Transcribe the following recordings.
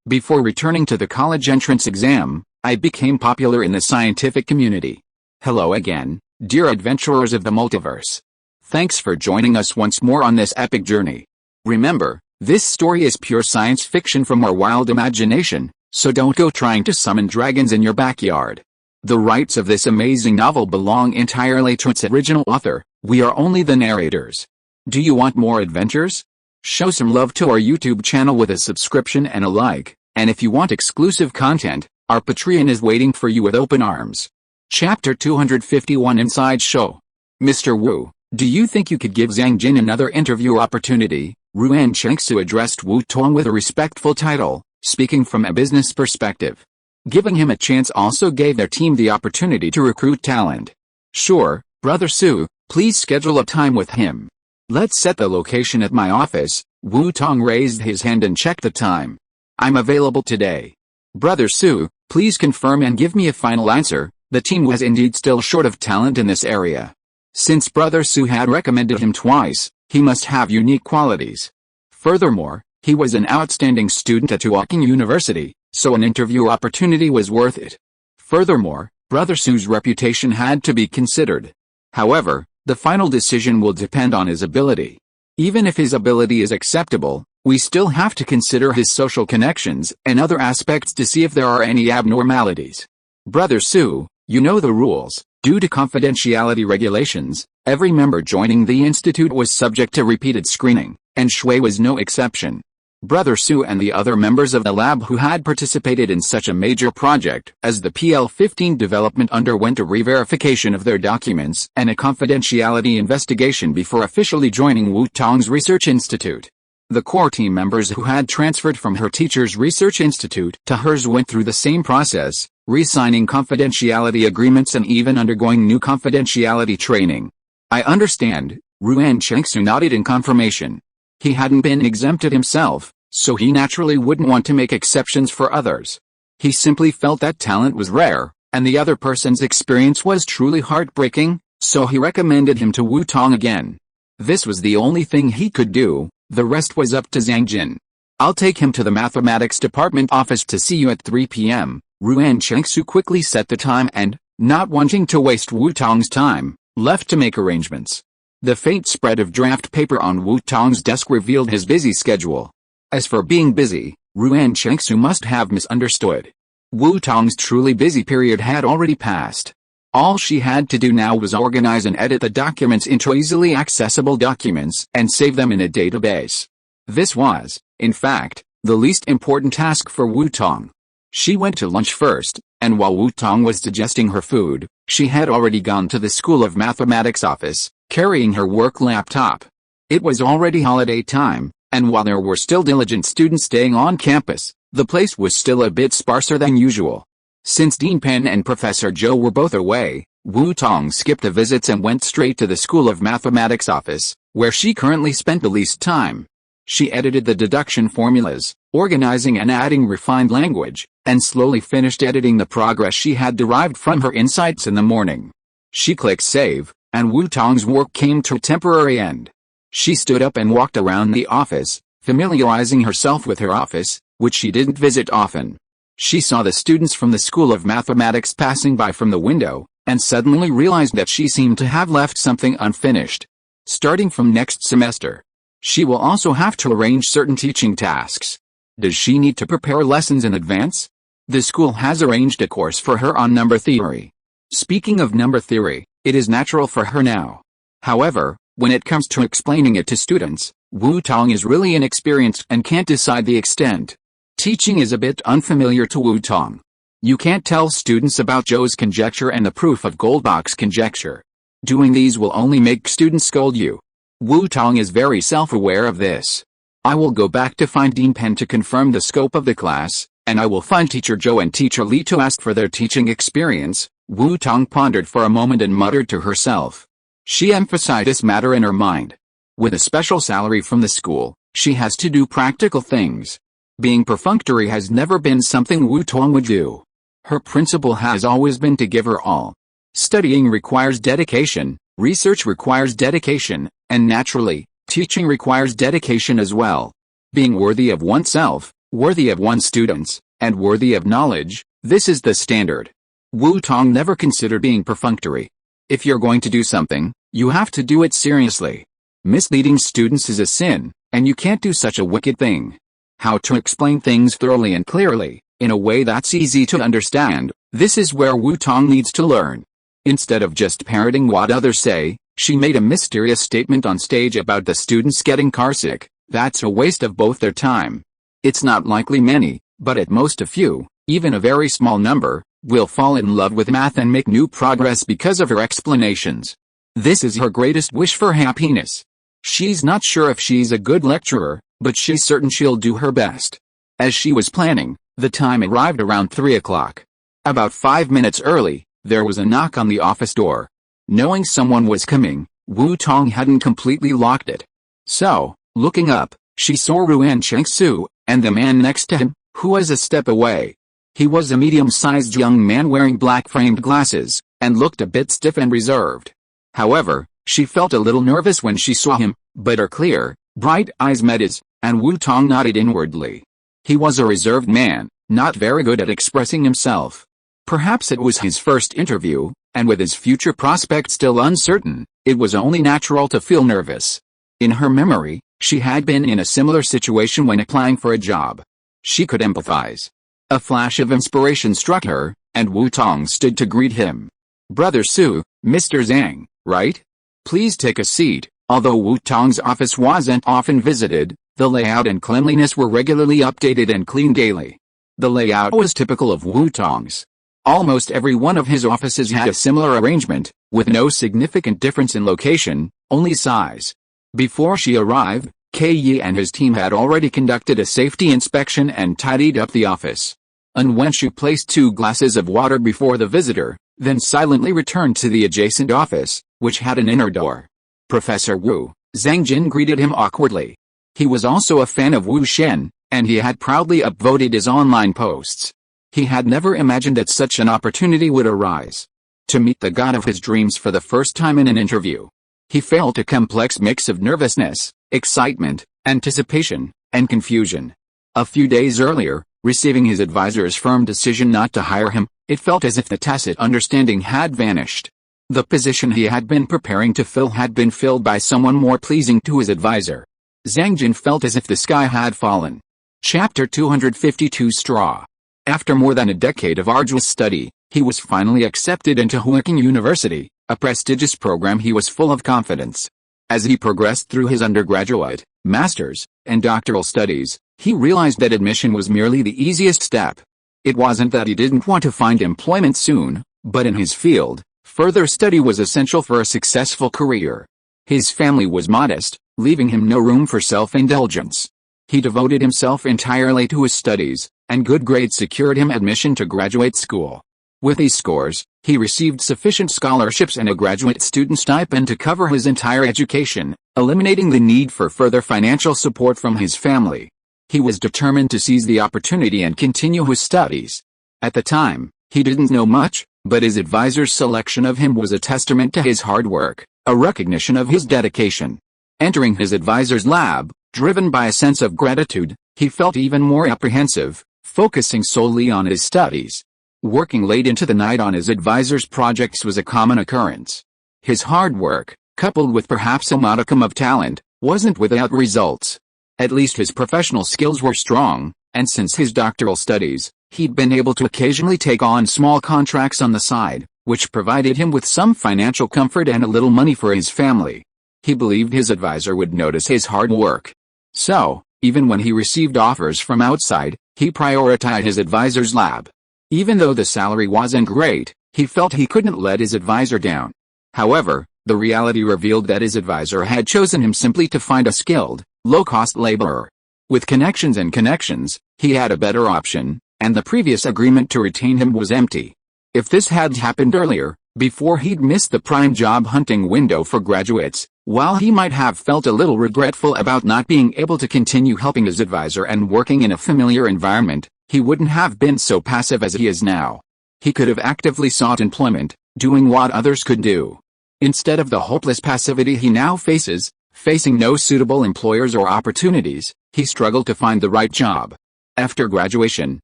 Before returning to the college entrance exam, I became popular in the scientific community. Hello again, dear adventurers of the multiverse. Thanks for joining us once more on this epic journey. Remember, this story is pure science fiction from our wild imagination, so don't go trying to summon dragons in your backyard. The rights of this amazing novel belong entirely to its original author. We are only the narrators. Do you want more adventures? Show some love to our YouTube channel with a subscription and a like, and if you want exclusive content, our Patreon is waiting for you with open arms. Chapter 251 Inside Show. Mr. Wu, do you think you could give Zhang Jin another interview opportunity? Ruan Chengsu addressed Wu Tong with a respectful title, speaking from a business perspective. Giving him a chance also gave their team the opportunity to recruit talent. Sure, Brother Su, please schedule a time with him. Let's set the location at my office. Wu Tong raised his hand and checked the time. I'm available today. Brother Su, please confirm and give me a final answer. The team was indeed still short of talent in this area. Since Brother Su had recommended him twice, he must have unique qualities. Furthermore, he was an outstanding student at Awakens University, so an interview opportunity was worth it. Furthermore, Brother Su's reputation had to be considered. However, the final decision will depend on his ability. Even if his ability is acceptable, we still have to consider his social connections and other aspects to see if there are any abnormalities. Brother Su, you know the rules. Due to confidentiality regulations, every member joining the institute was subject to repeated screening, and Shui was no exception. Brother Su and the other members of the lab who had participated in such a major project as the PL-15 development underwent a re-verification of their documents and a confidentiality investigation before officially joining Wu Tong's research institute. The core team members who had transferred from her teacher's research institute to hers went through the same process, re-signing confidentiality agreements and even undergoing new confidentiality training. I understand, Ruan Chengsu nodded in confirmation. He hadn't been exempted himself, so he naturally wouldn't want to make exceptions for others. He simply felt that talent was rare, and the other person's experience was truly heartbreaking, so he recommended him to Wu Tong again. This was the only thing he could do, the rest was up to Zhang Jin. I'll take him to the mathematics department office to see you at 3 p.m., Ruan Chengsu quickly set the time and, not wanting to waste Wu Tong's time, left to make arrangements. The faint spread of draft paper on Wu Tong's desk revealed his busy schedule. As for being busy, Ruan Chengsu must have misunderstood. Wu Tong's truly busy period had already passed. All she had to do now was organize and edit the documents into easily accessible documents and save them in a database. This was, in fact, the least important task for Wu Tong. She went to lunch first, and while Wu Tong was digesting her food, she had already gone to the School of Mathematics office, carrying her work laptop. It was already holiday time, and while there were still diligent students staying on campus, the place was still a bit sparser than usual. Since Dean Pen and Professor Zhou were both away, Wu Tong skipped the visits and went straight to the School of Mathematics office, where she currently spent the least time. She edited the deduction formulas, organizing and adding refined language, and slowly finished editing the progress she had derived from her insights in the morning. She clicked save, and Wu Tong's work came to a temporary end. She stood up and walked around the office, familiarizing herself with her office, which she didn't visit often. She saw the students from the School of Mathematics passing by from the window, and suddenly realized that she seemed to have left something unfinished. Starting from next semester, she will also have to arrange certain teaching tasks. Does she need to prepare lessons in advance? The school has arranged a course for her on number theory. Speaking of number theory, it is natural for her now. However, when it comes to explaining it to students, Wu Tong is really inexperienced and can't decide the extent. Teaching is a bit unfamiliar to Wu Tong. You can't tell students about Zhou's conjecture and the proof of Goldbach's conjecture. Doing these will only make students scold you. Wu Tong is very self-aware of this. I will go back to find Dean Pen to confirm the scope of the class, and I will find Teacher Zhou and Teacher Li to ask for their teaching experience. Wu Tong pondered for a moment and muttered to herself. She emphasized this matter in her mind. With a special salary from the school, she has to do practical things. Being perfunctory has never been something Wu Tong would do. Her principle has always been to give her all. Studying requires dedication, research requires dedication, and naturally, teaching requires dedication as well. Being worthy of oneself, Worthy of one's students, and worthy of knowledge, this is the standard. Wu Tong never considered being perfunctory. If you're going to do something, you have to do it seriously. Misleading students is a sin, and you can't do such a wicked thing. How to explain things thoroughly and clearly, in a way that's easy to understand, this is where Wu Tong needs to learn. Instead of just parroting what others say, she made a mysterious statement on stage about the students getting carsick. That's a waste of both their time. It's not likely many, but at most a few, even a very small number, will fall in love with math and make new progress because of her explanations. This is her greatest wish for happiness. She's not sure if she's a good lecturer, but she's certain she'll do her best. As she was planning, the time arrived around 3 o'clock. About 5 minutes early, there was a knock on the office door. Knowing someone was coming, Wu Tong hadn't completely locked it. So, looking up, she saw Ruan Chengsu, and the man next to him, who was a step away. He was a medium-sized young man wearing black-framed glasses, and looked a bit stiff and reserved. However, she felt a little nervous when she saw him, but her clear, bright eyes met his, and Wu Tong nodded inwardly. He was a reserved man, not very good at expressing himself. Perhaps it was his first interview, and with his future prospects still uncertain, it was only natural to feel nervous. In her memory, she had been in a similar situation when applying for a job. She could empathize. A flash of inspiration struck her, and Wu Tong stood to greet him. "Brother Su, Mr. Zhang, right? Please take a seat." Although Wu Tong's office wasn't often visited, the layout and cleanliness were regularly updated and cleaned daily. The layout was typical of Wu Tong's. Almost every one of his offices had a similar arrangement, with no significant difference in location, only size. Before she arrived, K. Yi and his team had already conducted a safety inspection and tidied up the office. And when she placed 2 glasses of water before the visitor, then silently returned to the adjacent office, which had an inner door. Professor Wu, Zhang Jin greeted him awkwardly. He was also a fan of Wu Shen, and he had proudly upvoted his online posts. He had never imagined that such an opportunity would arise. To meet the god of his dreams for the first time in an interview. He felt a complex mix of nervousness, excitement, anticipation, and confusion. A few days earlier, receiving his advisor's firm decision not to hire him, it felt as if the tacit understanding had vanished. The position he had been preparing to fill had been filled by someone more pleasing to his advisor. Zhang Jin felt as if the sky had fallen. Chapter 252 Straw. After more than a decade of arduous study, he was finally accepted into Huaking University, a prestigious program. He was full of confidence. As he progressed through his undergraduate, master's, and doctoral studies, he realized that admission was merely the easiest step. It wasn't that he didn't want to find employment soon, but in his field, further study was essential for a successful career. His family was modest, leaving him no room for self-indulgence. He devoted himself entirely to his studies, and good grades secured him admission to graduate school. With these scores, he received sufficient scholarships and a graduate student stipend to cover his entire education, eliminating the need for further financial support from his family. He was determined to seize the opportunity and continue his studies. At the time, he didn't know much, but his advisor's selection of him was a testament to his hard work, a recognition of his dedication. Entering his advisor's lab, driven by a sense of gratitude, he felt even more apprehensive, focusing solely on his studies. Working late into the night on his advisor's projects was a common occurrence. His hard work, coupled with perhaps a modicum of talent, wasn't without results. At least his professional skills were strong, and since his doctoral studies, he'd been able to occasionally take on small contracts on the side, which provided him with some financial comfort and a little money for his family. He believed his advisor would notice his hard work. So, even when he received offers from outside, he prioritized his advisor's lab. Even though the salary wasn't great, he felt he couldn't let his advisor down. However, the reality revealed that his advisor had chosen him simply to find a skilled, low-cost laborer. With connections, he had a better option, and the previous agreement to retain him was empty. If this had happened earlier, before he'd missed the prime job hunting window for graduates, while he might have felt a little regretful about not being able to continue helping his advisor and working in a familiar environment, he wouldn't have been so passive as he is now. He could have actively sought employment, doing what others could do. Instead of the hopeless passivity he now faces, facing no suitable employers or opportunities, he struggled to find the right job. After graduation,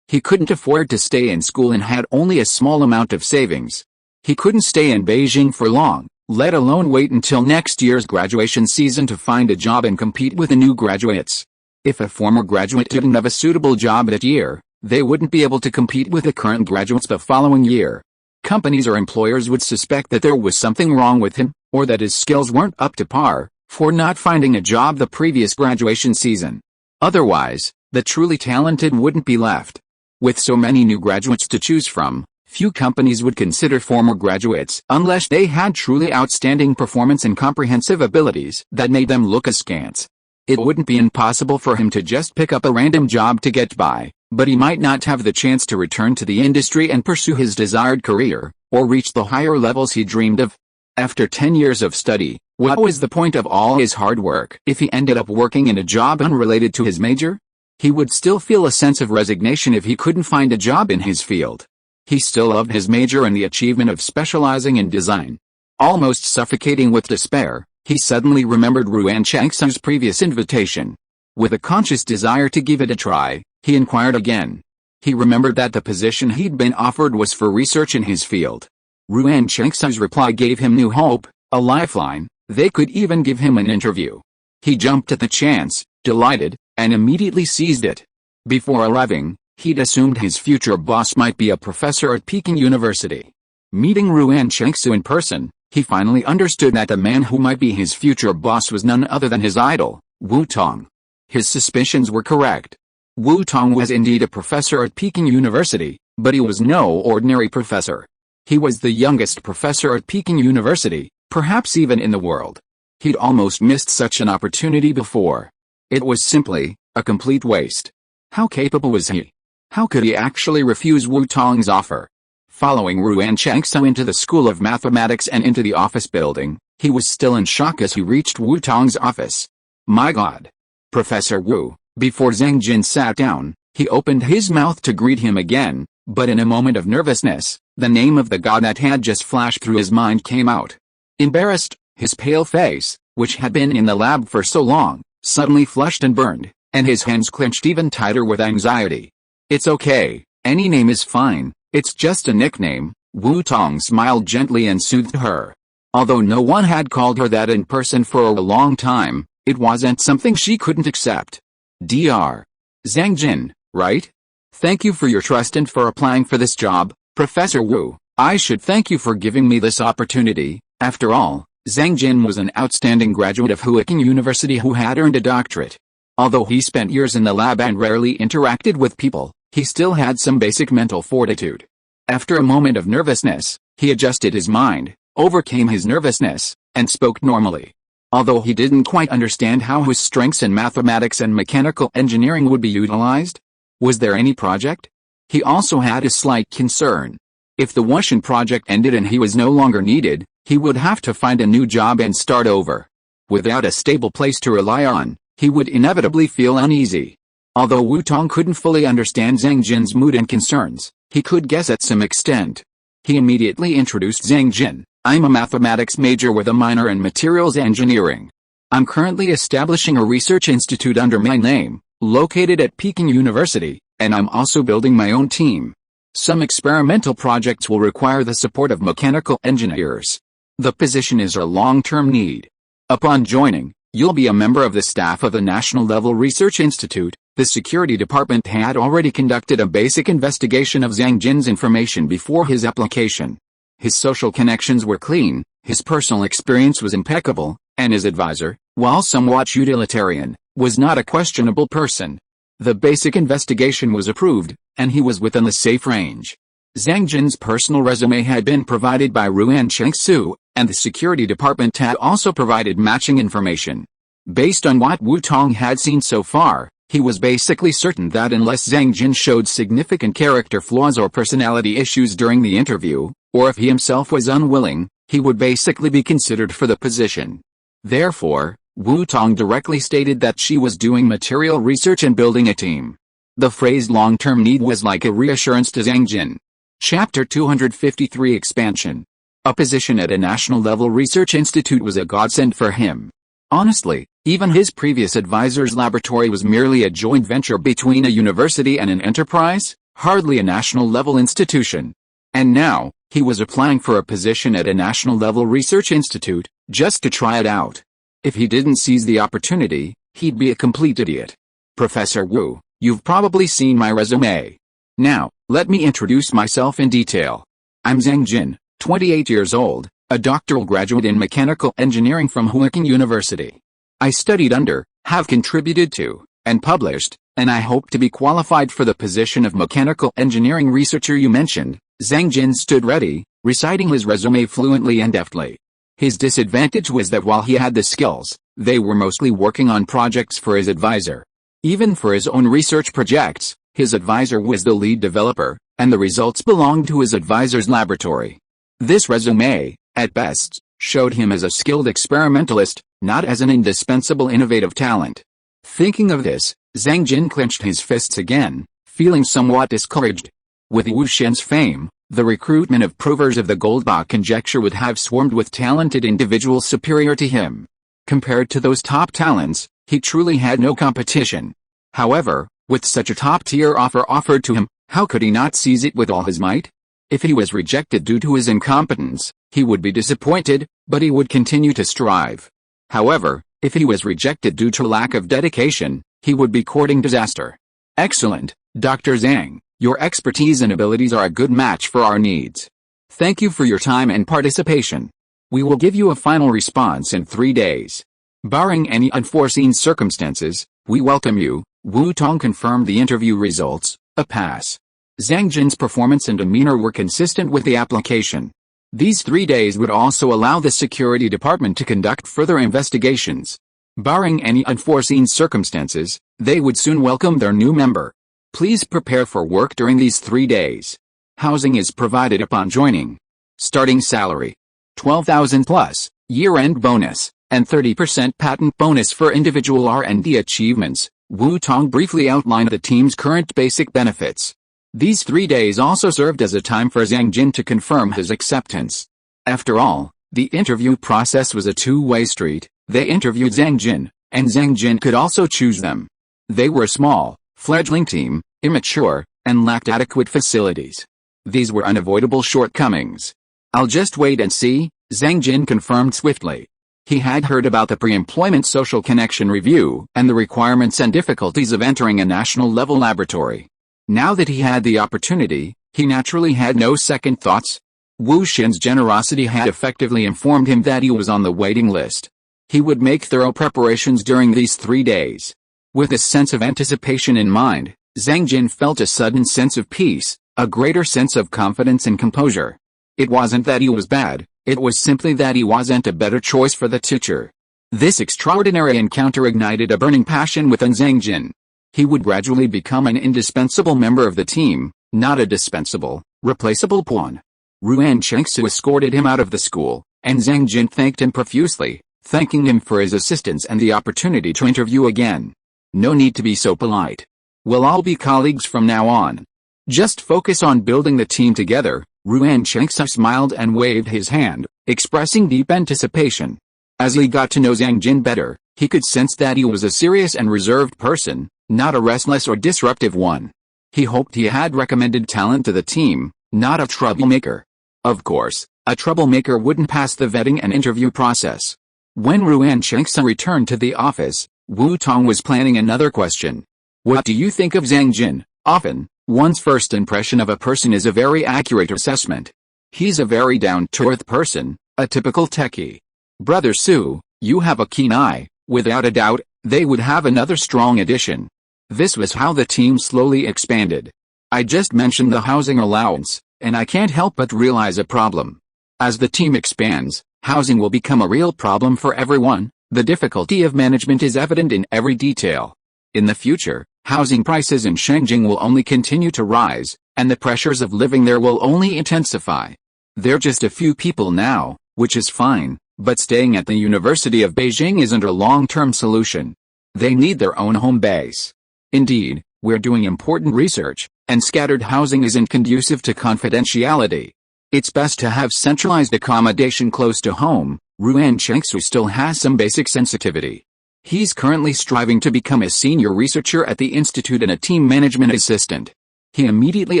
he couldn't afford to stay in school and had only a small amount of savings. He couldn't stay in Beijing for long, let alone wait until next year's graduation season to find a job and compete with the new graduates. If a former graduate didn't have a suitable job that year, they wouldn't be able to compete with the current graduates the following year. Companies or employers would suspect that there was something wrong with him, or that his skills weren't up to par, for not finding a job the previous graduation season. Otherwise, the truly talented wouldn't be left. With so many new graduates to choose from, few companies would consider former graduates unless they had truly outstanding performance and comprehensive abilities that made them look askance. It wouldn't be impossible for him to just pick up a random job to get by, but he might not have the chance to return to the industry and pursue his desired career, or reach the higher levels he dreamed of. After 10 years of study, what was the point of all his hard work if he ended up working in a job unrelated to his major? He would still feel a sense of resignation if he couldn't find a job in his field. He still loved his major and the achievement of specializing in design. Almost suffocating with despair, he suddenly remembered Ruan Changsu's previous invitation. With a conscious desire to give it a try, he inquired again. He remembered that the position he'd been offered was for research in his field. Ruan Changsu's reply gave him new hope, a lifeline. They could even give him an interview. He jumped at the chance, delighted, and immediately seized it. Before arriving, he'd assumed his future boss might be a professor at Peking University. Meeting Ruan Changsu in person, he finally understood that the man who might be his future boss was none other than his idol, Wu Tong. His suspicions were correct. Wu Tong was indeed a professor at Peking University, but he was no ordinary professor. He was the youngest professor at Peking University, perhaps even in the world. He'd almost missed such an opportunity before. It was simply a complete waste. How capable was he? How could he actually refuse Wu Tong's offer? Following Ruan Changsu into the School of Mathematics and into the office building, he was still in shock as he reached Wu Tong's office. My God! Professor Wu. Before Zhang Jin sat down, he opened his mouth to greet him again, but in a moment of nervousness, the name of the god that had just flashed through his mind came out. Embarrassed, his pale face, which had been in the lab for so long, suddenly flushed and burned, and his hands clenched even tighter with anxiety. It's okay, any name is fine, it's just a nickname, Wu Tong smiled gently and soothed her. Although no one had called her that in person for a long time, it wasn't something she couldn't accept. Dr. Zhang Jin, right? Thank you for your trust and for applying for this job, Professor Wu. I should thank you for giving me this opportunity. After all, Zhang Jin was an outstanding graduate of Peking University who had earned a doctorate. Although he spent years in the lab and rarely interacted with people, he still had some basic mental fortitude. After a moment of nervousness, he adjusted his mind, overcame his nervousness, and spoke normally. Although he didn't quite understand how his strengths in mathematics and mechanical engineering would be utilized. Was there any project? He also had a slight concern. If the Wushan project ended and he was no longer needed, he would have to find a new job and start over. Without a stable place to rely on, he would inevitably feel uneasy. Although Wu Tong couldn't fully understand Zhang Jin's mood and concerns, he could guess at some extent. He immediately introduced Zhang Jin. I'm a mathematics major with a minor in materials engineering. I'm currently establishing a research institute under my name, located at Peking University, and I'm also building my own team. Some experimental projects will require the support of mechanical engineers. The position is a long-term need. Upon joining, you'll be a member of the staff of the National Level Research Institute. The security department had already conducted a basic investigation of Zhang Jin's information before his application. His social connections were clean, his personal experience was impeccable, and his advisor, while somewhat utilitarian, was not a questionable person. The basic investigation was approved, and he was within the safe range. Zhang Jin's personal resume had been provided by Ruan Changsu, and the security department had also provided matching information. Based on what Wu Tong had seen so far, he was basically certain that unless Zhang Jin showed significant character flaws or personality issues during the interview, or if he himself was unwilling, he would basically be considered for the position. Therefore, Wu Tong directly stated that she was doing material research and building a team. The phrase long-term need was like a reassurance to Zhang Jin. Chapter 253 Expansion. A position at a national level research institute was a godsend for him. Honestly, even his previous advisor's laboratory was merely a joint venture between a university and an enterprise, hardly a national-level institution. And now, he was applying for a position at a national-level research institute, just to try it out. If he didn't seize the opportunity, he'd be a complete idiot. Professor Wu, you've probably seen my resume. Now, let me introduce myself in detail. I'm Zhang Jin, 28 years old, a doctoral graduate in mechanical engineering from Huaqiang University. I studied under, have contributed to, and published, and I hope to be qualified for the position of mechanical engineering researcher you mentioned. Zhang Jin stood ready, reciting his resume fluently and deftly. His disadvantage was that while he had the skills, they were mostly working on projects for his advisor. Even for his own research projects, his advisor was the lead developer, and the results belonged to his advisor's laboratory. This resume, at best, showed him as a skilled experimentalist, not as an indispensable innovative talent. Thinking of this, Zhang Jin clenched his fists again, feeling somewhat discouraged. With Wu Shen's fame, the recruitment of provers of the Goldbach conjecture would have swarmed with talented individuals superior to him. Compared to those top talents, he truly had no competition. However, with such a top-tier offer offered to him, how could he not seize it with all his might? If he was rejected due to his incompetence, he would be disappointed, but he would continue to strive. However, if he was rejected due to lack of dedication, he would be courting disaster. Excellent, Dr. Zhang. Your expertise and abilities are a good match for our needs. Thank you for your time and participation. We will give you a final response in 3 days. Barring any unforeseen circumstances, we welcome you. Wu Tong confirmed the interview results, a pass. Zhang Jin's performance and demeanor were consistent with the application. These 3 days would also allow the security department to conduct further investigations. Barring any unforeseen circumstances, they would soon welcome their new member. Please prepare for work during these 3 days. Housing is provided upon joining. Starting salary: 12,000 plus, year-end bonus, and 30% patent bonus for individual R&D achievements. Wu Tong briefly outlined the team's current basic benefits. These 3 days also served as a time for Zhang Jin to confirm his acceptance. After all, the interview process was a two-way street. They interviewed Zhang Jin, and Zhang Jin could also choose them. They were a small, fledgling team, immature, and lacked adequate facilities. These were unavoidable shortcomings. I'll just wait and see, Zhang Jin confirmed swiftly. He had heard about the pre-employment social connection review and the requirements and difficulties of entering a national-level laboratory. Now that he had the opportunity, he naturally had no second thoughts. Wu Shen's generosity had effectively informed him that he was on the waiting list. He would make thorough preparations during these 3 days. With a sense of anticipation in mind, Zhang Jin felt a sudden sense of peace, a greater sense of confidence and composure. It wasn't that he was bad, it was simply that he wasn't a better choice for the teacher. This extraordinary encounter ignited a burning passion within Zhang Jin. He would gradually become an indispensable member of the team, not a dispensable, replaceable pawn. Ruan Chengsu escorted him out of the school, and Zhang Jin thanked him profusely, thanking him for his assistance and the opportunity to interview again. No need to be so polite. We'll all be colleagues from now on. Just focus on building the team together. Ruan Chengsu smiled and waved his hand, expressing deep anticipation. As he got to know Zhang Jin better, he could sense that he was a serious and reserved person, not a restless or disruptive one. He hoped he had recommended talent to the team, not a troublemaker. Of course, a troublemaker wouldn't pass the vetting and interview process. When Ruan Chengsu returned to the office, Wu Tong was planning another question. What do you think of Zhang Jin? Often, one's first impression of a person is a very accurate assessment. He's a very down-to-earth person, a typical techie. Brother Su, you have a keen eye. Without a doubt, they would have another strong addition. This was how the team slowly expanded. I just mentioned the housing allowance, and I can't help but realize a problem. As the team expands, housing will become a real problem for everyone. The difficulty of management is evident in every detail. In the future, housing prices in Shengjing will only continue to rise, and the pressures of living there will only intensify. They're just a few people now, which is fine, but staying at the University of Beijing isn't a long-term solution. They need their own home base. Indeed, we're doing important research, and scattered housing isn't conducive to confidentiality. It's best to have centralized accommodation close to home, Ruan Chengsu still has some basic sensitivity. He's currently striving to become a senior researcher at the institute and a team management assistant. He immediately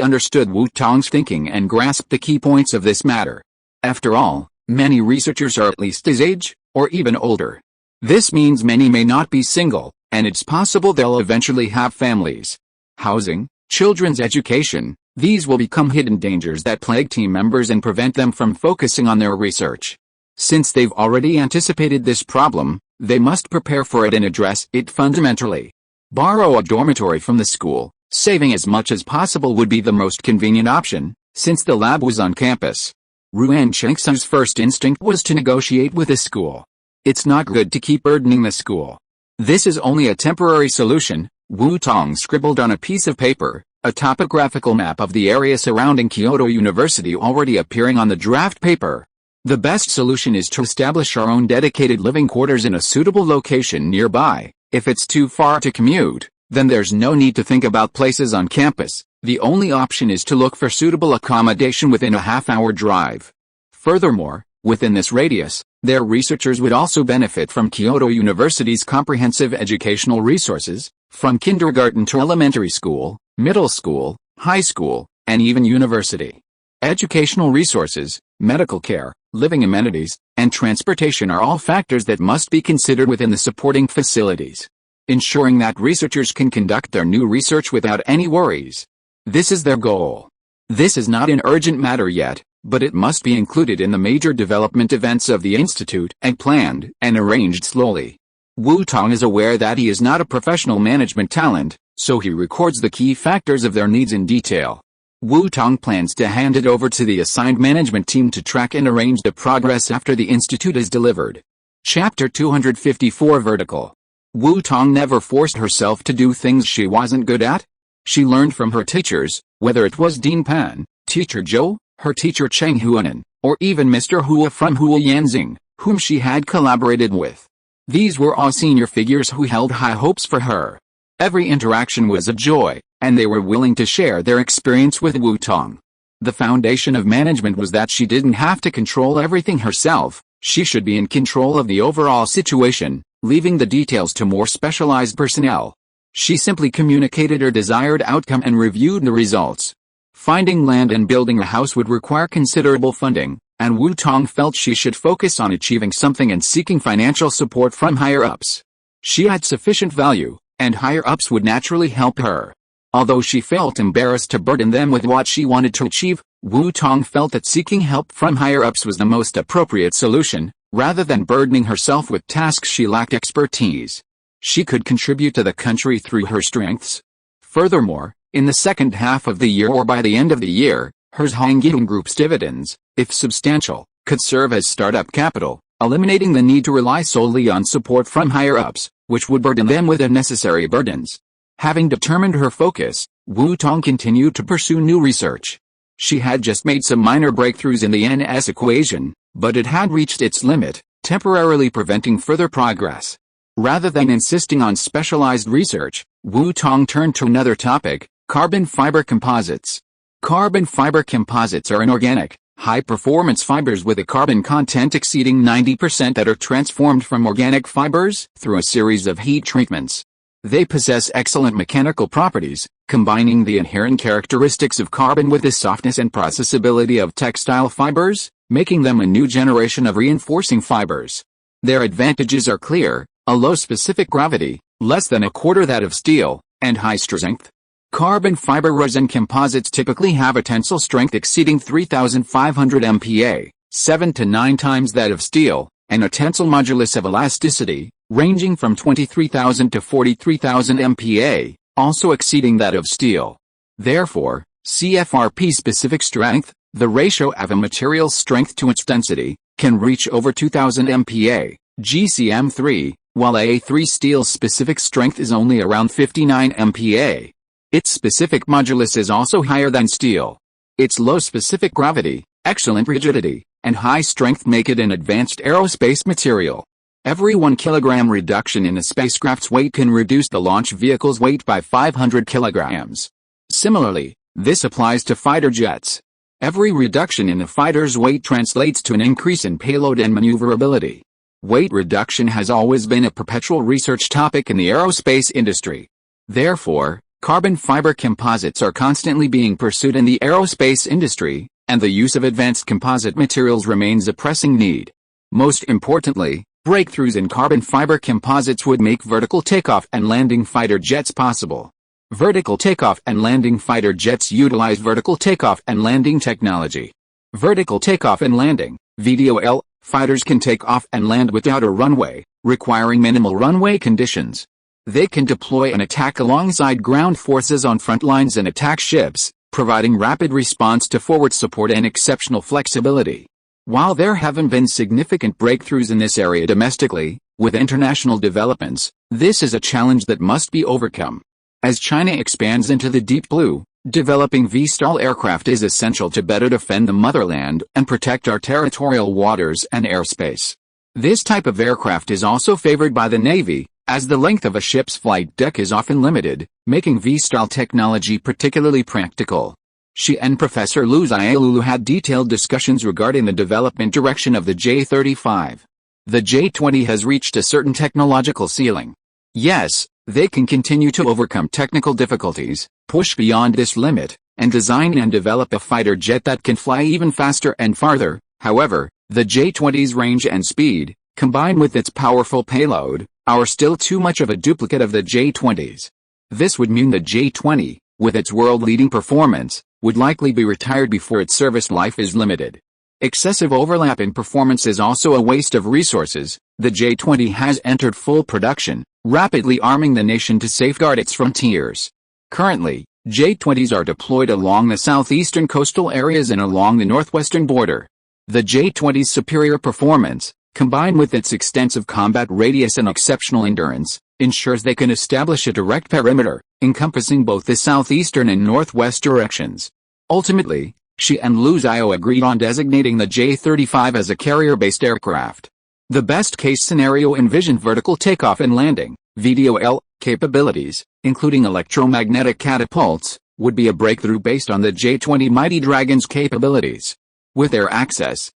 understood Wu Tong's thinking and grasped the key points of this matter. After all, many researchers are at least his age, or even older. This means many may not be single, and it's possible they'll eventually have families. Housing, children's education, these will become hidden dangers that plague team members and prevent them from focusing on their research. Since they've already anticipated this problem, they must prepare for it and address it fundamentally. Borrow a dormitory from the school, saving as much as possible would be the most convenient option, since the lab was on campus. Ruan Chengsu's first instinct was to negotiate with the school. It's not good to keep burdening the school. This is only a temporary solution. Wu Tong scribbled on a piece of paper, a topographical map of the area surrounding Kyoto University already appearing on the draft paper. The best solution is to establish our own dedicated living quarters in a suitable location nearby. If it's too far to commute, then there's no need to think about places on campus. The only option is to look for suitable accommodation within a half-hour drive. Furthermore, within this radius, their researchers would also benefit from Kyoto University's comprehensive educational resources, from kindergarten to elementary school, middle school, high school, and even university. Educational resources, medical care, living amenities, and transportation are all factors that must be considered within the supporting facilities, ensuring that researchers can conduct their new research without any worries. This is their goal. This is not an urgent matter yet, but it must be included in the major development events of the institute and planned and arranged slowly. Wu Tong is aware that he is not a professional management talent, so he records the key factors of their needs in detail. Wu Tong plans to hand it over to the assigned management team to track and arrange the progress after the institute is delivered. Chapter 254 Vertical. Wu Tong never forced herself to do things she wasn't good at. She learned from her teachers, whether it was Dean Pan, Teacher Zhou, her teacher Cheng Huanan, or even Mr. Hua from Hua Yanxing, whom she had collaborated with. These were all senior figures who held high hopes for her. Every interaction was a joy, and they were willing to share their experience with Wu Tong. The foundation of management was that she didn't have to control everything herself. She should be in control of the overall situation, leaving the details to more specialized personnel. She simply communicated her desired outcome and reviewed the results. Finding land and building a house would require considerable funding, and Wu Tong felt she should focus on achieving something and seeking financial support from higher-ups. She had sufficient value, and higher-ups would naturally help her. Although she felt embarrassed to burden them with what she wanted to achieve, Wu Tong felt that seeking help from higher-ups was the most appropriate solution, rather than burdening herself with tasks she lacked expertise. She could contribute to the country through her strengths. Furthermore, in the second half of the year or by the end of the year, her Zhonggyun Group's dividends, if substantial, could serve as startup capital, eliminating the need to rely solely on support from higher-ups, which would burden them with unnecessary burdens. Having determined her focus, Wu Tong continued to pursue new research. She had just made some minor breakthroughs in the NS equation, but it had reached its limit, temporarily preventing further progress. Rather than insisting on specialized research, Wu Tong turned to another topic, carbon fiber composites. Carbon fiber composites are inorganic, high-performance fibers with a carbon content exceeding 90% that are transformed from organic fibers through a series of heat treatments. They possess excellent mechanical properties, combining the inherent characteristics of carbon with the softness and processability of textile fibers, making them a new generation of reinforcing fibers. Their advantages are clear: a low specific gravity, less than a quarter that of steel, and high strength. Carbon fiber resin composites typically have a tensile strength exceeding 3,500 MPa, 7 to 9 times that of steel, and a tensile modulus of elasticity, ranging from 23,000 to 43,000 MPa, also exceeding that of steel. Therefore, CFRP-specific strength, the ratio of a material's strength to its density, can reach over 2,000 MPa, GCM3, while A3 steel's specific strength is only around 59 MPa. Its specific modulus is also higher than steel. Its low specific gravity, excellent rigidity, and high strength make it an advanced aerospace material. Every 1 kilogram reduction in a spacecraft's weight can reduce the launch vehicle's weight by 500 kilograms. Similarly, this applies to fighter jets. Every reduction in the fighter's weight translates to an increase in payload and maneuverability. Weight reduction has always been a perpetual research topic in the aerospace industry. Therefore, carbon fiber composites are constantly being pursued in the aerospace industry, and the use of advanced composite materials remains a pressing need. Most importantly, breakthroughs in carbon fiber composites would make vertical takeoff and landing fighter jets possible. Vertical takeoff and landing fighter jets utilize vertical takeoff and landing technology. Vertical takeoff and landing, VTOL, fighters can take off and land without a runway, requiring minimal runway conditions. They can deploy and attack alongside ground forces on front lines and attack ships, providing rapid response to forward support and exceptional flexibility. While there haven't been significant breakthroughs in this area domestically, with international developments, this is a challenge that must be overcome. As China expands into the deep blue, developing VTOL aircraft is essential to better defend the motherland and protect our territorial waters and airspace. This type of aircraft is also favored by the Navy, as the length of a ship's flight deck is often limited, making VTOL technology particularly practical. She and Professor Liu Xiaolu had detailed discussions regarding the development direction of the J-35. The J-20 has reached a certain technological ceiling. Yes, they can continue to overcome technical difficulties, push beyond this limit, and design and develop a fighter jet that can fly even faster and farther. However, the J-20's range and speed, combined with its powerful payload, are still too much of a duplicate of the J-20's. This would mean the J-20, with its world-leading performance, would likely be retired before its service life is limited. Excessive overlap in performance is also a waste of resources. The J-20 has entered full production, rapidly arming the nation to safeguard its frontiers. Currently, J-20s are deployed along the southeastern coastal areas and along the northwestern border. The J-20's superior performance, combined with its extensive combat radius and exceptional endurance, ensures they can establish a direct perimeter, encompassing both the southeastern and northwest directions. Ultimately, she and Liu Xiao agreed on designating the J-35 as a carrier-based aircraft. The best-case scenario envisioned vertical takeoff and landing, VTOL, capabilities, including electromagnetic catapults, would be a breakthrough based on the J-20 Mighty Dragon's capabilities. With their access,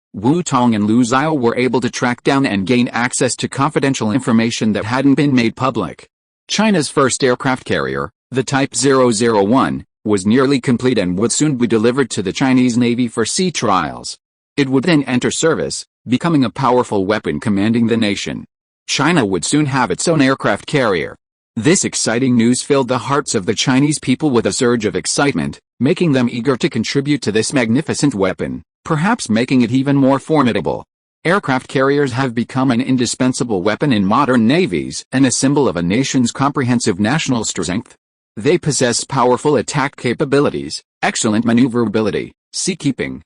Tong and Liu Xiao were able to track down and gain access to confidential information that hadn't been made public. China's first aircraft carrier, the Type 001, was nearly complete and would soon be delivered to the Chinese Navy for sea trials. It would then enter service, becoming a powerful weapon commanding the nation. China would soon have its own aircraft carrier. This exciting news filled the hearts of the Chinese people with a surge of excitement, making them eager to contribute to this magnificent weapon, perhaps making it even more formidable. Aircraft carriers have become an indispensable weapon in modern navies and a symbol of a nation's comprehensive national strength. They possess powerful attack capabilities, excellent maneuverability, seakeeping,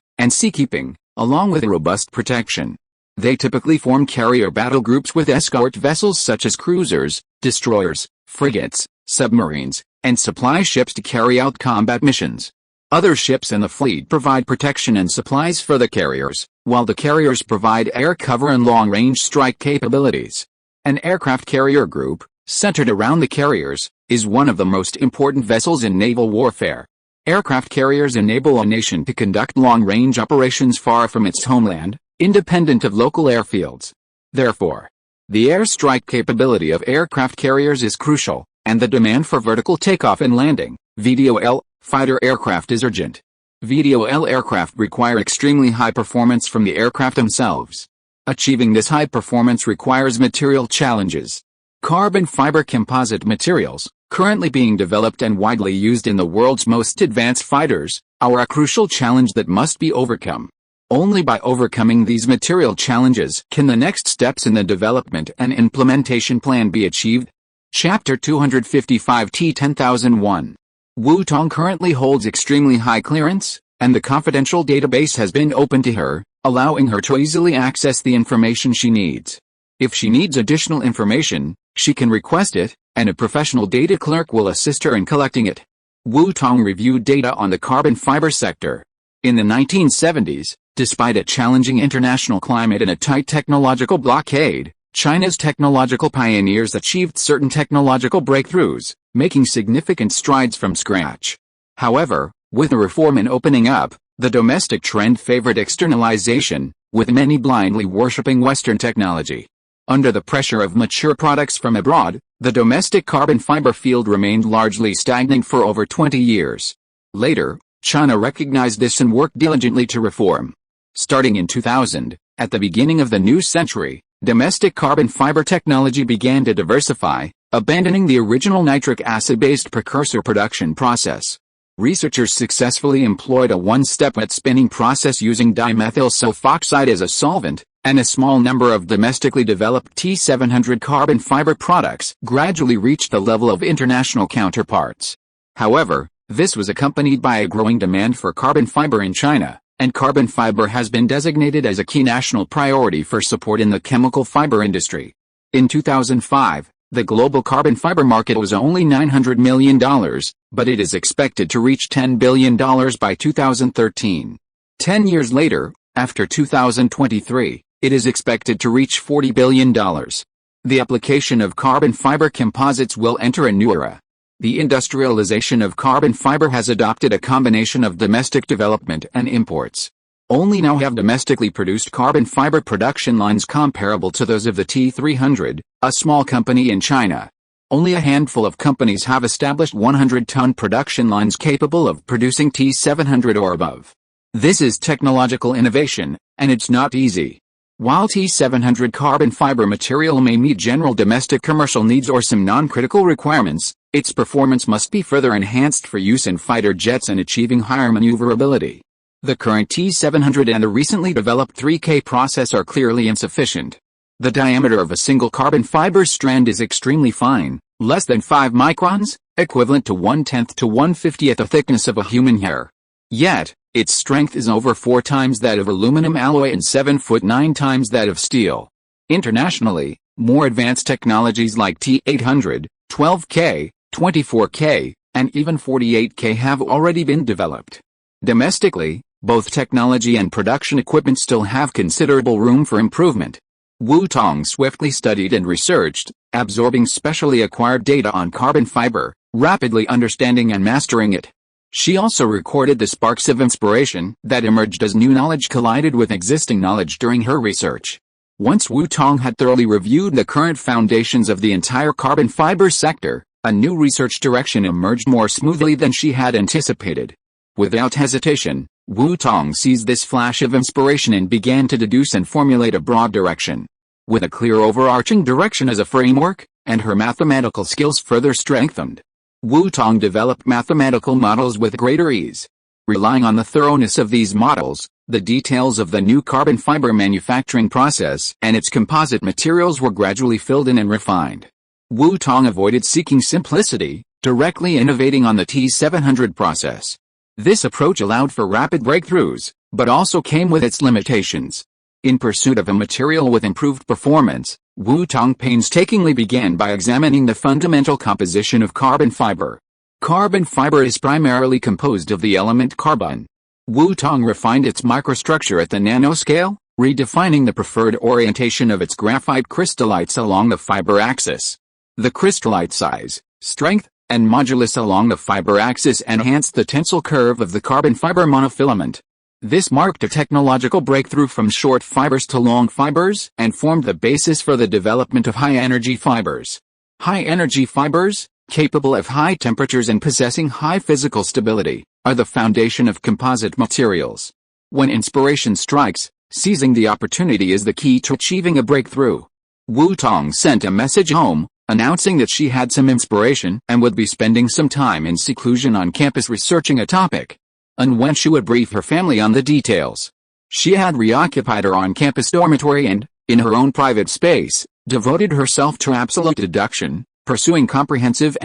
along with robust protection. They typically form carrier battle groups with escort vessels such as cruisers, destroyers, frigates, submarines, and supply ships to carry out combat missions. Other ships in the fleet provide protection and supplies for the carriers, while the carriers provide air cover and long-range strike capabilities. An aircraft carrier group, centered around the carriers, is one of the most important vessels in naval warfare. Aircraft carriers enable a nation to conduct long-range operations far from its homeland, independent of local airfields. Therefore, the airstrike capability of aircraft carriers is crucial, and the demand for vertical takeoff and landing, VTOL, fighter aircraft is urgent. VTOL aircraft require extremely high performance from the aircraft themselves. Achieving this high performance requires material challenges. Carbon fiber composite materials, currently being developed and widely used in the world's most advanced fighters, are a crucial challenge that must be overcome. Only by overcoming these material challenges can the next steps in the development and implementation plan be achieved. Chapter 255 T10001. Tong currently holds extremely high clearance, and the confidential database has been opened to her, allowing her to easily access the information she needs. If she needs additional information, she can request it, and a professional data clerk will assist her in collecting it. Tong reviewed data on the carbon fiber sector. In the 1970s, despite a challenging international climate and a tight technological blockade, China's technological pioneers achieved certain technological breakthroughs, making significant strides from scratch. However, with the reform and opening up, The domestic trend favored externalization, with many blindly worshipping Western technology. Under the pressure of mature products from abroad, the domestic carbon fiber field remained largely stagnant for over 20 years. Later, China recognized this and worked diligently to reform. Starting in 2000, at the beginning of the new century, domestic carbon fiber technology began to diversify, abandoning the original nitric acid-based precursor production process. Researchers successfully employed a one-step wet spinning process using dimethyl sulfoxide as a solvent, and a small number of domestically developed T700 carbon fiber products gradually reached the level of international counterparts. However, this was accompanied by a growing demand for carbon fiber in China, and carbon fiber has been designated as a key national priority for support in the chemical fiber industry. In 2005, the global carbon fiber market was only $900 million, but it is expected to reach $10 billion by 2013. 10 years later, after 2023, it is expected to reach $40 billion. The application of carbon fiber composites will enter a new era. The industrialization of carbon fiber has adopted a combination of domestic development and imports. Only now have domestically produced carbon fiber production lines comparable to those of the T300, a small company in China. Only a handful of companies have established 100-ton production lines capable of producing T700 or above. This is technological innovation, and it's not easy. While T700 carbon fiber material may meet general domestic commercial needs or some non-critical requirements, its performance must be further enhanced for use in fighter jets and achieving higher maneuverability. The current T700 and the recently developed 3K process are clearly insufficient. The diameter of a single carbon fiber strand is extremely fine, less than 5 microns, equivalent to 1/10 to 1/50th the thickness of a human hair. Yet, its strength is over 4 times that of aluminum alloy and 7 foot 9 times that of steel. Internationally, more advanced technologies like T800, 12K, 24K, and even 48K have already been developed. Domestically, both technology and production equipment still have considerable room for improvement. Tong swiftly studied and researched, absorbing specially acquired data on carbon fiber, rapidly understanding and mastering it. She also recorded the sparks of inspiration that emerged as new knowledge collided with existing knowledge during her research. Once Tong had thoroughly reviewed the current foundations of the entire carbon fiber sector, a new research direction emerged more smoothly than she had anticipated. Without hesitation, Tong seized this flash of inspiration and began to deduce and formulate a broad direction. With a clear overarching direction as a framework, and her mathematical skills further strengthened, Tong developed mathematical models with greater ease. Relying on the thoroughness of these models, the details of the new carbon fiber manufacturing process and its composite materials were gradually filled in and refined. Tong avoided seeking simplicity, directly innovating on the T700 process. This approach allowed for rapid breakthroughs, but also came with its limitations. In pursuit of a material with improved performance, Tong painstakingly began by examining the fundamental composition of carbon fiber. Carbon fiber is primarily composed of the element carbon. Tong refined its microstructure at the nanoscale, redefining the preferred orientation of its graphite crystallites along the fiber axis. The crystallite size, strength, and modulus along the fiber axis enhanced the tensile curve of the carbon fiber monofilament. This marked a technological breakthrough from short fibers to long fibers and formed the basis for the development of high-energy fibers. High-energy fibers, capable of high temperatures and possessing high physical stability, are the foundation of composite materials. When inspiration strikes, seizing the opportunity is the key to achieving a breakthrough. Tong sent a message home, announcing that she had some inspiration and would be spending some time in seclusion on campus researching a topic. And when she would brief her family on the details, she had reoccupied her on-campus dormitory and, in her own private space, devoted herself to absolute deduction, pursuing comprehensive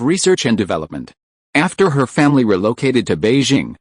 research and development. After her family relocated to Beijing,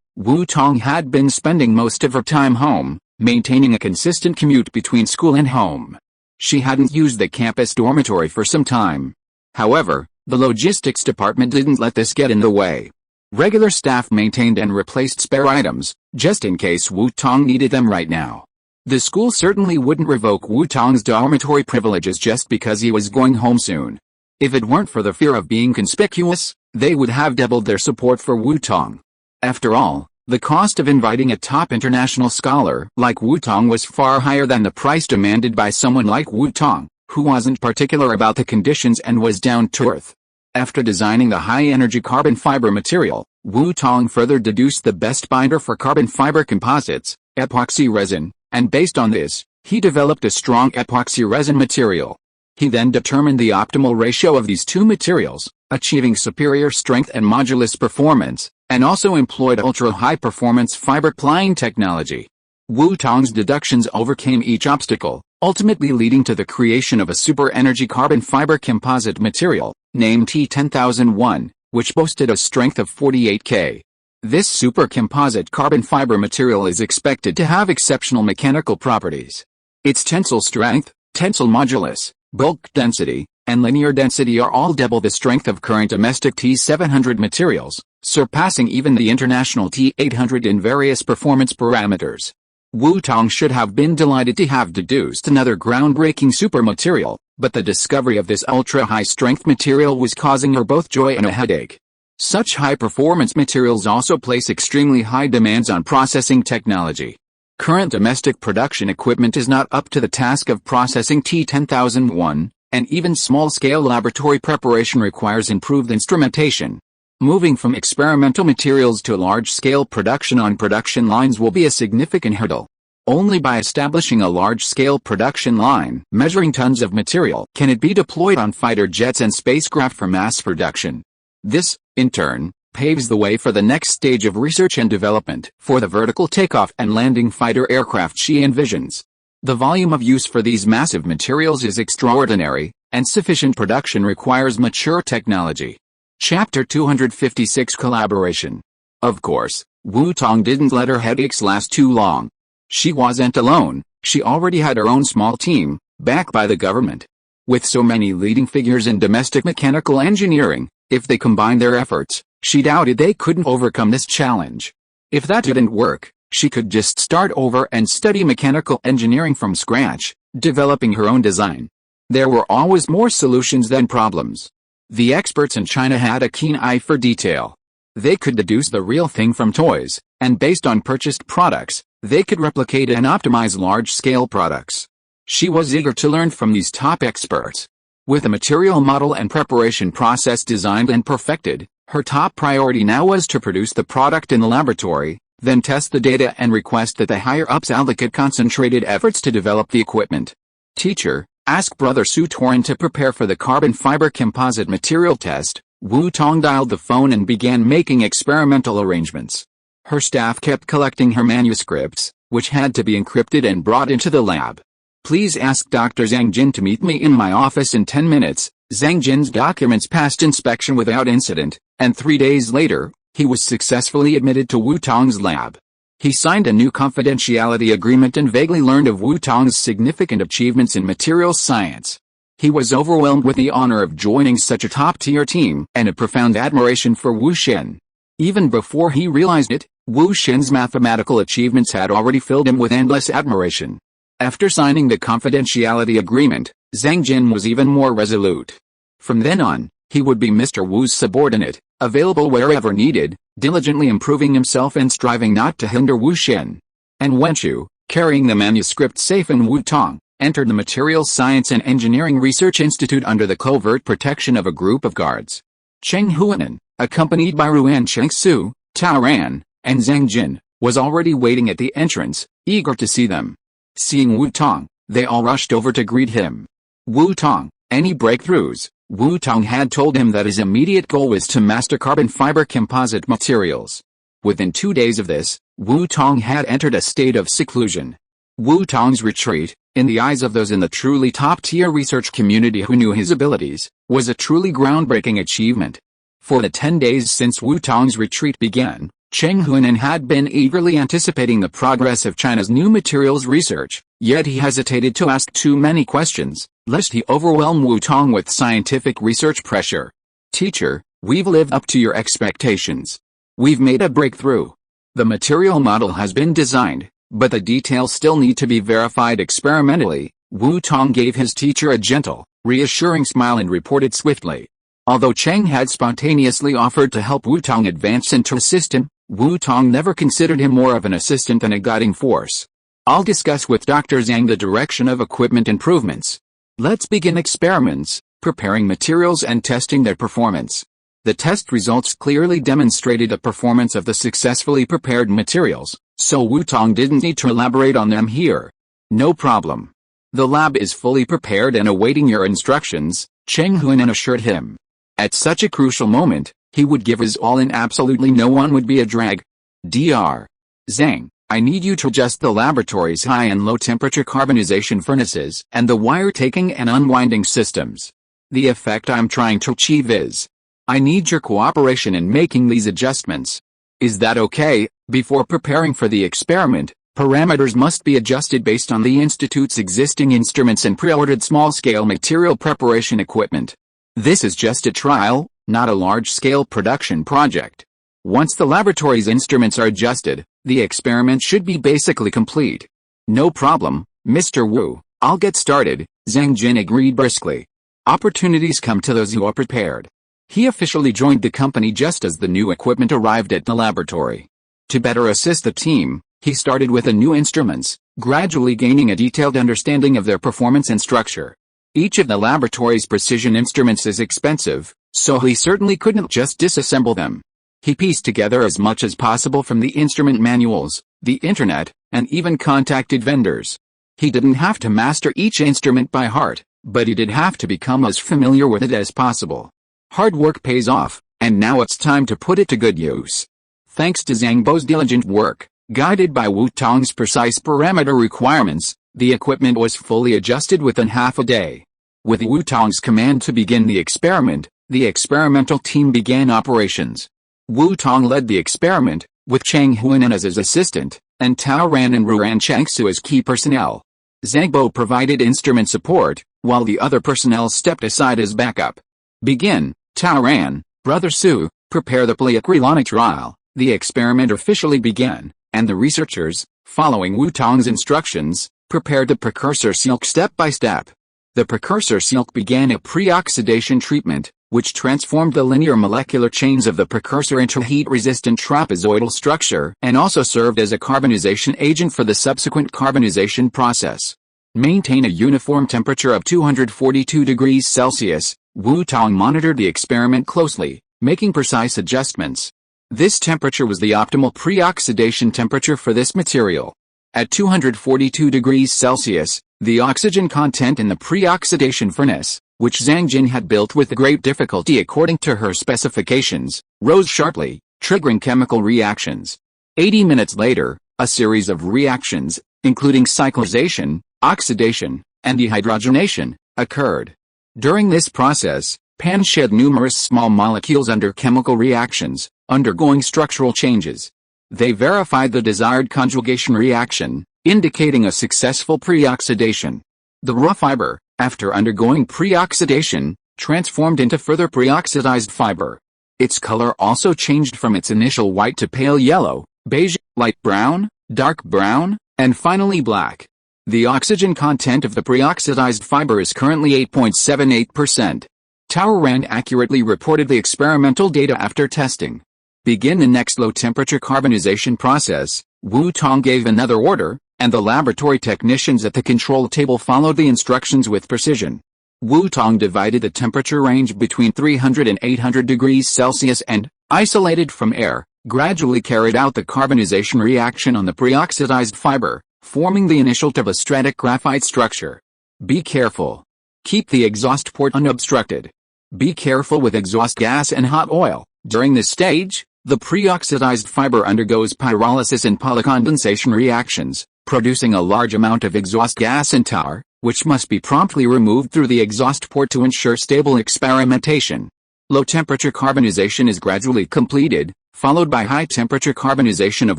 Tong had been spending most of her time home, maintaining a consistent commute between school and home. She hadn't used the campus dormitory for some time. However, the logistics department didn't let this get in the way. Regular staff maintained and replaced spare items, just in case Tong needed them right now. The school certainly wouldn't revoke Tong's dormitory privileges just because he was going home soon. If it weren't for the fear of being conspicuous, they would have doubled their support for Tong. After all, The cost of inviting a top international scholar like Wu Tong was far higher than the price demanded by someone like Wu Tong, who wasn't particular about the conditions and was down to earth. After designing the high-energy carbon fiber material, Wu Tong further deduced the best binder for carbon fiber composites, epoxy resin, and based on this, he developed a strong epoxy resin material. He then determined the optimal ratio of these two materials, achieving superior strength and modulus performance, and also employed ultra-high-performance fiber plying technology. Wu Tong's deductions overcame each obstacle, ultimately leading to the creation of a super-energy carbon fiber composite material, named T10001, which boasted a strength of 48 K. This super-composite carbon fiber material is expected to have exceptional mechanical properties. Its tensile strength, tensile modulus, bulk density, and linear density are all double the strength of current domestic T700 materials, surpassing even the international T800 in various performance parameters. Wu Tong should have been delighted to have deduced another groundbreaking super material, but the discovery of this ultra-high-strength material was causing her both joy and a headache. Such high-performance materials also place extremely high demands on processing technology. Current domestic production equipment is not up to the task of processing T10001, and even small-scale laboratory preparation requires improved instrumentation. Moving from experimental materials to large-scale production on production lines will be a significant hurdle. Only by establishing a large-scale production line, measuring tons of material, can it be deployed on fighter jets and spacecraft for mass production. This, in turn, paves the way for the next stage of research and development for the vertical takeoff and landing fighter aircraft she envisions. The volume of use for these massive materials is extraordinary, and sufficient production requires mature technology. Chapter 256 Collaboration. Of course, Wu Tong didn't let her headaches last too long. She wasn't alone, she already had her own small team, backed by the government. With so many leading figures in domestic mechanical engineering, if they combined their efforts, she doubted they couldn't overcome this challenge. If that didn't work, she could just start over and study mechanical engineering from scratch, developing her own design. There were always more solutions than problems. The experts in China had a keen eye for detail. They could deduce the real thing from toys, and based on purchased products, they could replicate and optimize large-scale products. She was eager to learn from these top experts. With the material model and preparation process designed and perfected, her top priority now was to produce the product in the laboratory, then test the data and request that the higher-ups allocate concentrated efforts to develop the equipment. Teacher, ask Brother Su Torin to prepare for the carbon fiber composite material test. Wu Tong dialed the phone and began making experimental arrangements. Her staff kept collecting her manuscripts, which had to be encrypted and brought into the lab. Please ask Dr. Zhang Jin to meet me in my office in 10 minutes. Zhang Jin's documents passed inspection without incident, and 3 days later, he was successfully admitted to Wu Tong's lab. He signed a new confidentiality agreement and vaguely learned of Wu Tong's significant achievements in materials science. He was overwhelmed with the honor of joining such a top-tier team and a profound admiration for Wu Shen. Even before he realized it, Wu Shen's mathematical achievements had already filled him with endless admiration. After signing the confidentiality agreement, Zhang Jin was even more resolute. From then on, he would be Mr. Wu's subordinate, available wherever needed, diligently improving himself and striving not to hinder Wu Shen. And Wenchu, carrying the manuscript safe in Wu Tong, entered the Materials Science and Engineering Research Institute under the covert protection of a group of guards. Cheng Huanan, accompanied by Ruan Chengsu, Tao Ran, and Zhang Jin, was already waiting at the entrance, eager to see them. Seeing Wu Tong, they all rushed over to greet him. Wu Tong, any breakthroughs? Wu Tong had told him that his immediate goal was to master carbon fiber composite materials. Within 2 days of this, Wu Tong had entered a state of seclusion. Wu Tong's retreat, in the eyes of those in the truly top-tier research community who knew his abilities, was a truly groundbreaking achievement. For the 10 days since Wu Tong's retreat began, Cheng Huanan had been eagerly anticipating the progress of China's new materials research, yet he hesitated to ask too many questions, lest he overwhelm Wu Tong with scientific research pressure. Teacher, we've lived up to your expectations. We've made a breakthrough. The material model has been designed, but the details still need to be verified experimentally. Wu Tong gave his teacher a gentle, reassuring smile and reported swiftly. Although Cheng had spontaneously offered to help Wu Tong advance and to assist him, Wu Tong never considered him more of an assistant than a guiding force. I'll discuss with Dr. Zhang the direction of equipment improvements. Let's begin experiments, preparing materials and testing their performance. The test results clearly demonstrated the performance of the successfully prepared materials, so Wu Tong didn't need to elaborate on them here. No problem. The lab is fully prepared and awaiting your instructions, Cheng Huinan assured him. At such a crucial moment, he would give his all and absolutely no one would be a drag. Dr. Zhang, I need you to adjust the laboratory's high and low temperature carbonization furnaces and the wire taking and unwinding systems. The effect I'm trying to achieve is, I need your cooperation in making these adjustments. Is that okay? Before preparing for the experiment, parameters must be adjusted based on the Institute's existing instruments and pre-ordered small-scale material preparation equipment. This is just a trial, not a large-scale production project. Once the laboratory's instruments are adjusted, the experiment should be basically complete. No problem, Mr. Wu, I'll get started, Zhang Jin agreed briskly. Opportunities come to those who are prepared. He officially joined the company just as the new equipment arrived at the laboratory. To better assist the team, he started with the new instruments, gradually gaining a detailed understanding of their performance and structure. Each of the laboratory's precision instruments is expensive, so he certainly couldn't just disassemble them. He pieced together as much as possible from the instrument manuals, the internet, and even contacted vendors. He didn't have to master each instrument by heart, but he did have to become as familiar with it as possible. Hard work pays off, and now it's time to put it to good use. Thanks to Zhang Bo's diligent work, guided by Wu Tong's precise parameter requirements, the equipment was fully adjusted within half a day. With Wu Tong's command to begin the experiment, the experimental team began operations. Wu Tong led the experiment, with Cheng Huinan as his assistant, and Tao Ran and Ruran Chengsu as key personnel. Zhang Bo provided instrument support, while the other personnel stepped aside as backup. Begin, Tao Ran, Brother Su, prepare the polyacrylonic trial. The experiment officially began, and the researchers, following Wu Tong's instructions, prepared the precursor silk step by step. The precursor silk began a pre-oxidation treatment, which transformed the linear molecular chains of the precursor into heat-resistant trapezoidal structure and also served as a carbonization agent for the subsequent carbonization process. Maintain a uniform temperature of 242 degrees Celsius. Wu Tong monitored the experiment closely, making precise adjustments. This temperature was the optimal pre-oxidation temperature for this material. At 242 degrees Celsius, the oxygen content in the pre-oxidation furnace, which Zhang Jin had built with great difficulty according to her specifications, rose sharply, triggering chemical reactions. 80 minutes later, a series of reactions, including cyclization, oxidation, and dehydrogenation, occurred. During this process, Pan shed numerous small molecules under chemical reactions, undergoing structural changes. They verified the desired conjugation reaction, indicating a successful pre-oxidation. The raw fiber, after undergoing pre-oxidation, transformed into further pre-oxidized fiber. Its color also changed from its initial white to pale yellow, beige, light brown, dark brown, and finally black. The oxygen content of the pre-oxidized fiber is currently 8.78%. Tao Ran accurately reported the experimental data after testing. Begin the next low-temperature carbonization process. Wu Tong gave another order, and the laboratory technicians at the control table followed the instructions with precision. Wu Tong divided the temperature range between 300 and 800 degrees Celsius and, isolated from air, gradually carried out the carbonization reaction on the pre-oxidized fiber, forming the initial tubostratic graphite structure. Be careful. Keep the exhaust port unobstructed. Be careful with exhaust gas and hot oil. During this stage, the pre-oxidized fiber undergoes pyrolysis and polycondensation reactions, producing a large amount of exhaust gas and tar, which must be promptly removed through the exhaust port to ensure stable experimentation. Low-temperature carbonization is gradually completed, followed by high-temperature carbonization of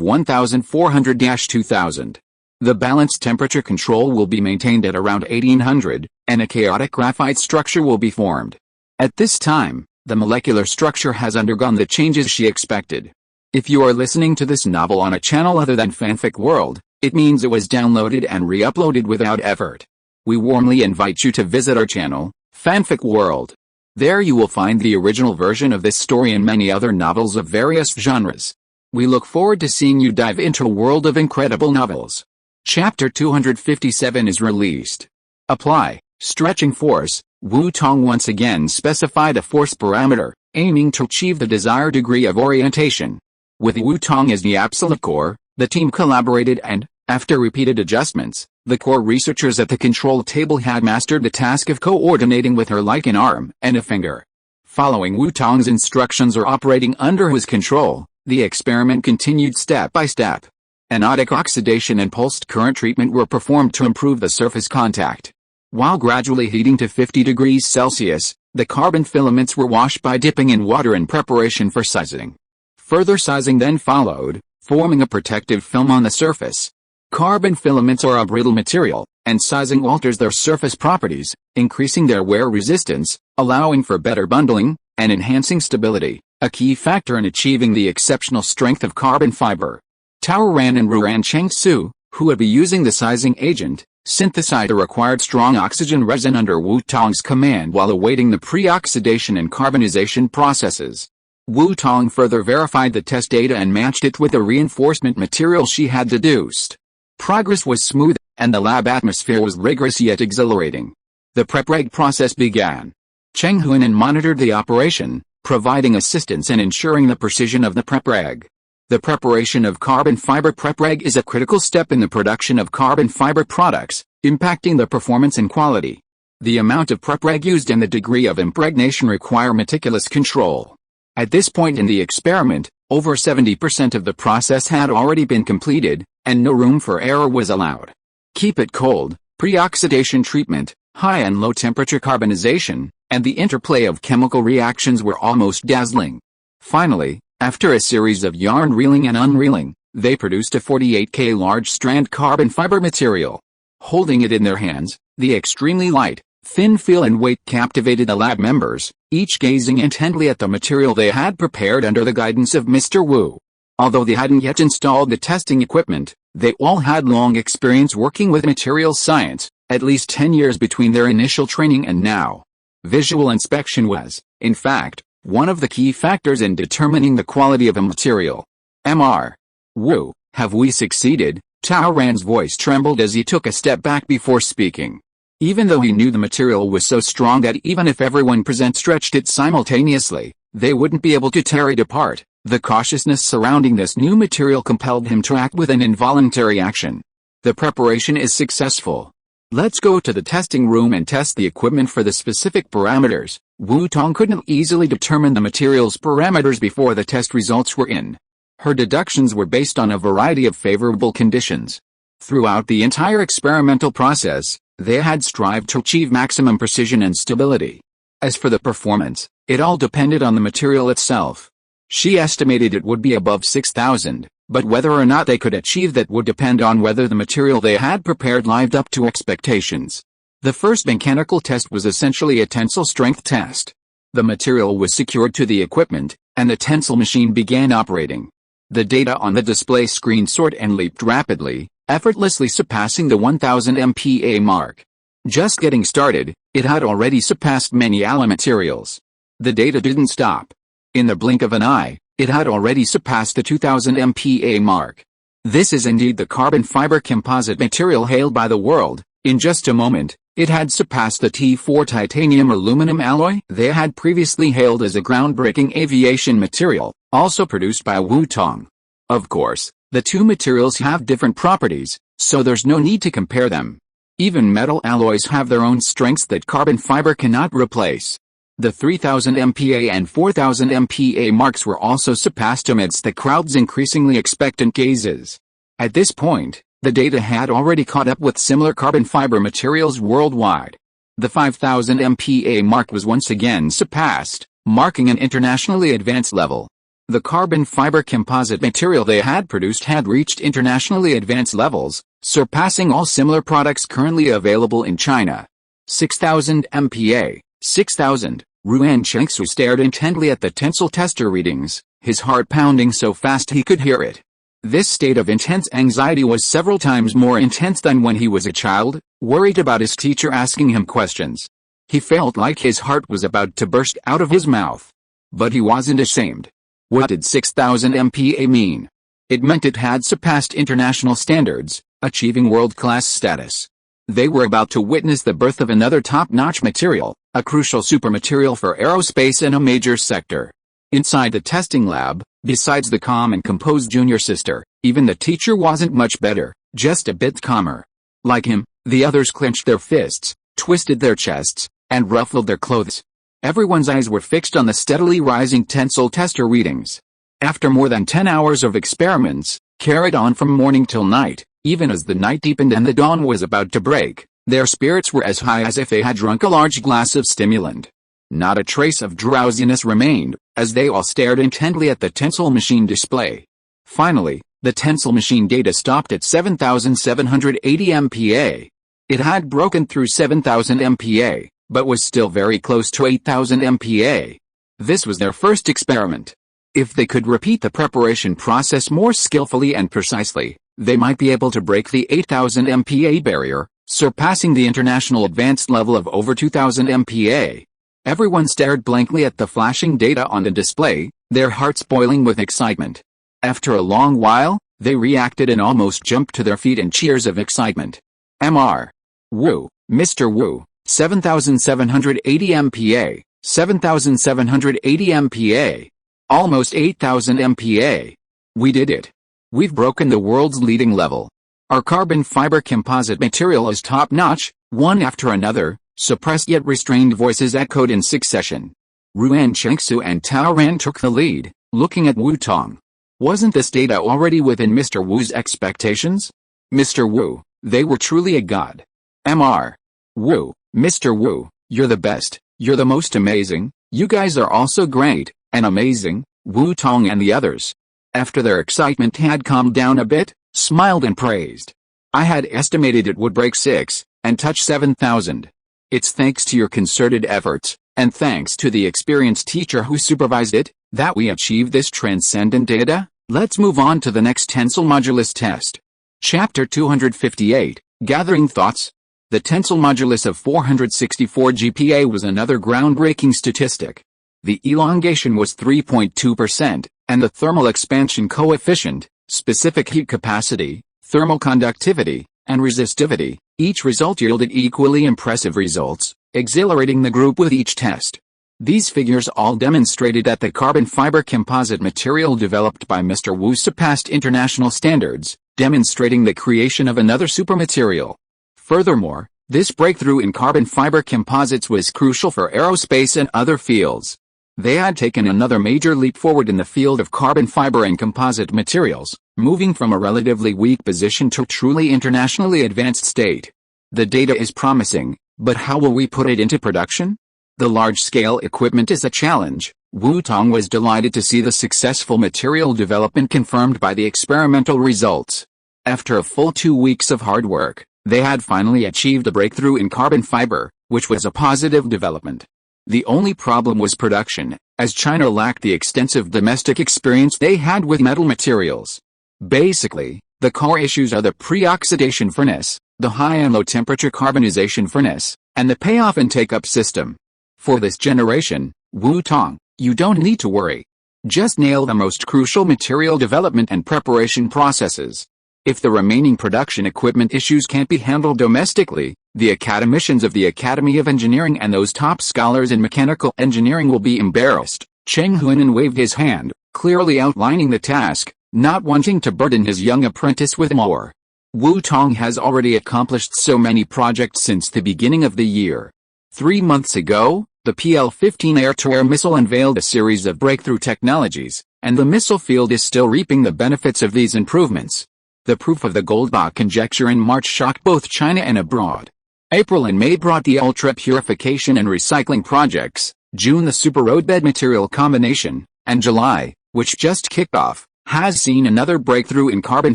1400-2000. The balanced temperature control will be maintained at around 1800, and a chaotic graphite structure will be formed. At this time, the molecular structure has undergone the changes she expected. If you are listening to this novel on a channel other than Fanfic World, it means it was downloaded and re-uploaded without effort. We warmly invite you to visit our channel, Fanfic World. There you will find the original version of this story and many other novels of various genres. We look forward to seeing you dive into a world of incredible novels. Chapter 257 is released. Apply, stretching force. Wu Tong once again specified a force parameter, aiming to achieve the desired degree of orientation. With Wu Tong as the absolute core, the team collaborated and, after repeated adjustments, the core researchers at the control table had mastered the task of coordinating with her like an arm and a finger. Following Wu Tong's instructions or operating under his control, the experiment continued step by step. Anodic oxidation and pulsed current treatment were performed to improve the surface contact. While gradually heating to 50 degrees Celsius, the carbon filaments were washed by dipping in water in preparation for sizing. Further sizing then followed, forming a protective film on the surface. Carbon filaments are a brittle material, and sizing alters their surface properties, increasing their wear resistance, allowing for better bundling, and enhancing stability, a key factor in achieving the exceptional strength of carbon fiber. Tao Ran and Ruan Chengsu, who would be using the sizing agent, synthesized the required strong oxygen resin under Wu Tong's command while awaiting the pre-oxidation and carbonization processes. Wu Tong further verified the test data and matched it with the reinforcement material she had deduced. Progress was smooth, and the lab atmosphere was rigorous yet exhilarating. The prep-reg process began. Cheng Huinan monitored the operation, providing assistance and ensuring the precision of the prep-reg. The preparation of carbon fiber prep-reg is a critical step in the production of carbon fiber products, impacting the performance and quality. The amount of prep-reg used and the degree of impregnation require meticulous control. At this point in the experiment, over 70% of the process had already been completed, and no room for error was allowed. Keep it cold, pre-oxidation treatment, high and low temperature carbonization, and the interplay of chemical reactions were almost dazzling. Finally, after a series of yarn reeling and unreeling, they produced a 48K large strand carbon fiber material. Holding it in their hands, the extremely light, thin feel and weight captivated the lab members, each gazing intently at the material they had prepared under the guidance of Mr. Wu. Although they hadn't yet installed the testing equipment, they all had long experience working with materials science, at least 10 years between their initial training and now. Visual inspection was, in fact, one of the key factors in determining the quality of a material. Mr. Wu, have we succeeded? Tao Ran's voice trembled as he took a step back before speaking. Even though he knew the material was so strong that even if everyone present stretched it simultaneously, they wouldn't be able to tear it apart, the cautiousness surrounding this new material compelled him to act with an involuntary action. The preparation is successful. Let's go to the testing room and test the equipment for the specific parameters. Wu Tong couldn't easily determine the material's parameters before the test results were in. Her deductions were based on a variety of favorable conditions. Throughout the entire experimental process, they had strived to achieve maximum precision and stability. As for the performance, it all depended on the material itself. She estimated it would be above 6,000, but whether or not they could achieve that would depend on whether the material they had prepared lived up to expectations. The first mechanical test was essentially a tensile strength test. The material was secured to the equipment, and the tensile machine began operating. The data on the display screen soared and leaped rapidly, effortlessly surpassing the 1000 MPa mark. Just getting started, it had already surpassed many alloy materials. The data didn't stop. In the blink of an eye, it had already surpassed the 2000 MPa mark. This is indeed the carbon fiber composite material hailed by the world. In just a moment, it had surpassed the T4 titanium aluminum alloy they had previously hailed as a groundbreaking aviation material, also produced by Wu Tong. Of course, the two materials have different properties, so there's no need to compare them. Even metal alloys have their own strengths that carbon fiber cannot replace. The 3000 MPa and 4000 MPa marks were also surpassed amidst the crowd's increasingly expectant gazes. At this point, the data had already caught up with similar carbon fiber materials worldwide. The 5000 MPa mark was once again surpassed, marking an internationally advanced level. The carbon fiber composite material they had produced had reached internationally advanced levels, surpassing all similar products currently available in China. 6000 MPa, 6000. Ruan Chengsu stared intently at the tensile tester readings, his heart pounding so fast he could hear it. This state of intense anxiety was several times more intense than when he was a child, worried about his teacher asking him questions. He felt like his heart was about to burst out of his mouth. But he wasn't ashamed. What did 6,000 MPa mean? It meant it had surpassed international standards, achieving world-class status. They were about to witness the birth of another top-notch material, a crucial supermaterial for aerospace and a major sector. Inside the testing lab, besides the calm and composed junior sister, even the teacher wasn't much better, just a bit calmer. Like him, the others clenched their fists, twisted their chests, and ruffled their clothes. Everyone's eyes were fixed on the steadily rising tensile tester readings. After more than 10 hours of experiments, carried on from morning till night, even as the night deepened and the dawn was about to break, their spirits were as high as if they had drunk a large glass of stimulant. Not a trace of drowsiness remained, as they all stared intently at the tensile machine display. Finally, the tensile machine data stopped at 7,780 MPa. It had broken through 7,000 MPa, but was still very close to 8,000 MPa. This was their first experiment. If they could repeat the preparation process more skillfully and precisely, they might be able to break the 8,000 MPa barrier, surpassing the international advanced level of over 2,000 MPa. Everyone stared blankly at the flashing data on the display, their hearts boiling with excitement. After a long while, they reacted and almost jumped to their feet in cheers of excitement. Mr. Wu, Mr. Wu, 7,780 MPa, 7,780 MPa. Almost 8,000 MPa. We did it. We've broken the world's leading level. Our carbon fiber composite material is top-notch. One after another, suppressed yet restrained voices echoed in succession. Ruan Chengsu and Tao Ran took the lead, looking at Wu Tong. Wasn't this data already within Mr. Wu's expectations? Mr. Wu, they were truly a god. Mr. Wu, Mr. Wu, you're the best, you're the most amazing, you guys are also great, and amazing, Wu Tong and the others. After their excitement had calmed down a bit, smiled and praised. I had estimated it would break 6, and touch 7,000. It's thanks to your concerted efforts, and thanks to the experienced teacher who supervised it, that we achieved this transcendent data. Let's move on to the next tensile modulus test. Chapter 258, Gathering Thoughts. The tensile modulus of 464 GPa was another groundbreaking statistic. The elongation was 3.2%, and the thermal expansion coefficient, specific heat capacity, thermal conductivity, and resistivity, each result yielded equally impressive results, exhilarating the group with each test. These figures all demonstrated that the carbon fiber composite material developed by Mr. Wu surpassed international standards, demonstrating the creation of another supermaterial. Furthermore, this breakthrough in carbon fiber composites was crucial for aerospace and other fields. They had taken another major leap forward in the field of carbon fiber and composite materials, moving from a relatively weak position to a truly internationally advanced state. The data is promising, but how will we put it into production? The large-scale equipment is a challenge. Wu Tong was delighted to see the successful material development confirmed by the experimental results. After a full 2 weeks of hard work, they had finally achieved a breakthrough in carbon fiber, which was a positive development. The only problem was production, as China lacked the extensive domestic experience they had with metal materials. Basically, the core issues are the pre-oxidation furnace, the high and low temperature carbonization furnace, and the payoff and take-up system. For this generation, Wu Tong, you don't need to worry. Just nail the most crucial material development and preparation processes. If the remaining production equipment issues can't be handled domestically, the academicians of the Academy of Engineering and those top scholars in mechanical engineering will be embarrassed. Cheng Huinan waved his hand, clearly outlining the task, not wanting to burden his young apprentice with more. Wu Tong has already accomplished so many projects since the beginning of the year. 3 months ago, the PL-15 air-to-air missile unveiled a series of breakthrough technologies, and the missile field is still reaping the benefits of these improvements. The proof of the Goldbach conjecture in March shocked both China and abroad. April and May brought the ultra-purification and recycling projects, June the super roadbed material combination, and July, which just kicked off, has seen another breakthrough in carbon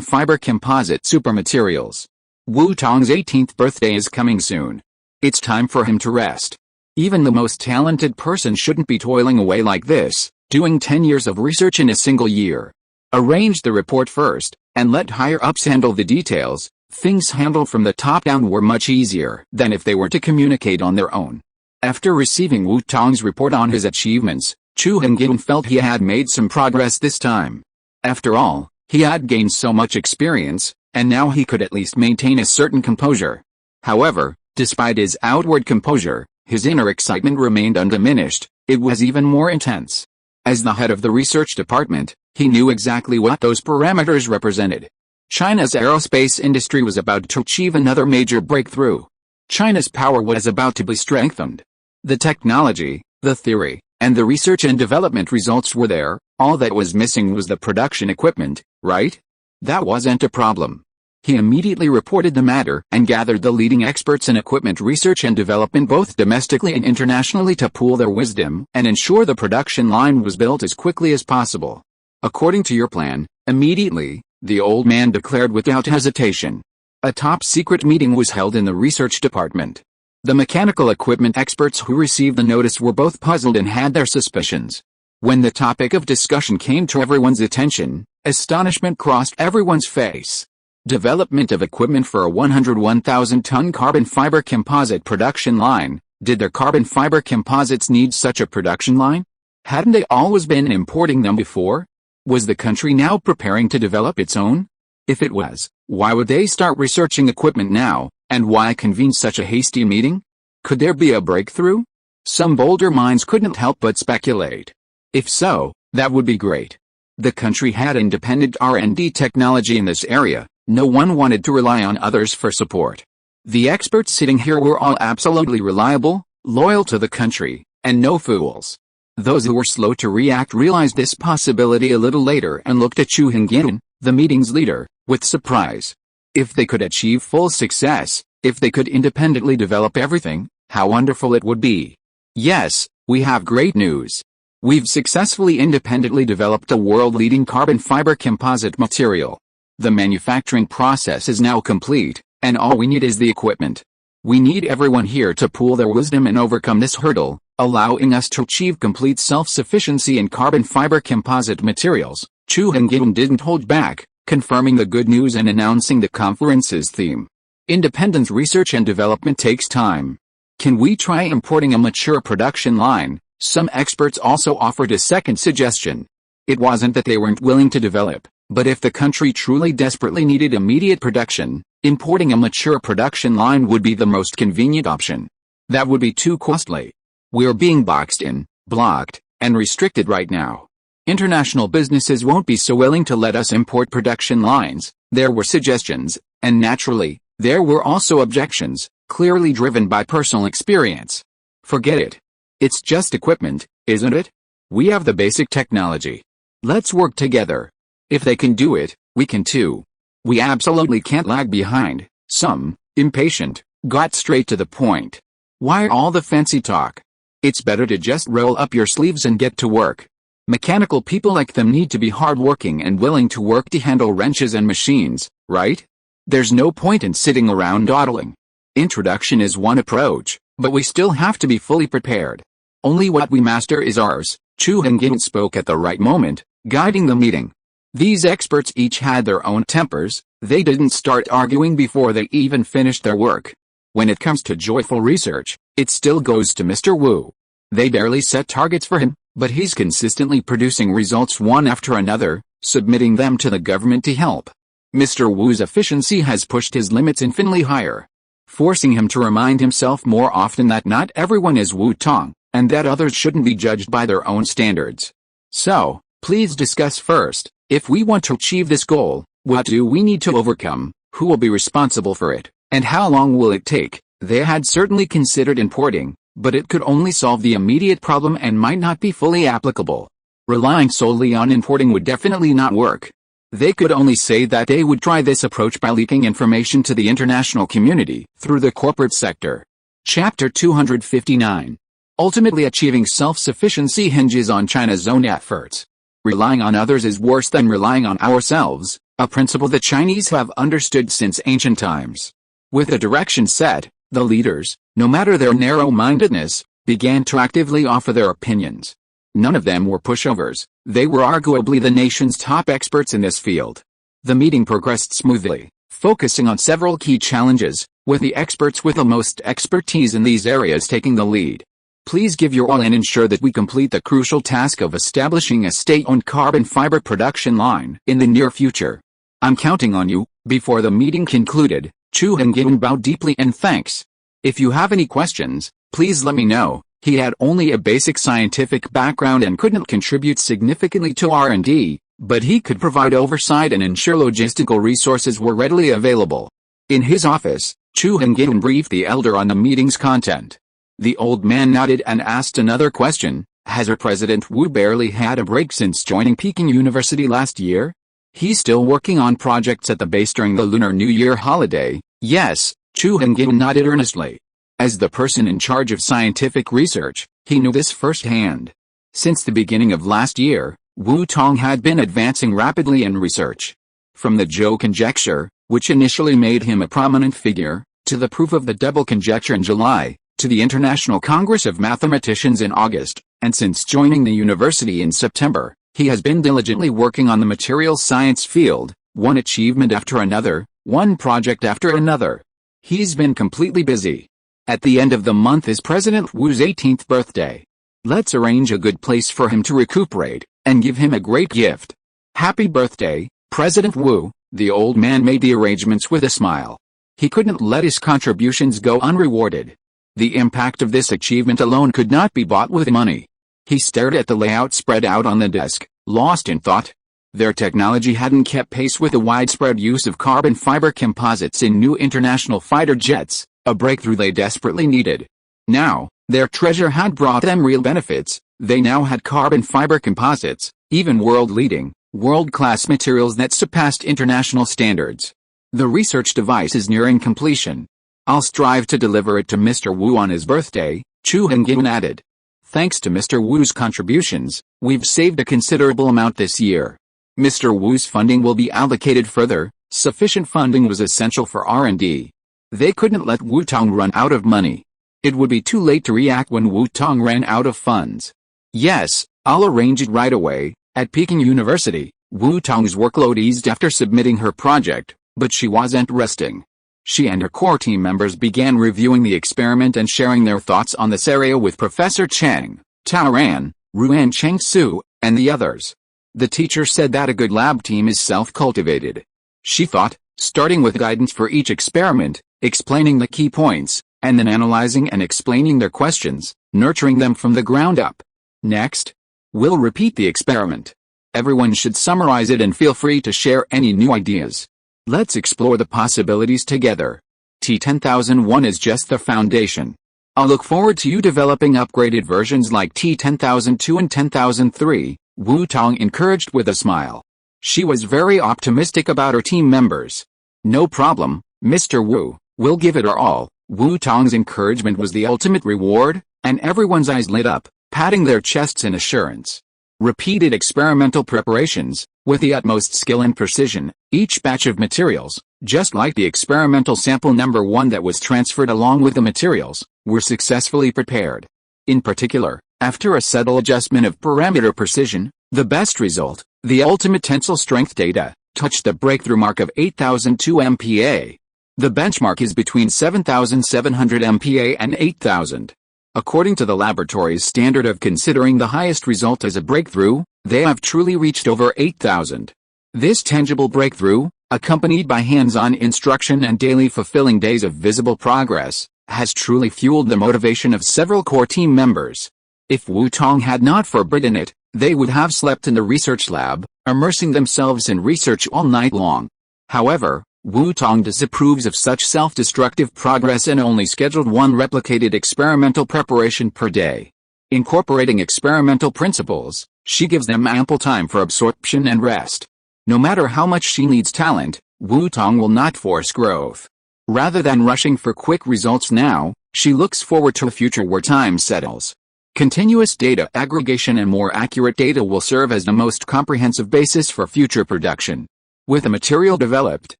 fiber composite supermaterials. Wu Tong's 18th birthday is coming soon. It's time for him to rest. Even the most talented person shouldn't be toiling away like this, doing 10 years of research in a single year. Arrange the report first, and let higher-ups handle the details. Things handled from the top down were much easier than if they were to communicate on their own. After receiving Wu Tong's report on his achievements, Chu Hengin felt he had made some progress this time. After all, he had gained so much experience, and now he could at least maintain a certain composure. However, despite his outward composure, his inner excitement remained undiminished. It was even more intense. As the head of the research department, he knew exactly what those parameters represented. China's aerospace industry was about to achieve another major breakthrough. China's power was about to be strengthened. The technology, the theory, and the research and development results were there. All that was missing was the production equipment, right? That wasn't a problem. He immediately reported the matter and gathered the leading experts in equipment research and development both domestically and internationally to pool their wisdom and ensure the production line was built as quickly as possible. According to your plan, immediately, the old man declared without hesitation. A top-secret meeting was held in the research department. The mechanical equipment experts who received the notice were both puzzled and had their suspicions. When the topic of discussion came to everyone's attention, astonishment crossed everyone's face. Development of equipment for a 101,000-ton carbon fiber composite production line. Did their carbon fiber composites need such a production line? Hadn't they always been importing them before? Was the country now preparing to develop its own? If it was, why would they start researching equipment now, and why convene such a hasty meeting? Could there be a breakthrough? Some bolder minds couldn't help but speculate. If so, that would be great. The country had independent R&D technology in this area. No one wanted to rely on others for support. The experts sitting here were all absolutely reliable, loyal to the country, and no fools. Those who were slow to react realized this possibility a little later and looked at Chu Hengin, the meeting's leader, with surprise. If they could achieve full success, if they could independently develop everything, how wonderful it would be. Yes, we have great news. We've successfully independently developed a world-leading carbon fiber composite material. The manufacturing process is now complete, and all we need is the equipment. We need everyone here to pool their wisdom and overcome this hurdle, allowing us to achieve complete self-sufficiency in carbon fiber composite materials. Chu Hengin didn't hold back, confirming the good news and announcing the conference's theme. Independent research and development takes time. Can we try importing a mature production line? Some experts also offered a second suggestion. It wasn't that they weren't willing to develop. But if the country truly desperately needed immediate production, importing a mature production line would be the most convenient option. That would be too costly. We're being boxed in, blocked, and restricted right now. International businesses won't be so willing to let us import production lines. There were suggestions, and naturally, there were also objections, clearly driven by personal experience. Forget it. It's just equipment, isn't it? We have the basic technology. Let's work together. If they can do it, we can too. We absolutely can't lag behind. Some, impatient, got straight to the point. Why all the fancy talk? It's better to just roll up your sleeves and get to work. Mechanical people like them need to be hardworking and willing to work to handle wrenches and machines, right? There's no point in sitting around dawdling. Introduction is one approach, but we still have to be fully prepared. Only what we master is ours. Chu Hengin spoke at the right moment, guiding the meeting. These experts each had their own tempers. They didn't start arguing before they even finished their work. When it comes to joyful research, it still goes to Mr. Wu. They barely set targets for him, but he's consistently producing results one after another, submitting them to the government to help. Mr. Wu's efficiency has pushed his limits infinitely higher, forcing him to remind himself more often that not everyone is Wu Tong, and that others shouldn't be judged by their own standards. So, please discuss first. If we want to achieve this goal, what do we need to overcome, who will be responsible for it, and how long will it take? They had certainly considered importing, but it could only solve the immediate problem and might not be fully applicable. Relying solely on importing would definitely not work. They could only say that they would try this approach by leaking information to the international community through the corporate sector. Chapter 259. Ultimately achieving self-sufficiency hinges on China's own efforts. Relying on others is worse than relying on ourselves, a principle the Chinese have understood since ancient times. With a direction set, the leaders, no matter their narrow-mindedness, began to actively offer their opinions. None of them were pushovers. They were arguably the nation's top experts in this field. The meeting progressed smoothly, focusing on several key challenges, with the experts with the most expertise in these areas taking the lead. Please give your all and ensure that we complete the crucial task of establishing a state-owned carbon fiber production line in the near future. I'm counting on you." Before the meeting concluded, Chu Hengin bowed deeply in thanks. "If you have any questions, please let me know." He had only a basic scientific background and couldn't contribute significantly to R&D, but he could provide oversight and ensure logistical resources were readily available. In his office, Chu Hengin briefed the elder on the meeting's content. The old man nodded and asked another question. "Has our President Wu barely had a break since joining Peking University last year? He's still working on projects at the base during the Lunar New Year holiday?" "Yes," Chu Hengin nodded earnestly. As the person in charge of scientific research, he knew this firsthand. Since the beginning of last year, Wu Tong had been advancing rapidly in research. From the Zhou conjecture, which initially made him a prominent figure, to the proof of the double conjecture in July, to the International Congress of Mathematicians in August, and since joining the university in September, he has been diligently working on the materials science field, one achievement after another, one project after another. He's been completely busy. At the end of the month is President Wu's 18th birthday. Let's arrange a good place for him to recuperate, and give him a great gift. Happy birthday, President Wu. The old man made the arrangements with a smile. He couldn't let his contributions go unrewarded. The impact of this achievement alone could not be bought with money. He stared at the layout spread out on the desk, lost in thought. Their technology hadn't kept pace with the widespread use of carbon fiber composites in new international fighter jets, a breakthrough they desperately needed. Now, their treasure had brought them real benefits. They now had carbon fiber composites, even world-leading, world-class materials that surpassed international standards. The research device is nearing completion. I'll strive to deliver it to Mr. Wu on his birthday, Chu Hengin added. Thanks to Mr. Wu's contributions, we've saved a considerable amount this year. Mr. Wu's funding will be allocated further. Sufficient funding was essential for R&D. They couldn't let Wu Tong run out of money. It would be too late to react when Wu Tong ran out of funds. Yes, I'll arrange it right away. At Peking University, Wu Tong's workload eased after submitting her project, but she wasn't resting. She and her core team members began reviewing the experiment and sharing their thoughts on this area with Professor Chang, Tao Ran, Ruan Cheng Su, and the others. The teacher said that a good lab team is self-cultivated. She thought, starting with guidance for each experiment, explaining the key points, and then analyzing and explaining their questions, nurturing them from the ground up. Next, we'll repeat the experiment. Everyone should summarize it and feel free to share any new ideas. Let's explore the possibilities together. T10001 is just the foundation. I'll look forward to you developing upgraded versions like T10002 and 10003, Wu Tong encouraged with a smile. She was very optimistic about her team members. No problem, Mr. Wu, we'll give it our all. Wu Tong's encouragement was the ultimate reward, and everyone's eyes lit up, patting their chests in assurance. Repeated experimental preparations, with the utmost skill and precision, each batch of materials, just like the experimental sample number 1 that was transferred along with the materials, were successfully prepared. In particular, after a subtle adjustment of parameter precision, the best result, the ultimate tensile strength data, touched the breakthrough mark of 8002 MPa. The benchmark is between 7700 MPa and 8000. According to the laboratory's standard of considering the highest result as a breakthrough, they have truly reached over 8,000. This tangible breakthrough, accompanied by hands-on instruction and daily fulfilling days of visible progress, has truly fueled the motivation of several core team members. If Wu Tong had not forbidden it, they would have slept in the research lab, immersing themselves in research all night long. However, Wu Tong disapproves of such self-destructive progress and only scheduled one replicated experimental preparation per day. Incorporating experimental principles, she gives them ample time for absorption and rest. No matter how much she needs talent, Wu Tong will not force growth. Rather than rushing for quick results now, she looks forward to a future where time settles. Continuous data aggregation and more accurate data will serve as the most comprehensive basis for future production. With the material developed,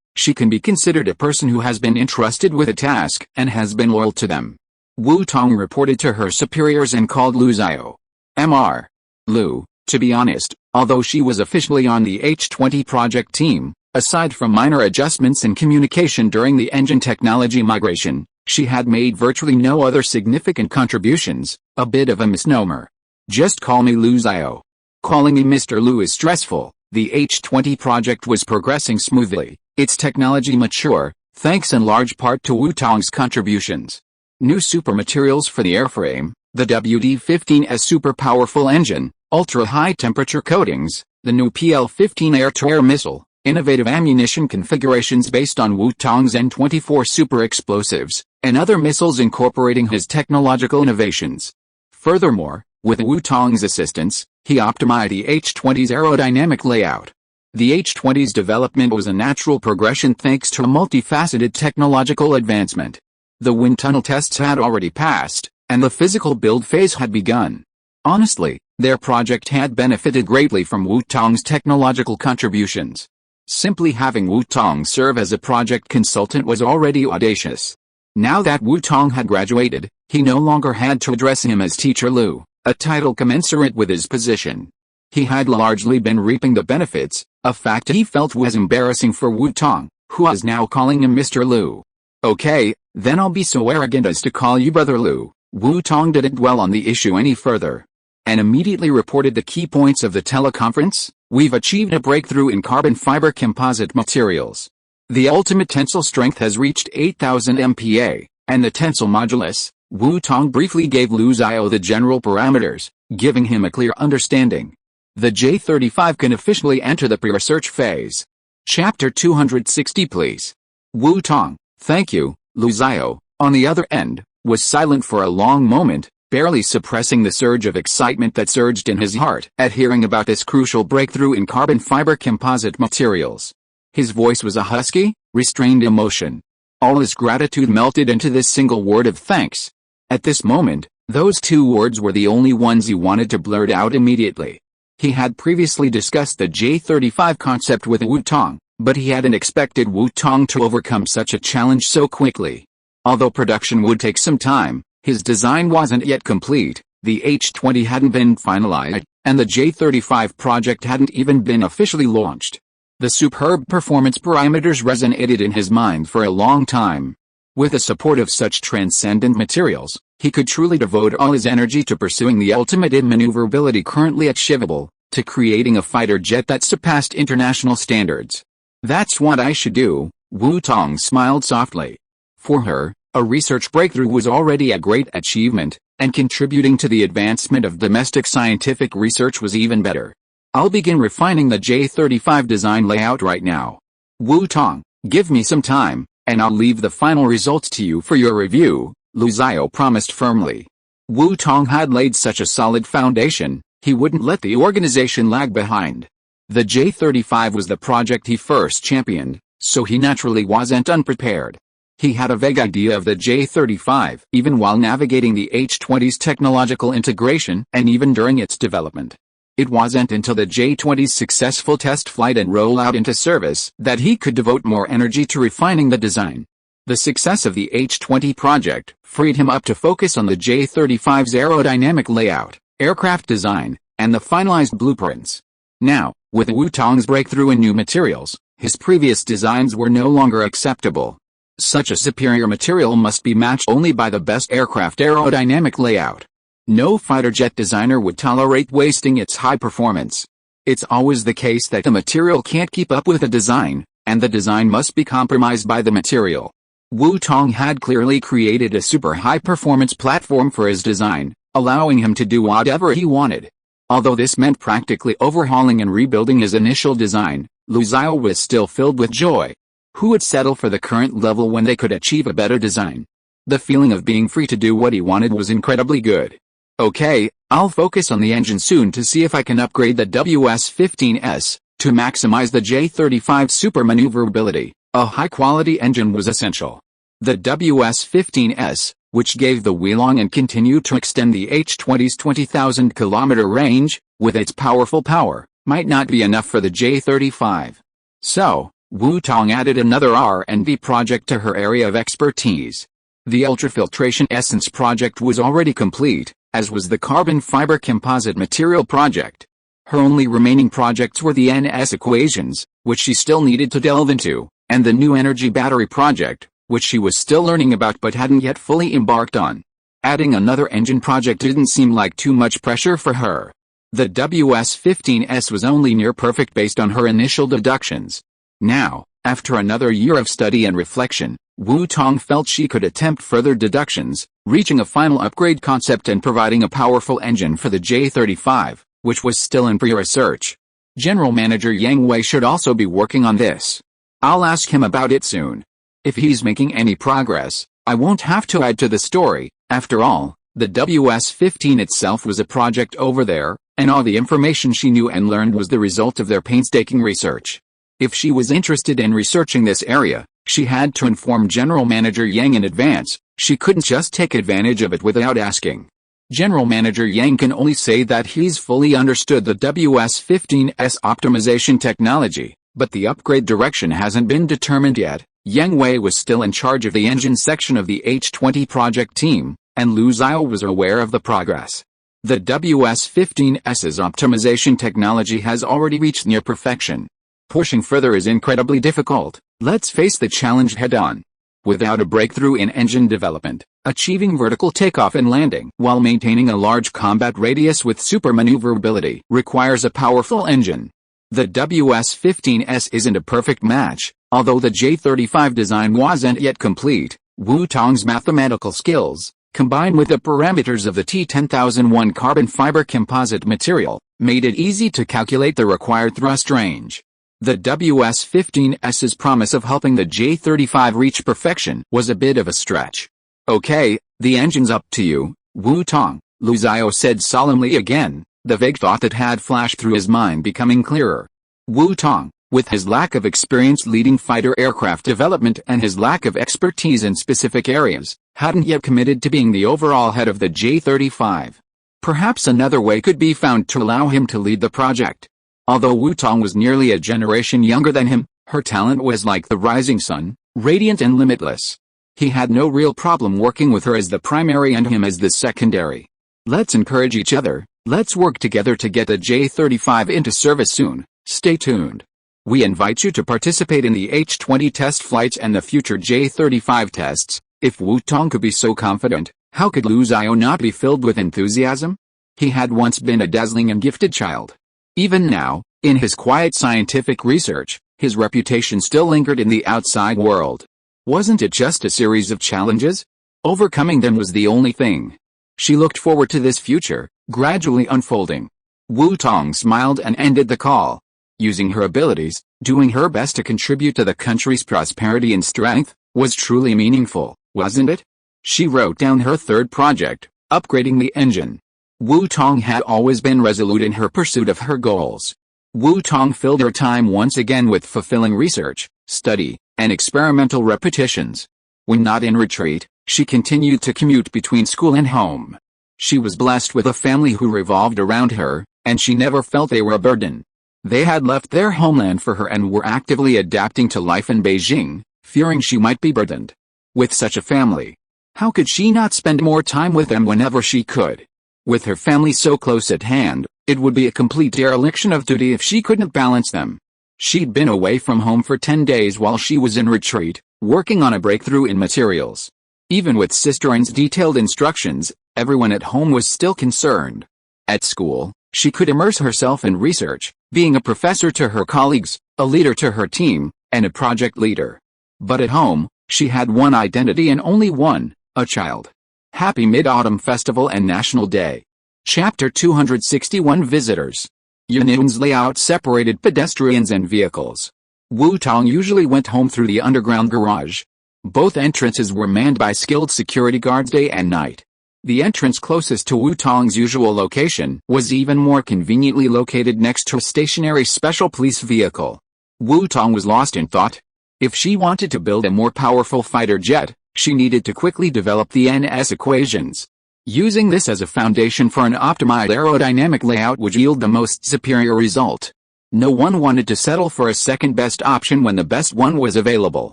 she can be considered a person who has been entrusted with a task and has been loyal to them. Wu Tong reported to her superiors and called Lu Xiao. Mr. Lu, to be honest, although she was officially on the H20 project team, aside from minor adjustments in communication during the engine technology migration, She had made virtually no other significant contributions, a bit of a misnomer. Just call me Lu Xiao. Calling me Mr. Lu is stressful. The H-20 project was progressing smoothly, its technology mature, thanks in large part to Wu Tong's contributions. New supermaterials for the airframe, the WD-15's super-powerful engine, ultra-high temperature coatings, the new PL-15 air-to-air missile, innovative ammunition configurations based on Wu Tong's N-24 super explosives, and other missiles incorporating his technological innovations. Furthermore, with Wu Tong's assistance, he optimized the H-20's aerodynamic layout. The H-20's development was a natural progression thanks to a multifaceted technological advancement. The wind tunnel tests had already passed, and the physical build phase had begun. Honestly, their project had benefited greatly from Wu Tong's technological contributions. Simply having Wu Tong serve as a project consultant was already audacious. Now that Wu Tong had graduated, he no longer had to address him as Teacher Lu, a title commensurate with his position. He had largely been reaping the benefits, a fact he felt was embarrassing for Wu Tong, who was now calling him Mr. Lu. Okay, then I'll be so arrogant as to call you Brother Lu. Wu Tong didn't dwell on the issue any further, and immediately reported the key points of the teleconference. We've achieved a breakthrough in carbon fiber composite materials. The ultimate tensile strength has reached 8,000 MPa, and the tensile modulus. Wu Tong briefly gave Lu Xiao the general parameters, giving him a clear understanding. The J-35 can officially enter the pre-research phase. Chapter 260 please. Wu Tong, thank you. Lu Xiao, on the other end, was silent for a long moment, barely suppressing the surge of excitement that surged in his heart at hearing about this crucial breakthrough in carbon fiber composite materials. His voice was a husky, restrained emotion. All his gratitude melted into this single word of thanks. At this moment, those two words were the only ones he wanted to blurt out immediately. He had previously discussed the J-35 concept with Wu Tong, but he hadn't expected Wu Tong to overcome such a challenge so quickly. Although production would take some time, his design wasn't yet complete, the H-20 hadn't been finalized, and the J-35 project hadn't even been officially launched. The superb performance parameters resonated in his mind for a long time. With the support of such transcendent materials, he could truly devote all his energy to pursuing the ultimate in maneuverability currently achievable, to creating a fighter jet that surpassed international standards. That's what I should do, Wu Tong smiled softly. For her, a research breakthrough was already a great achievement, and contributing to the advancement of domestic scientific research was even better. I'll begin refining the J-35 design layout right now. Wu Tong, give me some time, and I'll leave the final results to you for your review, Lu Xiao promised firmly. Wu Tong had laid such a solid foundation, he wouldn't let the organization lag behind. The J-35 was the project he first championed, so he naturally wasn't unprepared. He had a vague idea of the J-35 even while navigating the H-20's technological integration and even during its development. It wasn't until the J-20's successful test flight and rollout into service that he could devote more energy to refining the design. The success of the H-20 project freed him up to focus on the J-35's aerodynamic layout, aircraft design, and the finalized blueprints. Now, with Wu Tong's breakthrough in new materials, his previous designs were no longer acceptable. Such a superior material must be matched only by the best aircraft aerodynamic layout. No fighter jet designer would tolerate wasting its high performance. It's always the case that the material can't keep up with the design, and the design must be compromised by the material. Wu Tong had clearly created a super high-performance platform for his design, allowing him to do whatever he wanted. Although this meant practically overhauling and rebuilding his initial design, Lu Xiao was still filled with joy. Who would settle for the current level when they could achieve a better design? The feeling of being free to do what he wanted was incredibly good. Okay, I'll focus on the engine soon to see if I can upgrade the WS-15S, to maximize the J-35 super maneuverability. A high-quality engine was essential. The WS-15S, which gave the Wheelong and continued to extend the H-20's 20,000-kilometer range, with its powerful power, might not be enough for the J-35. So, Wu Tong added another R&D project to her area of expertise. The ultrafiltration essence project was already complete, as was the carbon fiber composite material project. Her only remaining projects were the NS equations, which she still needed to delve into, and the new energy battery project, which she was still learning about but hadn't yet fully embarked on. Adding another engine project didn't seem like too much pressure for her. The WS-15S was only near perfect based on her initial deductions. Now, after another year of study and reflection, Wu Tong felt she could attempt further deductions, reaching a final upgrade concept and providing a powerful engine for the J-35, which was still in pre-research. General Manager Yang Wei should also be working on this. I'll ask him about it soon. If he's making any progress, I won't have to add to the story. After all, the WS-15 itself was a project over there, and all the information she knew and learned was the result of their painstaking research. If she was interested in researching this area, she had to inform General Manager Yang in advance. She couldn't just take advantage of it without asking. General Manager Yang can only say that he's fully understood the WS-15's optimization technology, but the upgrade direction hasn't been determined yet. Yang Wei was still in charge of the engine section of the H-20 project team, and Lu Xiao was aware of the progress. The WS-15's optimization technology has already reached near perfection. Pushing further is incredibly difficult. Let's face the challenge head-on. Without a breakthrough in engine development, achieving vertical takeoff and landing while maintaining a large combat radius with super maneuverability requires a powerful engine. The WS-15S isn't a perfect match, although the J-35 design wasn't yet complete. Wu Tong's mathematical skills, combined with the parameters of the T10001 carbon fiber composite material, made it easy to calculate the required thrust range. The WS-15S's promise of helping the J-35 reach perfection was a bit of a stretch. Okay, the engine's up to you, Wu Tong, Lu Xiao said solemnly again, the vague thought that had flashed through his mind becoming clearer. Wu Tong, with his lack of experience leading fighter aircraft development and his lack of expertise in specific areas, hadn't yet committed to being the overall head of the J-35. Perhaps another way could be found to allow him to lead the project. Although Wu Tong was nearly a generation younger than him, her talent was like the rising sun, radiant and limitless. He had no real problem working with her as the primary and him as the secondary. Let's encourage each other, let's work together to get the J-35 into service soon. Stay tuned. We invite you to participate in the H-20 test flights and the future J-35 tests. If Wu Tong could be so confident, how could Lu Xiao not be filled with enthusiasm? He had once been a dazzling and gifted child. Even now, in his quiet scientific research, his reputation still lingered in the outside world. Wasn't it just a series of challenges? Overcoming them was the only thing. She looked forward to this future, gradually unfolding. Wu Tong smiled and ended the call. Using her abilities, doing her best to contribute to the country's prosperity and strength, was truly meaningful, wasn't it? She wrote down her third project, upgrading the engine. Wu Tong had always been resolute in her pursuit of her goals. Wu Tong filled her time once again with fulfilling research, study, and experimental repetitions. When not in retreat, she continued to commute between school and home. She was blessed with a family who revolved around her, and she never felt they were a burden. They had left their homeland for her and were actively adapting to life in Beijing, fearing she might be burdened. With such a family, how could she not spend more time with them whenever she could? With her family so close at hand, it would be a complete dereliction of duty if she couldn't balance them. She'd been away from home for 10 days while she was in retreat, working on a breakthrough in materials. Even with Sister Anne's detailed instructions, everyone at home was still concerned. At school, she could immerse herself in research, being a professor to her colleagues, a leader to her team, and a project leader. But at home, she had one identity and only one, a child. Happy Mid-Autumn Festival and National Day. Chapter 261 Visitors. Yunun's layout separated pedestrians and vehicles. Wu Tong usually went home through the underground garage. Both entrances were manned by skilled security guards day and night. The entrance closest to Wu Tong's usual location was even more conveniently located next to a stationary special police vehicle. Wu Tong was lost in thought. If she wanted to build a more powerful fighter jet, she needed to quickly develop the NS equations. Using this as a foundation for an optimized aerodynamic layout would yield the most superior result. No one wanted to settle for a second-best option when the best one was available.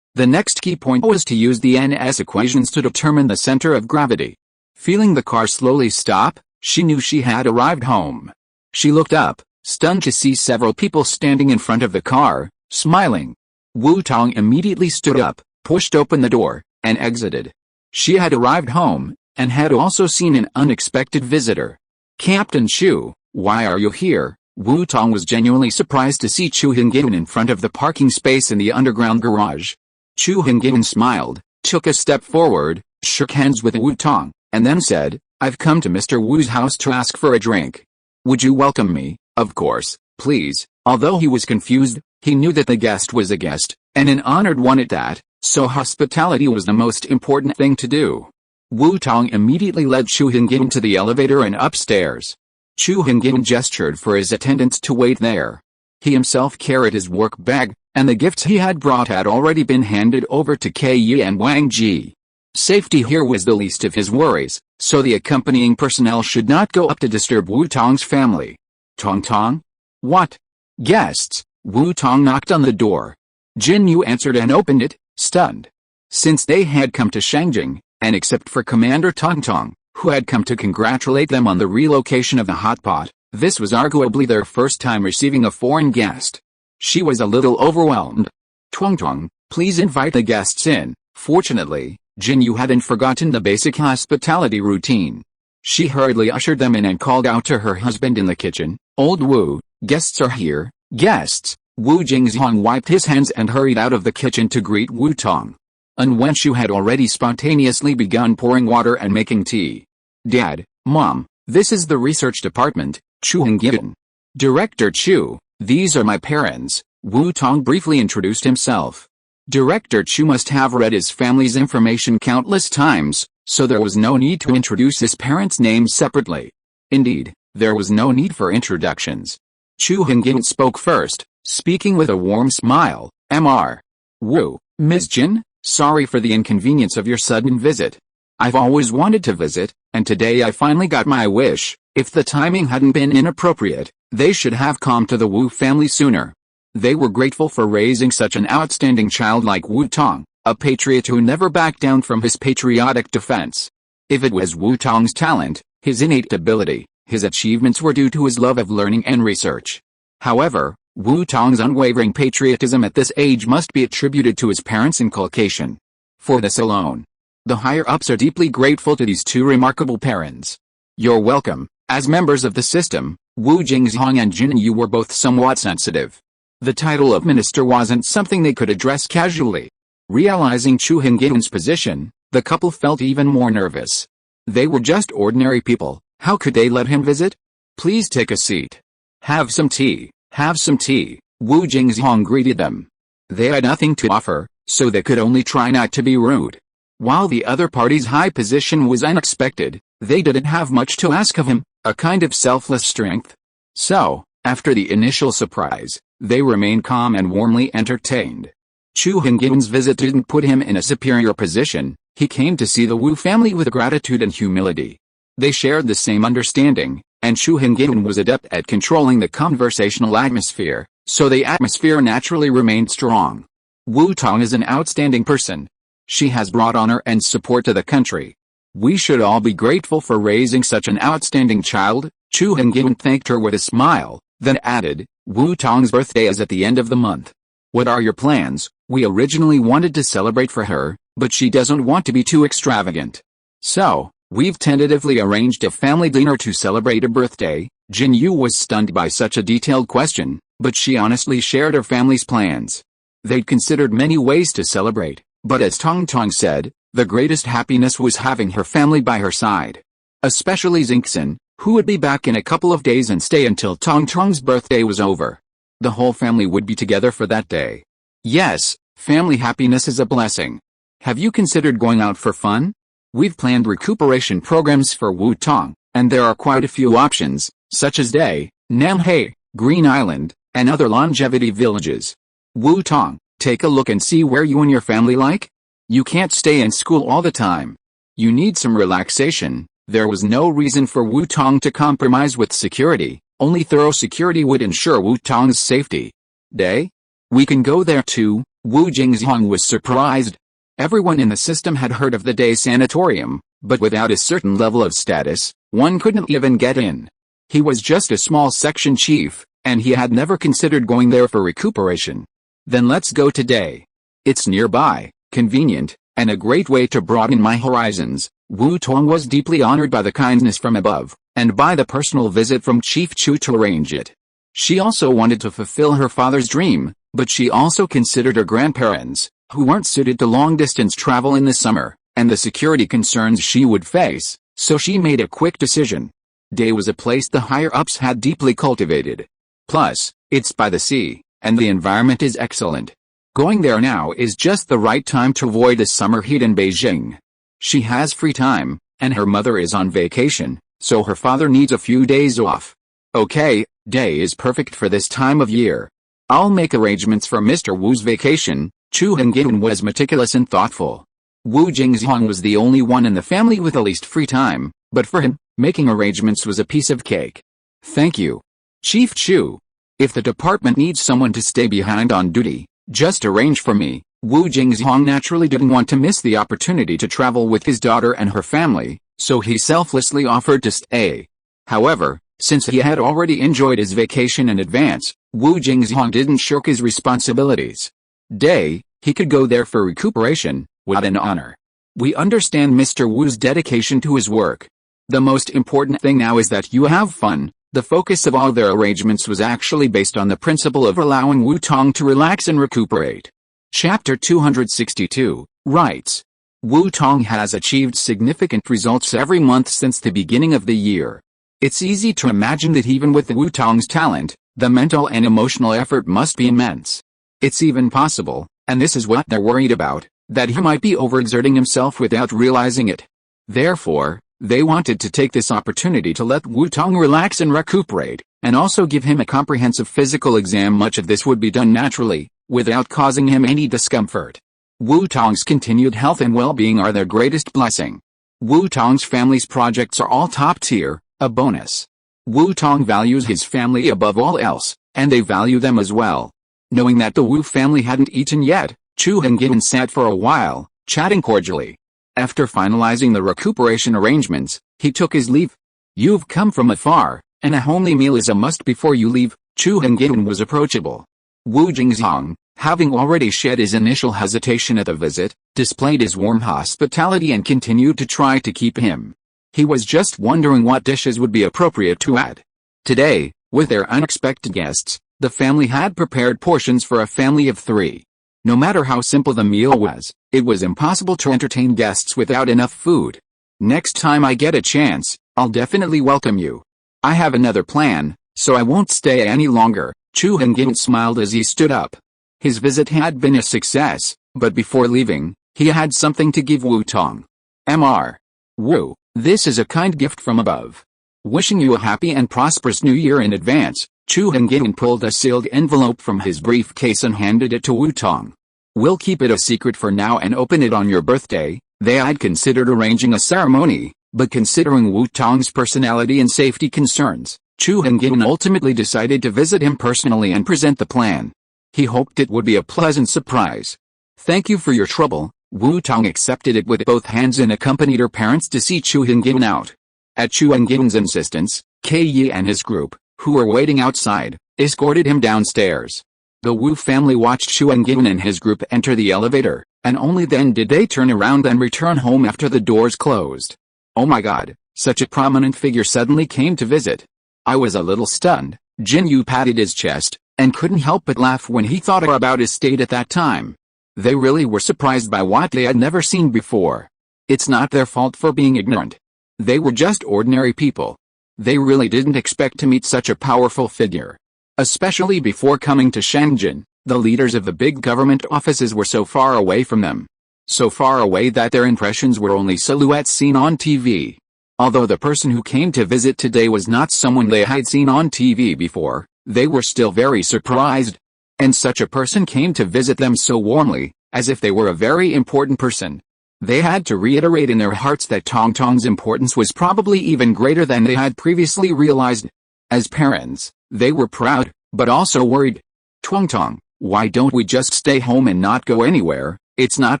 The next key point was to use the NS equations to determine the center of gravity. Feeling the car slowly stop, she knew she had arrived home. She looked up, stunned to see several people standing in front of the car, smiling. Wu Tong immediately stood up, pushed open the door, and exited. She had arrived home, and had also seen an unexpected visitor. "Captain Chu, why are you here?" Wu Tong was genuinely surprised to see Chu Hingyan in front of the parking space in the underground garage. Chu Hingyan smiled, took a step forward, shook hands with Wu Tong, and then said, "I've come to Mr. Wu's house to ask for a drink. Would you welcome me?" "Of course, please." Although he was confused, he knew that the guest was a guest, and an honored one at that, so hospitality was the most important thing to do. Wu Tong immediately led Chu Hingyan to the elevator and upstairs. Chu Hingyan gestured for his attendants to wait there. He himself carried his work bag, and the gifts he had brought had already been handed over to Kei Yi and Wang Ji. Safety here was the least of his worries, so the accompanying personnel should not go up to disturb Wu Tong's family. "Tong? What?" "Guests." Wu Tong knocked on the door. Jin Yu answered and opened it, stunned. Since they had come to Shangjing, and except for Commander Tong, who had come to congratulate them on the relocation of the hot pot, this was arguably their first time receiving a foreign guest. She was a little overwhelmed. "Tong, please invite the guests in." Fortunately, Jin Yu hadn't forgotten the basic hospitality routine. She hurriedly ushered them in and called out to her husband in the kitchen, "Old Wu, guests are here." "Guests?" Wu Jingzhong wiped his hands and hurried out of the kitchen to greet Wu Tong. And Wen Shu had already spontaneously begun pouring water and making tea. "Dad, Mom, this is the research department, Chu Hingyan. Director Chu, these are my parents." Wu Tong briefly introduced himself. Director Chu must have read his family's information countless times, so there was no need to introduce his parents' names separately. Indeed, there was no need for introductions. Chu Hingyan spoke first, speaking with a warm smile. "Mr. Wu, Ms. Jin, sorry for the inconvenience of your sudden visit. I've always wanted to visit, and today I finally got my wish. If the timing hadn't been inappropriate, they should have come to the Wu family sooner." They were grateful for raising such an outstanding child like Wu Tong, a patriot who never backed down from his patriotic defense. If it was Wu Tong's talent, his innate ability, his achievements were due to his love of learning and research. However, Wu Tong's unwavering patriotism at this age must be attributed to his parents' inculcation. For this alone, the higher-ups are deeply grateful to these two remarkable parents. "You're welcome." As members of the system, Wu Jingzhong and Jin Yu were both somewhat sensitive. The title of minister wasn't something they could address casually. Realizing Chu Hingyan's position, the couple felt even more nervous. They were just ordinary people. How could they let him visit? "Please take a seat. Have some tea." "Have some tea," Wu Jingzhong greeted them. They had nothing to offer, so they could only try not to be rude. While the other party's high position was unexpected, they didn't have much to ask of him, a kind of selfless strength. So, after the initial surprise, they remained calm and warmly entertained. Chu Hingyan's visit didn't put him in a superior position. He came to see the Wu family with gratitude and humility. They shared the same understanding, and Chu Hingyan was adept at controlling the conversational atmosphere, so the atmosphere naturally remained strong. Wu Tong is an outstanding person. She has brought honor and support to the country. We should all be grateful for raising such an outstanding child. Chu Hingyan thanked her with a smile, then added, "Wu Tong's birthday is at the end of the month. What are your plans?" "We originally wanted to celebrate for her, but she doesn't want to be too extravagant. So, we've tentatively arranged a family dinner to celebrate her birthday." Jin Yu was stunned by such a detailed question, but she honestly shared her family's plans. They'd considered many ways to celebrate, but as Tong said, the greatest happiness was having her family by her side. Especially Xingxin, who would be back in a couple of days and stay until Tong's birthday was over. The whole family would be together for that day. Yes, family happiness is a blessing. Have you considered going out for fun? We've planned recuperation programs for Wu Tong, and there are quite a few options, such as Day, Namhae, Green Island, and other longevity villages. Wu Tong, take a look and see where you and your family like. You can't stay in school all the time. You need some relaxation. There was no reason for Wu Tong to compromise with security. Only thorough security would ensure Wu Tong's safety. Day? We can go there too. Wu Jingzhong was surprised. Everyone in the system had heard of the Day Sanatorium, but without a certain level of status, one couldn't even get in. He was just a small section chief, and he had never considered going there for recuperation. Then let's go today. It's nearby. convenient, and a great way to broaden my horizons. Wu Tong was deeply honored by the kindness from above, and by the personal visit from Chief Chu to arrange it. She also wanted to fulfill her father's dream, but she also considered her grandparents, who weren't suited to long-distance travel in the summer, and the security concerns she would face, so she made a quick decision. Day was a place the higher-ups had deeply cultivated. Plus, it's by the sea, and the environment is excellent. Going there now is just the right time to avoid the summer heat in Beijing. She has free time, and her mother is on vacation, so her father needs a few days off. Okay, Day is perfect for this time of year. I'll make arrangements for Mr. Wu's vacation. Chu Hengin was meticulous and thoughtful. Wu Jingzhong was the only one in the family with the least free time, but for him, making arrangements was a piece of cake. Thank you, Chief Chu. If the department needs someone to stay behind on duty, just arrange for me. Wu Jingzhong naturally didn't want to miss the opportunity to travel with his daughter and her family, so he selflessly offered to stay. However, since he had already enjoyed his vacation in advance, Wu Jingzhong didn't shirk his responsibilities. Day, he could go there for recuperation. What an honor. We understand Mr. Wu's dedication to his work. The most important thing now is that you have fun. The focus of all their arrangements was actually based on the principle of allowing Wu Tong to relax and recuperate. Chapter 262, writes. Wu Tong has achieved significant results every month since the beginning of the year. It's easy to imagine that even with Wu Tong's talent, the mental and emotional effort must be immense. It's even possible, and this is what they're worried about, that he might be overexerting himself without realizing it. Therefore, they wanted to take this opportunity to let Wu Tong relax and recuperate, and also give him a comprehensive physical exam. Much of this would be done naturally, without causing him any discomfort. Wu Tong's continued health and well-being are their greatest blessing. Wu Tong's family's projects are all top-tier, a bonus. Wu Tong values his family above all else, and they value them as well. Knowing that the Wu family hadn't eaten yet, Chu Hengin sat for a while, chatting cordially. After finalizing the recuperation arrangements, he took his leave. You've come from afar, and a homely meal is a must before you leave. Chu Hengin was approachable. Wu Jingzhong, having already shed his initial hesitation at the visit, displayed his warm hospitality and continued to try to keep him. He was just wondering what dishes would be appropriate to add. Today, with their unexpected guests, the family had prepared portions for a family of 3. No matter how simple the meal was, it was impossible to entertain guests without enough food. Next time I get a chance, I'll definitely welcome you. I have another plan, so I won't stay any longer. Chu Hengin smiled as he stood up. His visit had been a success, but before leaving, he had something to give Wu Tong. Mr. Wu, this is a kind gift from above. Wishing you a happy and prosperous new year in advance. Chu Hengin pulled a sealed envelope from his briefcase and handed it to Wu Tong. We'll keep it a secret for now and open it on your birthday. They had considered arranging a ceremony, but considering Wu Tong's personality and safety concerns, Chu Hengin ultimately decided to visit him personally and present the plan. He hoped it would be a pleasant surprise. Thank you for your trouble. Wu Tong accepted it with both hands and accompanied her parents to see Chu Hengin out. At Chu Hengin's insistence, Kei Yi and his group, who were waiting outside, escorted him downstairs. The Wu family watched Chu Hengin and his group enter the elevator, and only then did they turn around and return home after the doors closed. Oh my god, such a prominent figure suddenly came to visit. I was a little stunned. Jin Yu patted his chest, and couldn't help but laugh when he thought about his state at that time. They really were surprised by what they had never seen before. It's not their fault for being ignorant. They were just ordinary people. They really didn't expect to meet such a powerful figure. Especially before coming to Shenzhen, the leaders of the big government offices were so far away from them. So far away that their impressions were only silhouettes seen on TV. Although the person who came to visit today was not someone they had seen on TV before, they were still very surprised. And such a person came to visit them so warmly, as if they were a very important person. They had to reiterate in their hearts that Tong's importance was probably even greater than they had previously realized. As parents, they were proud, but also worried. Tong, why don't we just stay home and not go anywhere? It's not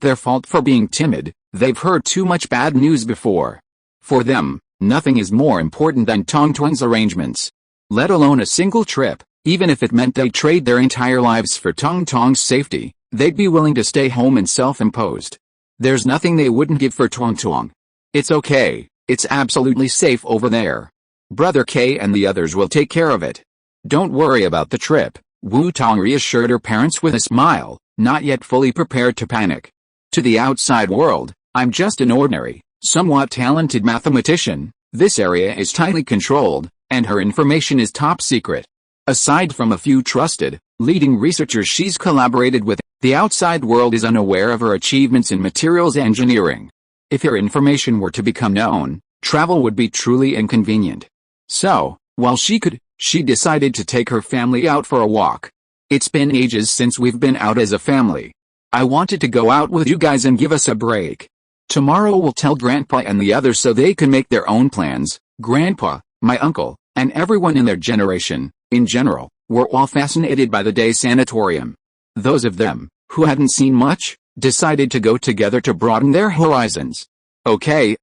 their fault for being timid. They've heard too much bad news before. For them, nothing is more important than Tong's arrangements. Let alone a single trip, even if it meant they trade their entire lives for Tong's safety. They'd be willing to stay home and self-imposed. There's nothing they wouldn't give for Tong. It's okay, it's absolutely safe over there. Brother K and the others will take care of it. Don't worry about the trip, Wu Tong reassured her parents with a smile, not yet fully prepared to panic. To the outside world, I'm just an ordinary, somewhat talented mathematician. This area is tightly controlled, and her information is top secret. Aside from a few trusted, leading researchers she's collaborated with, the outside world is unaware of her achievements in materials engineering. If her information were to become known, travel would be truly inconvenient. So, while she decided to take her family out for a walk. It's been ages since we've been out as a family. I wanted to go out with you guys and give us a break. Tomorrow we'll tell Grandpa and the others so they can make their own plans. Grandpa, my uncle, and everyone in their generation, in general, were all fascinated by the day sanatorium. Those of them, who hadn't seen much, decided to go together to broaden their horizons. Okay,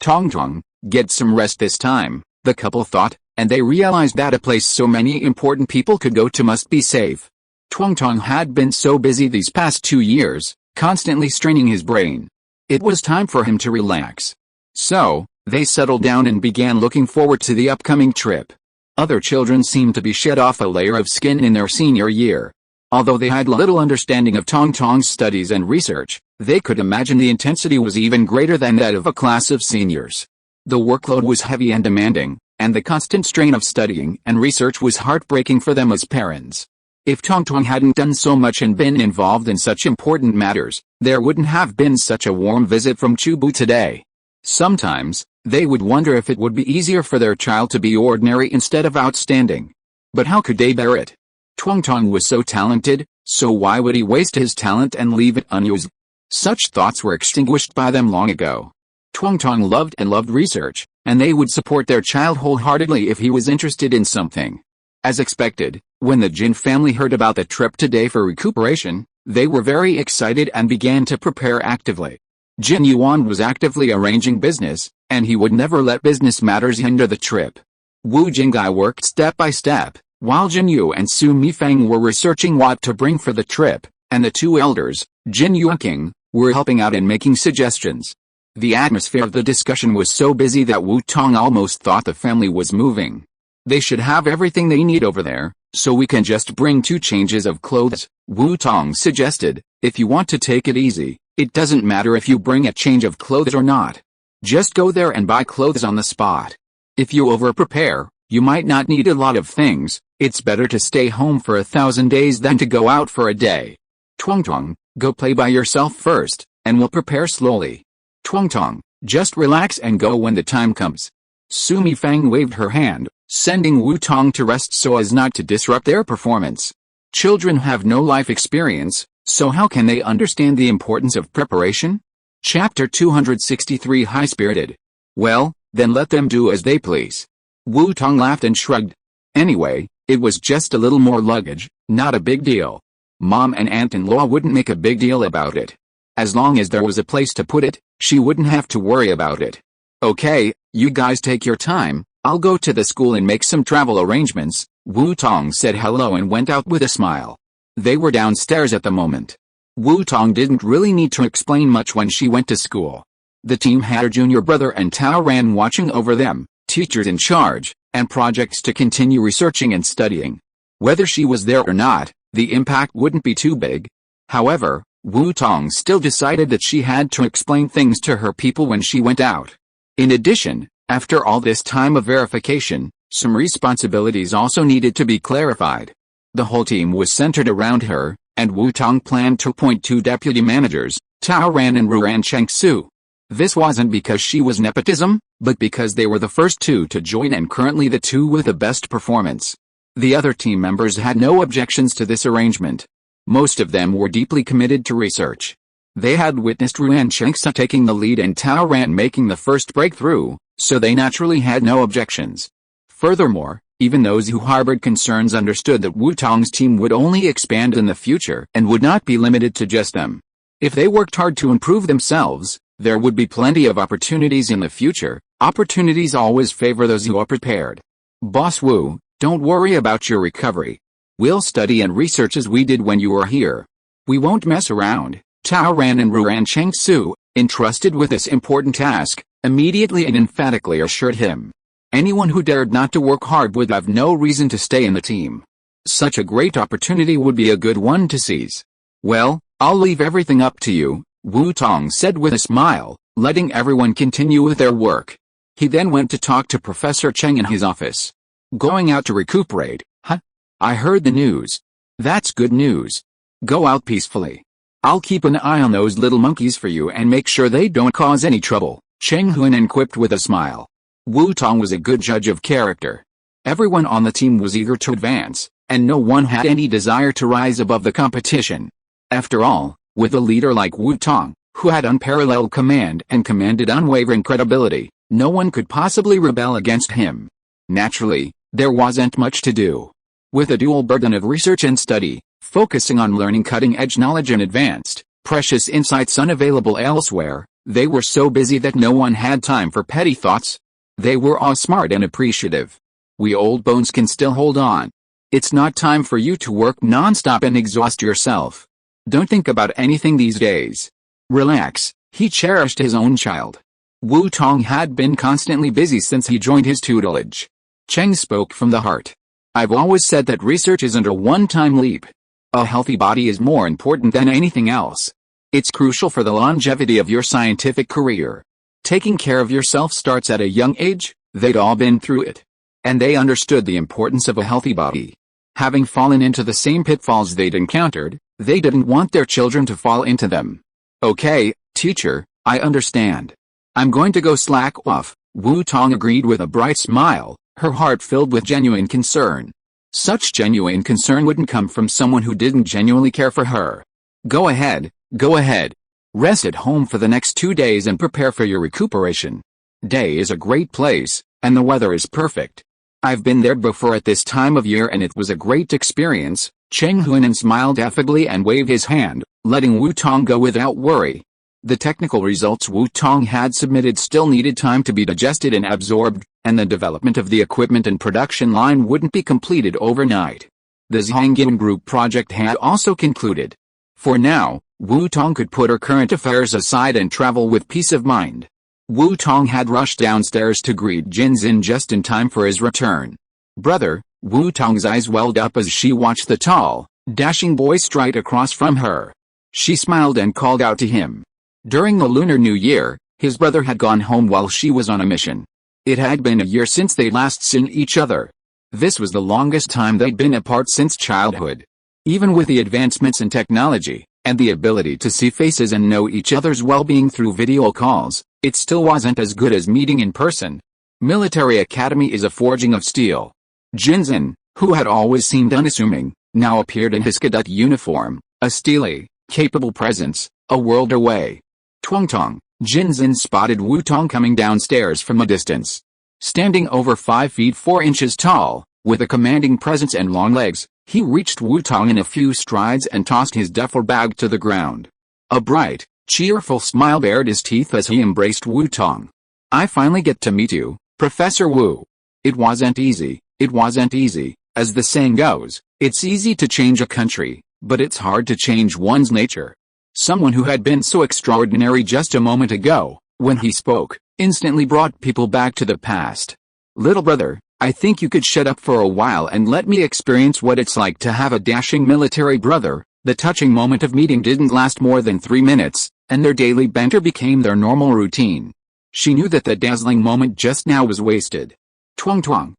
Tong, get some rest this time, the couple thought, and they realized that a place so many important people could go to must be safe. Tong had been so busy these past 2 years, constantly straining his brain. It was time for him to relax. So, they settled down and began looking forward to the upcoming trip. Other children seemed to be shed off a layer of skin in their senior year. Although they had little understanding of Tong's studies and research, they could imagine the intensity was even greater than that of a class of seniors. The workload was heavy and demanding, and the constant strain of studying and research was heartbreaking for them as parents. If Tong hadn't done so much and been involved in such important matters, there wouldn't have been such a warm visit from Chubu today. Sometimes, they would wonder if it would be easier for their child to be ordinary instead of outstanding. But how could they bear it? Tong was so talented, so why would he waste his talent and leave it unused? Such thoughts were extinguished by them long ago. Tong loved research, and they would support their child wholeheartedly if he was interested in something. As expected, when the Jin family heard about the trip today for recuperation, they were very excited and began to prepare actively. Jin Yuan was actively arranging business, and he would never let business matters hinder the trip. Wu Jinggai worked step by step, while Jin Yu and Su Mifeng were researching what to bring for the trip, and the two elders, Jin Yu and King, were helping out and making suggestions. The atmosphere of the discussion was so busy that Wu Tong almost thought the family was moving. They should have everything they need over there, so we can just bring 2 changes of clothes, Wu Tong suggested. If you want to take it easy, it doesn't matter if you bring a change of clothes or not. Just go there and buy clothes on the spot. If you over-prepare, you might not need a lot of things. It's better to stay home for 1,000 days than to go out for a day. Tong, go play by yourself first, and we'll prepare slowly. Tong, just relax and go when the time comes. Su Mifeng waved her hand, sending Wu Tong to rest so as not to disrupt their performance. Children have no life experience, so how can they understand the importance of preparation? Chapter 263 High-Spirited. Well, then let them do as they please. Wu Tong laughed and shrugged. Anyway, it was just a little more luggage, not a big deal. Mom and aunt-in-law wouldn't make a big deal about it. As long as there was a place to put it, she wouldn't have to worry about it. Okay, you guys take your time, I'll go to the school and make some travel arrangements. Wu Tong said hello and went out with a smile. They were downstairs at the moment. Wu Tong didn't really need to explain much when she went to school. The team had her junior brother and Tao Ran watching over them, teachers in charge, and projects to continue researching and studying. Whether she was there or not, the impact wouldn't be too big. However, Wu Tong still decided that she had to explain things to her people when she went out. In addition, after all this time of verification, some responsibilities also needed to be clarified. The whole team was centered around her, and Wu Tong planned to appoint 2 deputy managers, Tao Ran and Ruan Chengsu. This wasn't because she was nepotism, but because they were the first 2 to join and currently the 2 with the best performance. The other team members had no objections to this arrangement. Most of them were deeply committed to research. They had witnessed Ruan Chengsu taking the lead and Tao Ran making the first breakthrough, so they naturally had no objections. Furthermore, even those who harbored concerns understood that Wu Tong's team would only expand in the future and would not be limited to just them. If they worked hard to improve themselves, there would be plenty of opportunities in the future. Opportunities always favor those who are prepared. Boss Wu, don't worry about your recovery. We'll study and research as we did when you were here. We won't mess around. Tao Ran and Ruan Chengsu, entrusted with this important task, immediately and emphatically assured him. Anyone who dared not to work hard would have no reason to stay in the team. Such a great opportunity would be a good one to seize. Well, I'll leave everything up to you, Wu Tong said with a smile, letting everyone continue with their work. He then went to talk to Professor Cheng in his office. Going out to recuperate, huh? I heard the news. That's good news. Go out peacefully. I'll keep an eye on those little monkeys for you and make sure they don't cause any trouble, Cheng Huinan quipped with a smile. Wu Tong was a good judge of character. Everyone on the team was eager to advance, and no one had any desire to rise above the competition. After all, with a leader like Wu Tong, who had unparalleled command and commanded unwavering credibility, no one could possibly rebel against him. Naturally, there wasn't much to do. With a dual burden of research and study, focusing on learning cutting-edge knowledge and advanced, precious insights unavailable elsewhere, they were so busy that no one had time for petty thoughts. They were all smart and appreciative. We old bones can still hold on. It's not time for you to work non-stop and exhaust yourself. Don't think about anything these days. Relax. He cherished his own child. Wu Tong had been constantly busy since he joined his tutelage. Cheng spoke from the heart. I've always said that research isn't a one-time leap. A healthy body is more important than anything else. It's crucial for the longevity of your scientific career. Taking care of yourself starts at a young age. They'd all been through it. And they understood the importance of a healthy body. Having fallen into the same pitfalls they'd encountered, they didn't want their children to fall into them. Okay, teacher, I understand. I'm going to go slack off, Wu Tong agreed with a bright smile, her heart filled with genuine concern. Such genuine concern wouldn't come from someone who didn't genuinely care for her. Go ahead, go ahead. Rest at home for the next 2 days and prepare for your recuperation. Day is a great place, and the weather is perfect. I've been there before at this time of year and it was a great experience. Cheng Huinan smiled affably and waved his hand, letting Wu Tong go without worry. The technical results Wu Tong had submitted still needed time to be digested and absorbed, and the development of the equipment and production line wouldn't be completed overnight. The Zhangyin Group project had also concluded. For now, Wu Tong could put her current affairs aside and travel with peace of mind. Wu Tong had rushed downstairs to greet Jinzin just in time for his return. Brother, Wu Tong's eyes welled up as she watched the tall, dashing boy stride across from her. She smiled and called out to him. During the Lunar New Year, his brother had gone home while she was on a mission. It had been a year since they last seen each other. This was the longest time they'd been apart since childhood. Even with the advancements in technology, and the ability to see faces and know each other's well-being through video calls, it still wasn't as good as meeting in person. Military Academy is a forging of steel. Jinzin, who had always seemed unassuming, now appeared in his cadet uniform, a steely, capable presence, a world away. Tong, Jinzin spotted Wu Tong coming downstairs from a distance. Standing over 5 feet 4 inches tall, with a commanding presence and long legs, he reached Wu Tong in a few strides and tossed his duffel bag to the ground. A bright, cheerful smile bared his teeth as he embraced Wu Tong. I finally get to meet you, Professor Wu. It wasn't easy, as the saying goes. It's easy to change a country, but it's hard to change one's nature. Someone who had been so extraordinary just a moment ago, when he spoke, instantly brought people back to the past. Little brother, I think you could shut up for a while and let me experience what it's like to have a dashing military brother. The touching moment of meeting didn't last more than 3 minutes, and their daily banter became their normal routine. She knew that the dazzling moment just now was wasted. Tong,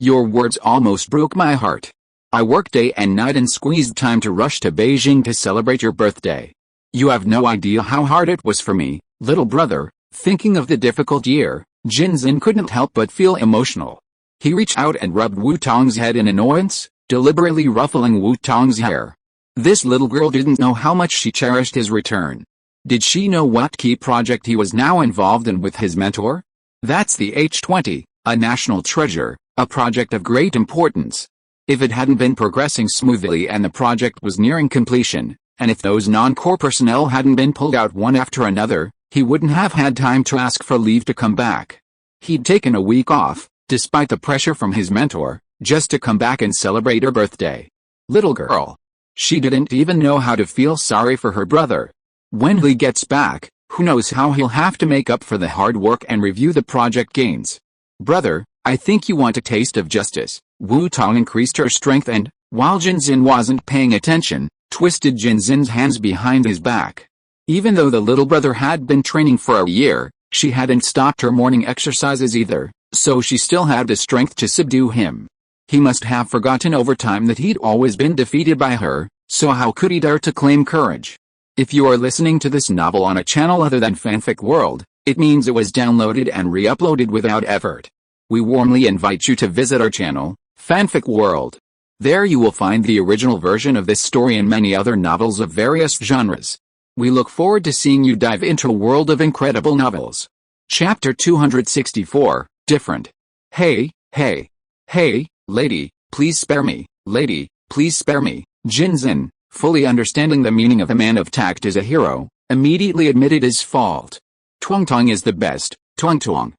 your words almost broke my heart. I worked day and night and squeezed time to rush to Beijing to celebrate your birthday. You have no idea how hard it was for me, little brother. Thinking of the difficult year, Jinzin couldn't help but feel emotional. He reached out and rubbed Wu Tong's head in annoyance, deliberately ruffling Wu Tong's hair. This little girl didn't know how much she cherished his return. Did she know what key project he was now involved in with his mentor? That's the H-20, a national treasure, a project of great importance. If it hadn't been progressing smoothly and the project was nearing completion, and if those non-core personnel hadn't been pulled out one after another, he wouldn't have had time to ask for leave to come back. He'd taken a week off, despite the pressure from his mentor, just to come back and celebrate her birthday. Little girl. She didn't even know how to feel sorry for her brother. When Lee gets back, who knows how he'll have to make up for the hard work and review the project gains. Brother, I think you want a taste of justice. Wu Tong increased her strength and, while Jinzin wasn't paying attention, twisted Jinzin's hands behind his back. Even though the little brother had been training for a year, she hadn't stopped her morning exercises either, so she still had the strength to subdue him. He must have forgotten over time that he'd always been defeated by her, so how could he dare to claim courage? If you are listening to this novel on a channel other than Fanfic World, it means it was downloaded and re-uploaded without effort. We warmly invite you to visit our channel, Fanfic World. There you will find the original version of this story and many other novels of various genres. We look forward to seeing you dive into a world of incredible novels. Chapter 264, Different. Hey, lady, please spare me. Lady, please spare me. Jinzin, fully understanding the meaning of a man of tact is a hero, immediately admitted his fault. Tong is the best. Tong.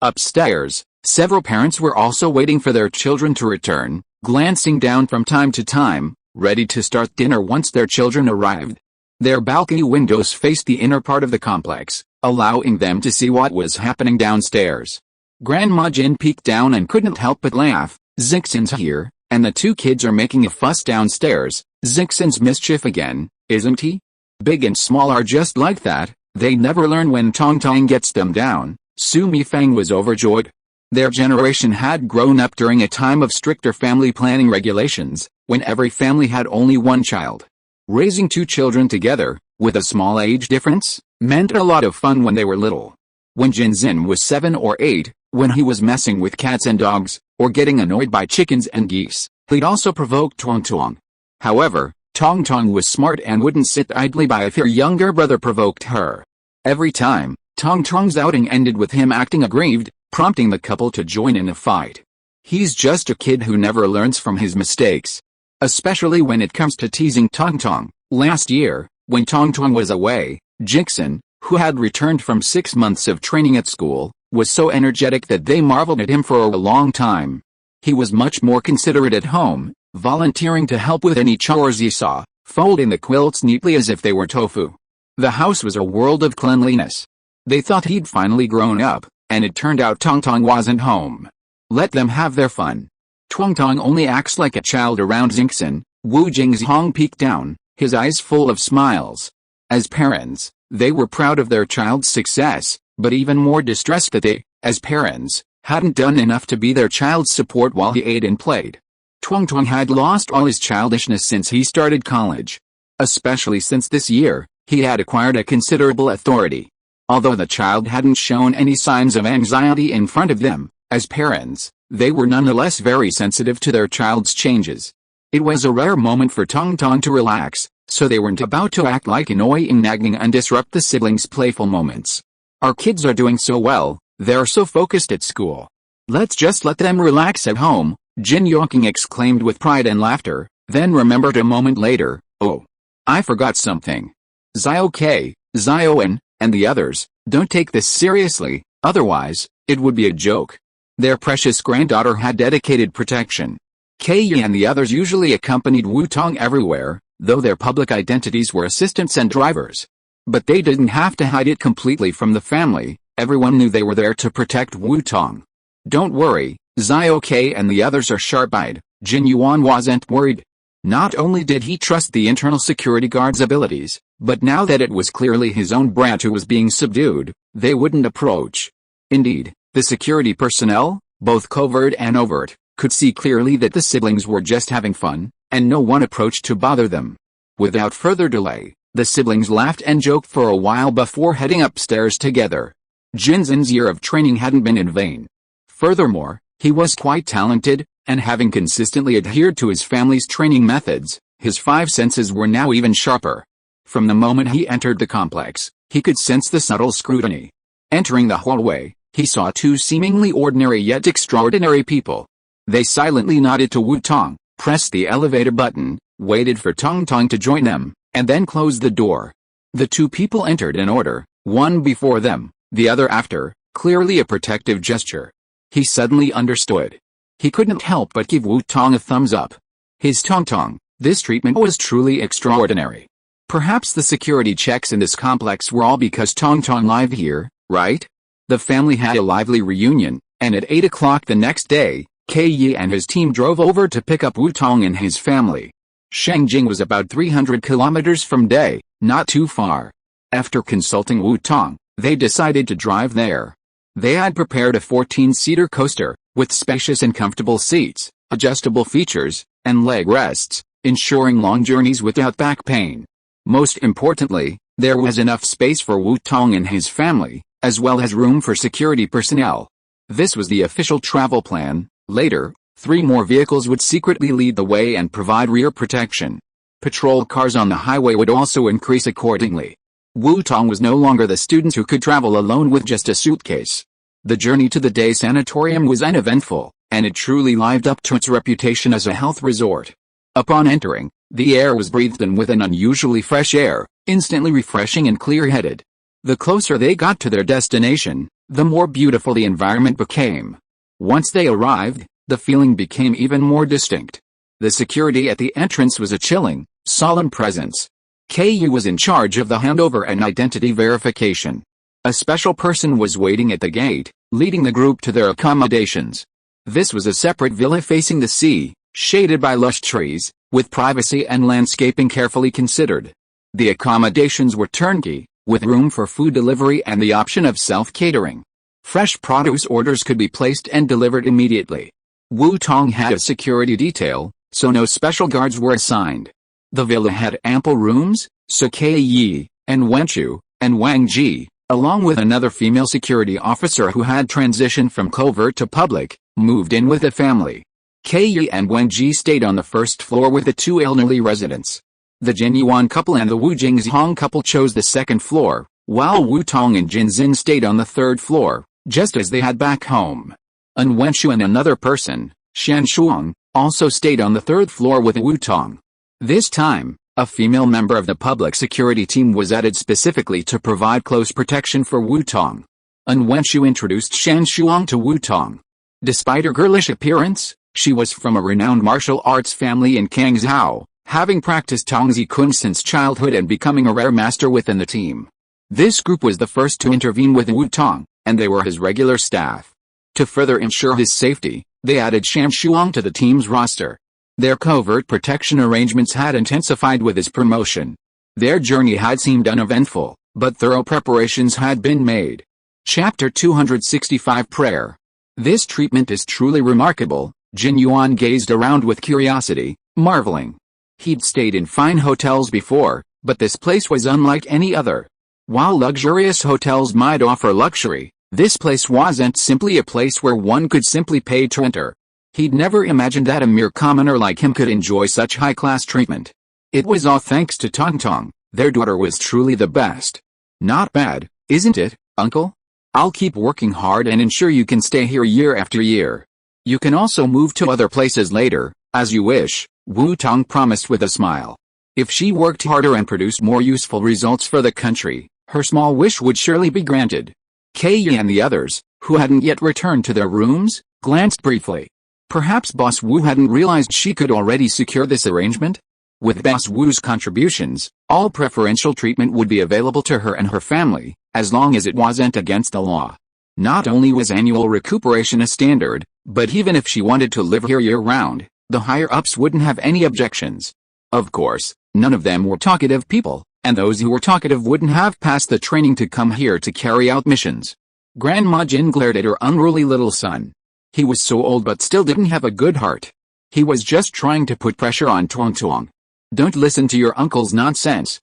Upstairs, several parents were also waiting for their children to return, glancing down from time to time, ready to start dinner once their children arrived. Their balcony windows faced the inner part of the complex, allowing them to see what was happening downstairs. Grandma Jin peeked down and couldn't help but laugh. Zixin's here, and the two kids are making a fuss downstairs. Zixin's mischief again, isn't he? Big and small are just like that, they never learn when Tong gets them down. Su Mifang was overjoyed. Their generation had grown up during a time of stricter family planning regulations, when every family had only one child. Raising two children together, with a small age difference, meant a lot of fun when they were little. When Jinzin was 7 or 8, when he was messing with cats and dogs, or getting annoyed by chickens and geese, he'd also provoke Tong. However, Tong was smart and wouldn't sit idly by if her younger brother provoked her. Every time, Tong's outing ended with him acting aggrieved, prompting the couple to join in a fight. He's just a kid who never learns from his mistakes. Especially when it comes to teasing Tong. Last year, when Tong was away, Jixin, who had returned from 6 months of training at school, was so energetic that they marveled at him for a long time. He was much more considerate at home, volunteering to help with any chores he saw, folding the quilts neatly as if they were tofu. The house was a world of cleanliness. They thought he'd finally grown up, and it turned out Tong wasn't home. Let them have their fun. Tong only acts like a child around Zixin. Wu Jingzhong peeked down, his eyes full of smiles. As parents, they were proud of their child's success, but even more distressed that they, as parents, hadn't done enough to be their child's support while he ate and played. Tong had lost all his childishness since he started college. Especially since this year, he had acquired a considerable authority. Although the child hadn't shown any signs of anxiety in front of them, as parents, they were nonetheless very sensitive to their child's changes. It was a rare moment for Tong to relax, so they weren't about to act like annoying nagging and disrupt the siblings' playful moments. Our kids are doing so well, they're so focused at school. Let's just let them relax at home, Jin Yongqing exclaimed with pride and laughter, then remembered a moment later, oh, I forgot something. Zioke, Zioan, and the others, don't take this seriously, otherwise, it would be a joke. Their precious granddaughter had dedicated protection. Kei and the others usually accompanied Wu Tong everywhere, though their public identities were assistants and drivers. But they didn't have to hide it completely from the family, everyone knew they were there to protect Wu Tong. Don't worry, Zioke and the others are sharp-eyed. Jin Yuan wasn't worried. Not only did he trust the internal security guard's abilities, but now that it was clearly his own brat who was being subdued, they wouldn't approach. Indeed, the security personnel, both covert and overt, could see clearly that the siblings were just having fun, and no one approached to bother them. Without further delay, the siblings laughed and joked for a while before heading upstairs together. Jinzin's year of training hadn't been in vain. Furthermore, he was quite talented, and having consistently adhered to his family's training methods, his 5 senses were now even sharper. From the moment he entered the complex, he could sense the subtle scrutiny. Entering the hallway, he saw 2 seemingly ordinary yet extraordinary people. They silently nodded to Wu Tong, pressed the elevator button, waited for Tong to join them, and then closed the door. The 2 people entered in order, one before them, the other after, clearly a protective gesture. He suddenly understood. He couldn't help but give Wu Tong a thumbs up. His Tong, This treatment was truly extraordinary. Perhaps the security checks in this complex were all because Tong lived here, right? The family had a lively reunion, and at 8 o'clock the next day, Yi and his team drove over to pick up Wu Tong and his family. Shangjing was about 300 kilometers from Day, not too far. After consulting Wu Tong, they decided to drive there. They had prepared a 14-seater coaster, with spacious and comfortable seats, adjustable features, and leg rests, ensuring long journeys without back pain. Most importantly, there was enough space for Wu Tong and his family, as well as room for security personnel. This was the official travel plan. Later, 3 more vehicles would secretly lead the way and provide rear protection. Patrol cars on the highway would also increase accordingly. Wu Tong was no longer the student who could travel alone with just a suitcase. The journey to the day sanatorium was uneventful, and it truly lived up to its reputation as a health resort. Upon entering, the air was breathed in with an unusually fresh air, instantly refreshing and clear-headed. The closer they got to their destination, the more beautiful the environment became. Once they arrived, the feeling became even more distinct. The security at the entrance was a chilling, solemn presence. Yi was in charge of the handover and identity verification. A special person was waiting at the gate, leading the group to their accommodations. This was a separate villa facing the sea, shaded by lush trees, with privacy and landscaping carefully considered. The accommodations were turnkey, with room for food delivery and the option of self-catering. Fresh produce orders could be placed and delivered immediately. Wu Tong had a security detail, so no special guards were assigned. The villa had ample rooms, so Yi, and Wenchu, and Wang Ji, along with another female security officer who had transitioned from covert to public, moved in with the family. Yi and Wang Ji stayed on the first floor with the 2 elderly residents. The Jin Yuan couple and the Wu Jingzhong couple chose the second floor, while Wu Tong and Jin Xin stayed on the 3rd floor, just as they had back home. An Wenshu and another person, Shan Shuang, also stayed on the 3rd floor with Wu Tong. This time, a female member of the public security team was added specifically to provide close protection for Wu Tong. An Wenshu introduced Shan Shuang to Wu Tong. Despite her girlish appearance, she was from a renowned martial arts family in Kangzhou, having practiced Tongzi Kun since childhood and becoming a rare master within the team. This group was the first to intervene with Wu Tong, and they were his regular staff. To further ensure his safety, they added Sham Shuang to the team's roster. Their covert protection arrangements had intensified with his promotion. Their journey had seemed uneventful, but thorough preparations had been made. Chapter 265 Prayer. This treatment is truly remarkable. Jin Yuan gazed around with curiosity, marveling. He'd stayed in fine hotels before, but this place was unlike any other. While luxurious hotels might offer luxury, this place wasn't simply a place where one could simply pay to enter. He'd never imagined that a mere commoner like him could enjoy such high-class treatment. It was all thanks to Tong. Their daughter was truly the best. Not bad, isn't it, uncle? I'll keep working hard and ensure you can stay here year after year. You can also move to other places later, as you wish, Wu Tong promised with a smile. If she worked harder and produced more useful results for the country, her small wish would surely be granted. Yi and the others, who hadn't yet returned to their rooms, glanced briefly. Perhaps Boss Wu hadn't realized she could already secure this arrangement? With Boss Wu's contributions, all preferential treatment would be available to her and her family, as long as it wasn't against the law. Not only was annual recuperation a standard, but even if she wanted to live here year-round, the higher-ups wouldn't have any objections. Of course, none of them were talkative people, and those who were talkative wouldn't have passed the training to come here to carry out missions. Grandma Jin glared at her unruly little son. He was so old but still didn't have a good heart. He was just trying to put pressure on Tong. Don't listen to your uncle's nonsense,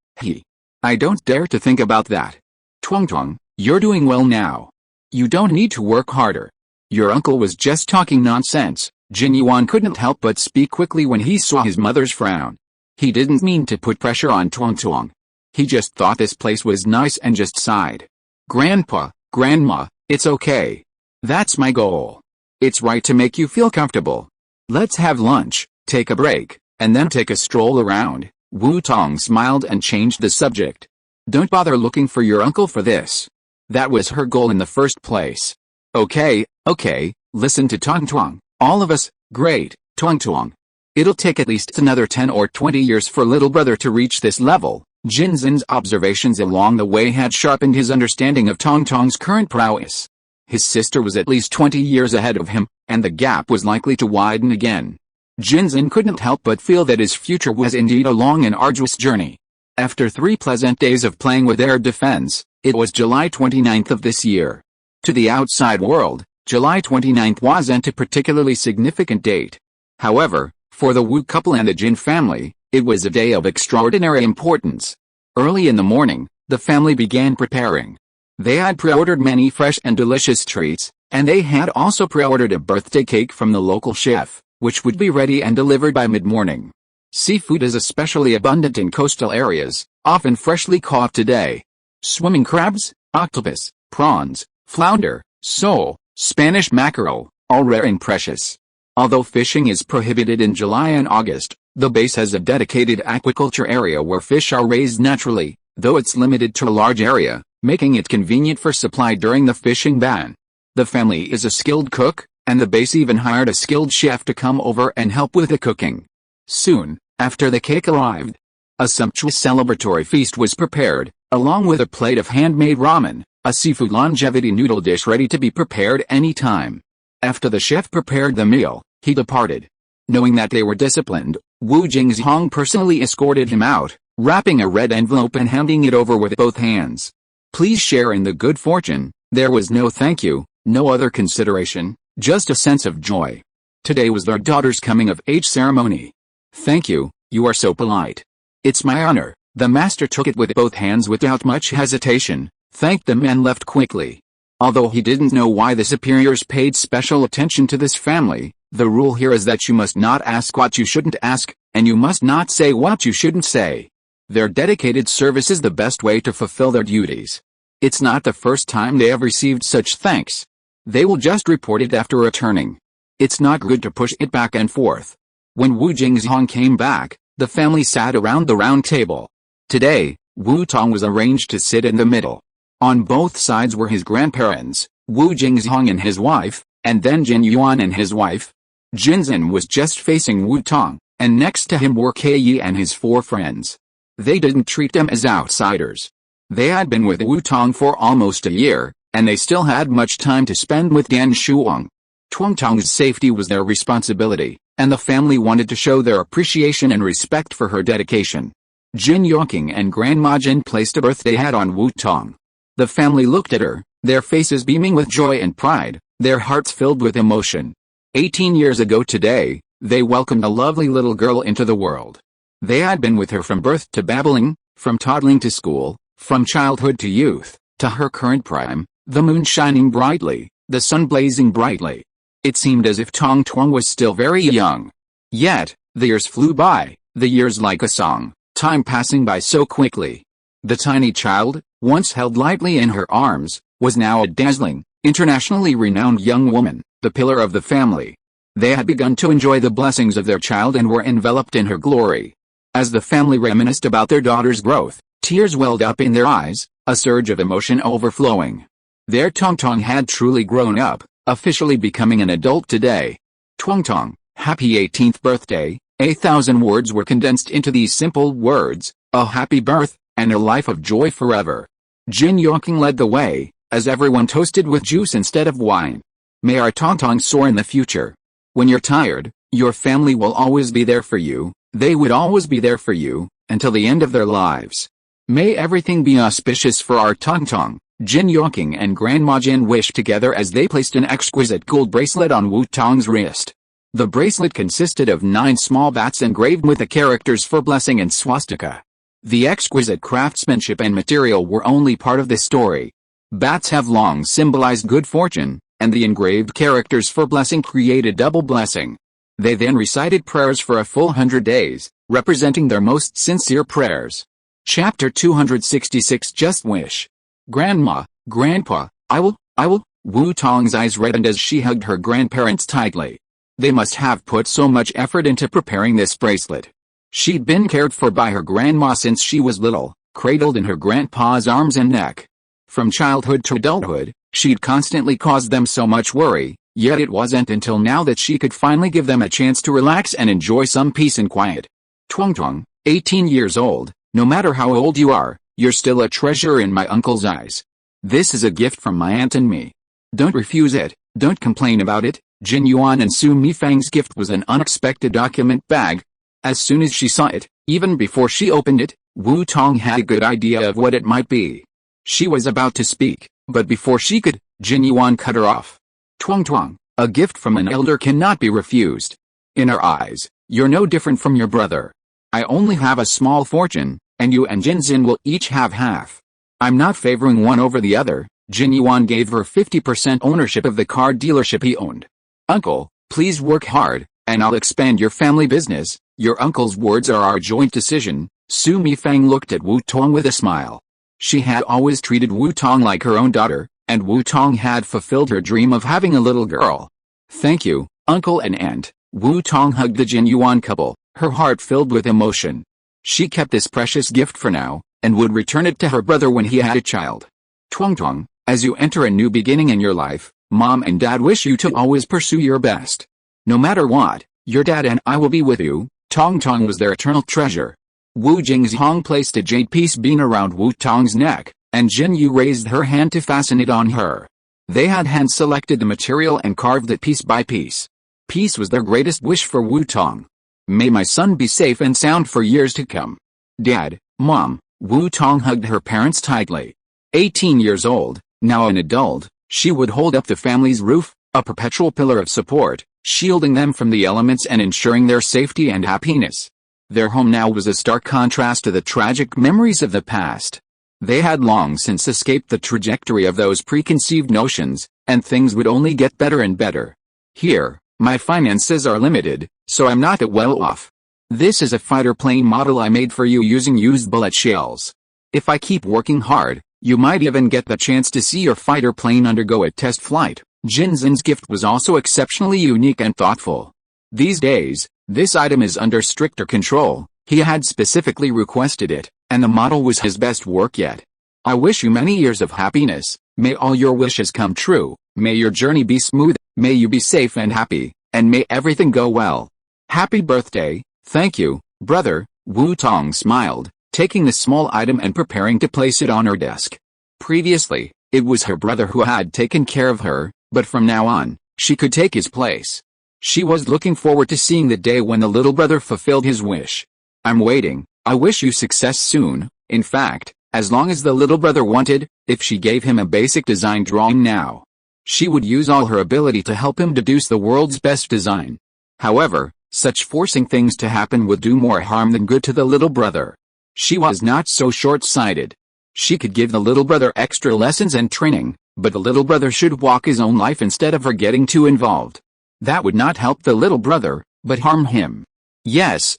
I don't dare to think about that. Tong, you're doing well now. You don't need to work harder. Your uncle was just talking nonsense. Jin Yuan couldn't help but speak quickly when he saw his mother's frown. He didn't mean to put pressure on Tong. He just thought this place was nice and just sighed. Grandpa, Grandma, it's okay. That's my goal. It's right to make you feel comfortable. Let's have lunch, take a break, and then take a stroll around. Wu Tong smiled and changed the subject. Don't bother looking for your uncle for this. That was her goal in the first place. Okay, listen to Tong. All of us, great, Tong. It'll take at least another 10 or 20 years for little brother to reach this level. Jinzan's observations along the way had sharpened his understanding of Tong's current prowess. His sister was at least 20 years ahead of him, and the gap was likely to widen again. Jinzan couldn't help but feel that his future was indeed a long and arduous journey. After 3 pleasant days of playing with air defense, it was July 29th of this year. To the outside world, July 29th wasn't a particularly significant date. However, for the Wu couple and the Jin family, it was a day of extraordinary importance. Early in the morning, the family began preparing. They had pre-ordered many fresh and delicious treats, and they had also pre-ordered a birthday cake from the local chef, which would be ready and delivered by mid-morning. Seafood is especially abundant in coastal areas, often freshly caught today. Swimming crabs, octopus, prawns, flounder, sole, Spanish mackerel, all rare and precious. Although fishing is prohibited in July and August, the base has a dedicated aquaculture area where fish are raised naturally, though it's limited to a large area, making it convenient for supply during the fishing ban. The family is a skilled cook, and the base even hired a skilled chef to come over and help with the cooking. Soon after the cake arrived, a sumptuous celebratory feast was prepared, along with a plate of handmade ramen, a seafood longevity noodle dish ready to be prepared any time. After the chef prepared the meal, he departed. Knowing that they were disciplined, Wu Jingzhong personally escorted him out, wrapping a red envelope and handing it over with both hands. Please share in the good fortune. There was no thank you, no other consideration, just a sense of joy. Today was their daughter's coming-of-age ceremony. Thank you, you are so polite. It's my honor. The master took it with both hands without much hesitation, thanked them and left quickly. Although he didn't know why the superiors paid special attention to this family, the rule here is that you must not ask what you shouldn't ask, and you must not say what you shouldn't say. Their dedicated service is the best way to fulfill their duties. It's not the first time they have received such thanks. They will just report it after returning. It's not good to push it back and forth. When Wu Jingzhong came back, the family sat around the round table. Today, Wu Tong was arranged to sit in the middle. On both sides were his grandparents, Wu Jingzhong and his wife, and then Jin Yuan and his wife. Jinzan was just facing Wu Tong, and next to him were Kei and his 4 friends. They didn't treat them as outsiders. They had been with Wu Tong for almost a year, and they still had much time to spend with Dan Shuang. Tong's safety was their responsibility, and the family wanted to show their appreciation and respect for her dedication. Jin Yongqing and Grandma Jin placed a birthday hat on Wu Tong. The family looked at her, their faces beaming with joy and pride, their hearts filled with emotion. 18 years ago today, they welcomed a lovely little girl into the world. They had been with her from birth to babbling, from toddling to school, from childhood to youth, to her current prime, the moon shining brightly, the sun blazing brightly. It seemed as if Tong was still very young. Yet, the years flew by, the years like a song, time passing by so quickly. The tiny child, once held lightly in her arms, was now a dazzling, internationally renowned young woman, the pillar of the family. They had begun to enjoy the blessings of their child and were enveloped in her glory. As the family reminisced about their daughter's growth, tears welled up in their eyes, a surge of emotion overflowing. Their Tong had truly grown up, officially becoming an adult today. Tong, happy 18th birthday. 1,000 words were condensed into these simple words, a happy birth, and a life of joy forever. Jin Yongqing led the way, as everyone toasted with juice instead of wine. May our Tong soar in the future. When you're tired, your family will always be there for you, they would always be there for you, until the end of their lives. May everything be auspicious for our Tong. Jin Yongqing and Grandma Jin wished together as they placed an exquisite gold bracelet on Wu Tong's wrist. The bracelet consisted of 9 small bats engraved with the characters for blessing and swastika. The exquisite craftsmanship and material were only part of the story. Bats have long symbolized good fortune, and the engraved characters for blessing created double blessing. They then recited prayers for a full 100 days, representing their most sincere prayers. Chapter 266 Just Wish. Grandma, Grandpa, I will, Wu Tong's eyes reddened as she hugged her grandparents tightly. They must have put so much effort into preparing this bracelet. She'd been cared for by her grandma since she was little, cradled in her grandpa's arms and neck. From childhood to adulthood, she'd constantly caused them so much worry, Yet it wasn't until now that she could finally give them a chance to relax and enjoy some peace and quiet. Tong, 18 years old, no matter how old you are, you're still a treasure in my uncle's eyes. This is a gift from my aunt and me. Don't refuse it, don't complain about it. Jin Yuan and Su Mifang's gift was an unexpected document bag. As soon as she saw it, even before she opened it, Wu Tong had a good idea of what it might be. She was about to speak, but before she could, Jin Yuan cut her off. Tong, a gift from an elder cannot be refused. In our eyes, you're no different from your brother. I only have a small fortune, and you and Jinzin will each have half. I'm not favoring one over the other. Jin Yuan gave her 50% ownership of the car dealership he owned. Uncle, please work hard, and I'll expand your family business. Your uncle's words are our joint decision. Su Mifang looked at Wu Tong with a smile. She had always treated Wu Tong like her own daughter, and Wu Tong had fulfilled her dream of having a little girl. Thank you, uncle and aunt. Wu Tong hugged the Jin Yuan couple, her heart filled with emotion. She kept this precious gift for now, and would return it to her brother when he had a child. Tong, as you enter a new beginning in your life, Mom and Dad wish you to always pursue your best. No matter what, your dad and I will be with you. Tong was their eternal treasure. Wu Jingzhong placed a jade piece bean around Wu Tong's neck, and Jin Yu raised her hand to fasten it on her. They had hand-selected the material and carved it piece by piece. Peace was their greatest wish for Wu Tong. May my son be safe and sound for years to come. Dad, Mom, Wu Tong hugged her parents tightly. 18 years old, now an adult, she would hold up the family's roof, a perpetual pillar of support, shielding them from the elements and ensuring their safety and happiness. Their home now was a stark contrast to the tragic memories of the past. They had long since escaped the trajectory of those preconceived notions, and things would only get better and better. Here, my finances are limited, so I'm not that well off. This is a fighter plane model I made for you using used bullet shells. If I keep working hard, you might even get the chance to see your fighter plane undergo a test flight. Jinzin's gift was also exceptionally unique and thoughtful. These days, this item is under stricter control. He had specifically requested it, and the model was his best work yet. I wish you many years of happiness. May all your wishes come true. May your journey be smooth. May you be safe and happy, and may everything go well. Happy birthday. Thank you, brother. Wu Tong smiled, taking the small item and preparing to place it on her desk. Previously, it was her brother who had taken care of her, but from now on, she could take his place. She was looking forward to seeing the day when the little brother fulfilled his wish. I'm waiting. I wish you success soon. In fact, as long as the little brother wanted, if she gave him a basic design drawing now, she would use all her ability to help him deduce the world's best design. However, such forcing things to happen would do more harm than good to the little brother. She was not so short-sighted. She could give the little brother extra lessons and training, but the little brother should walk his own life instead of her getting too involved. That would not help the little brother, but harm him. Yes,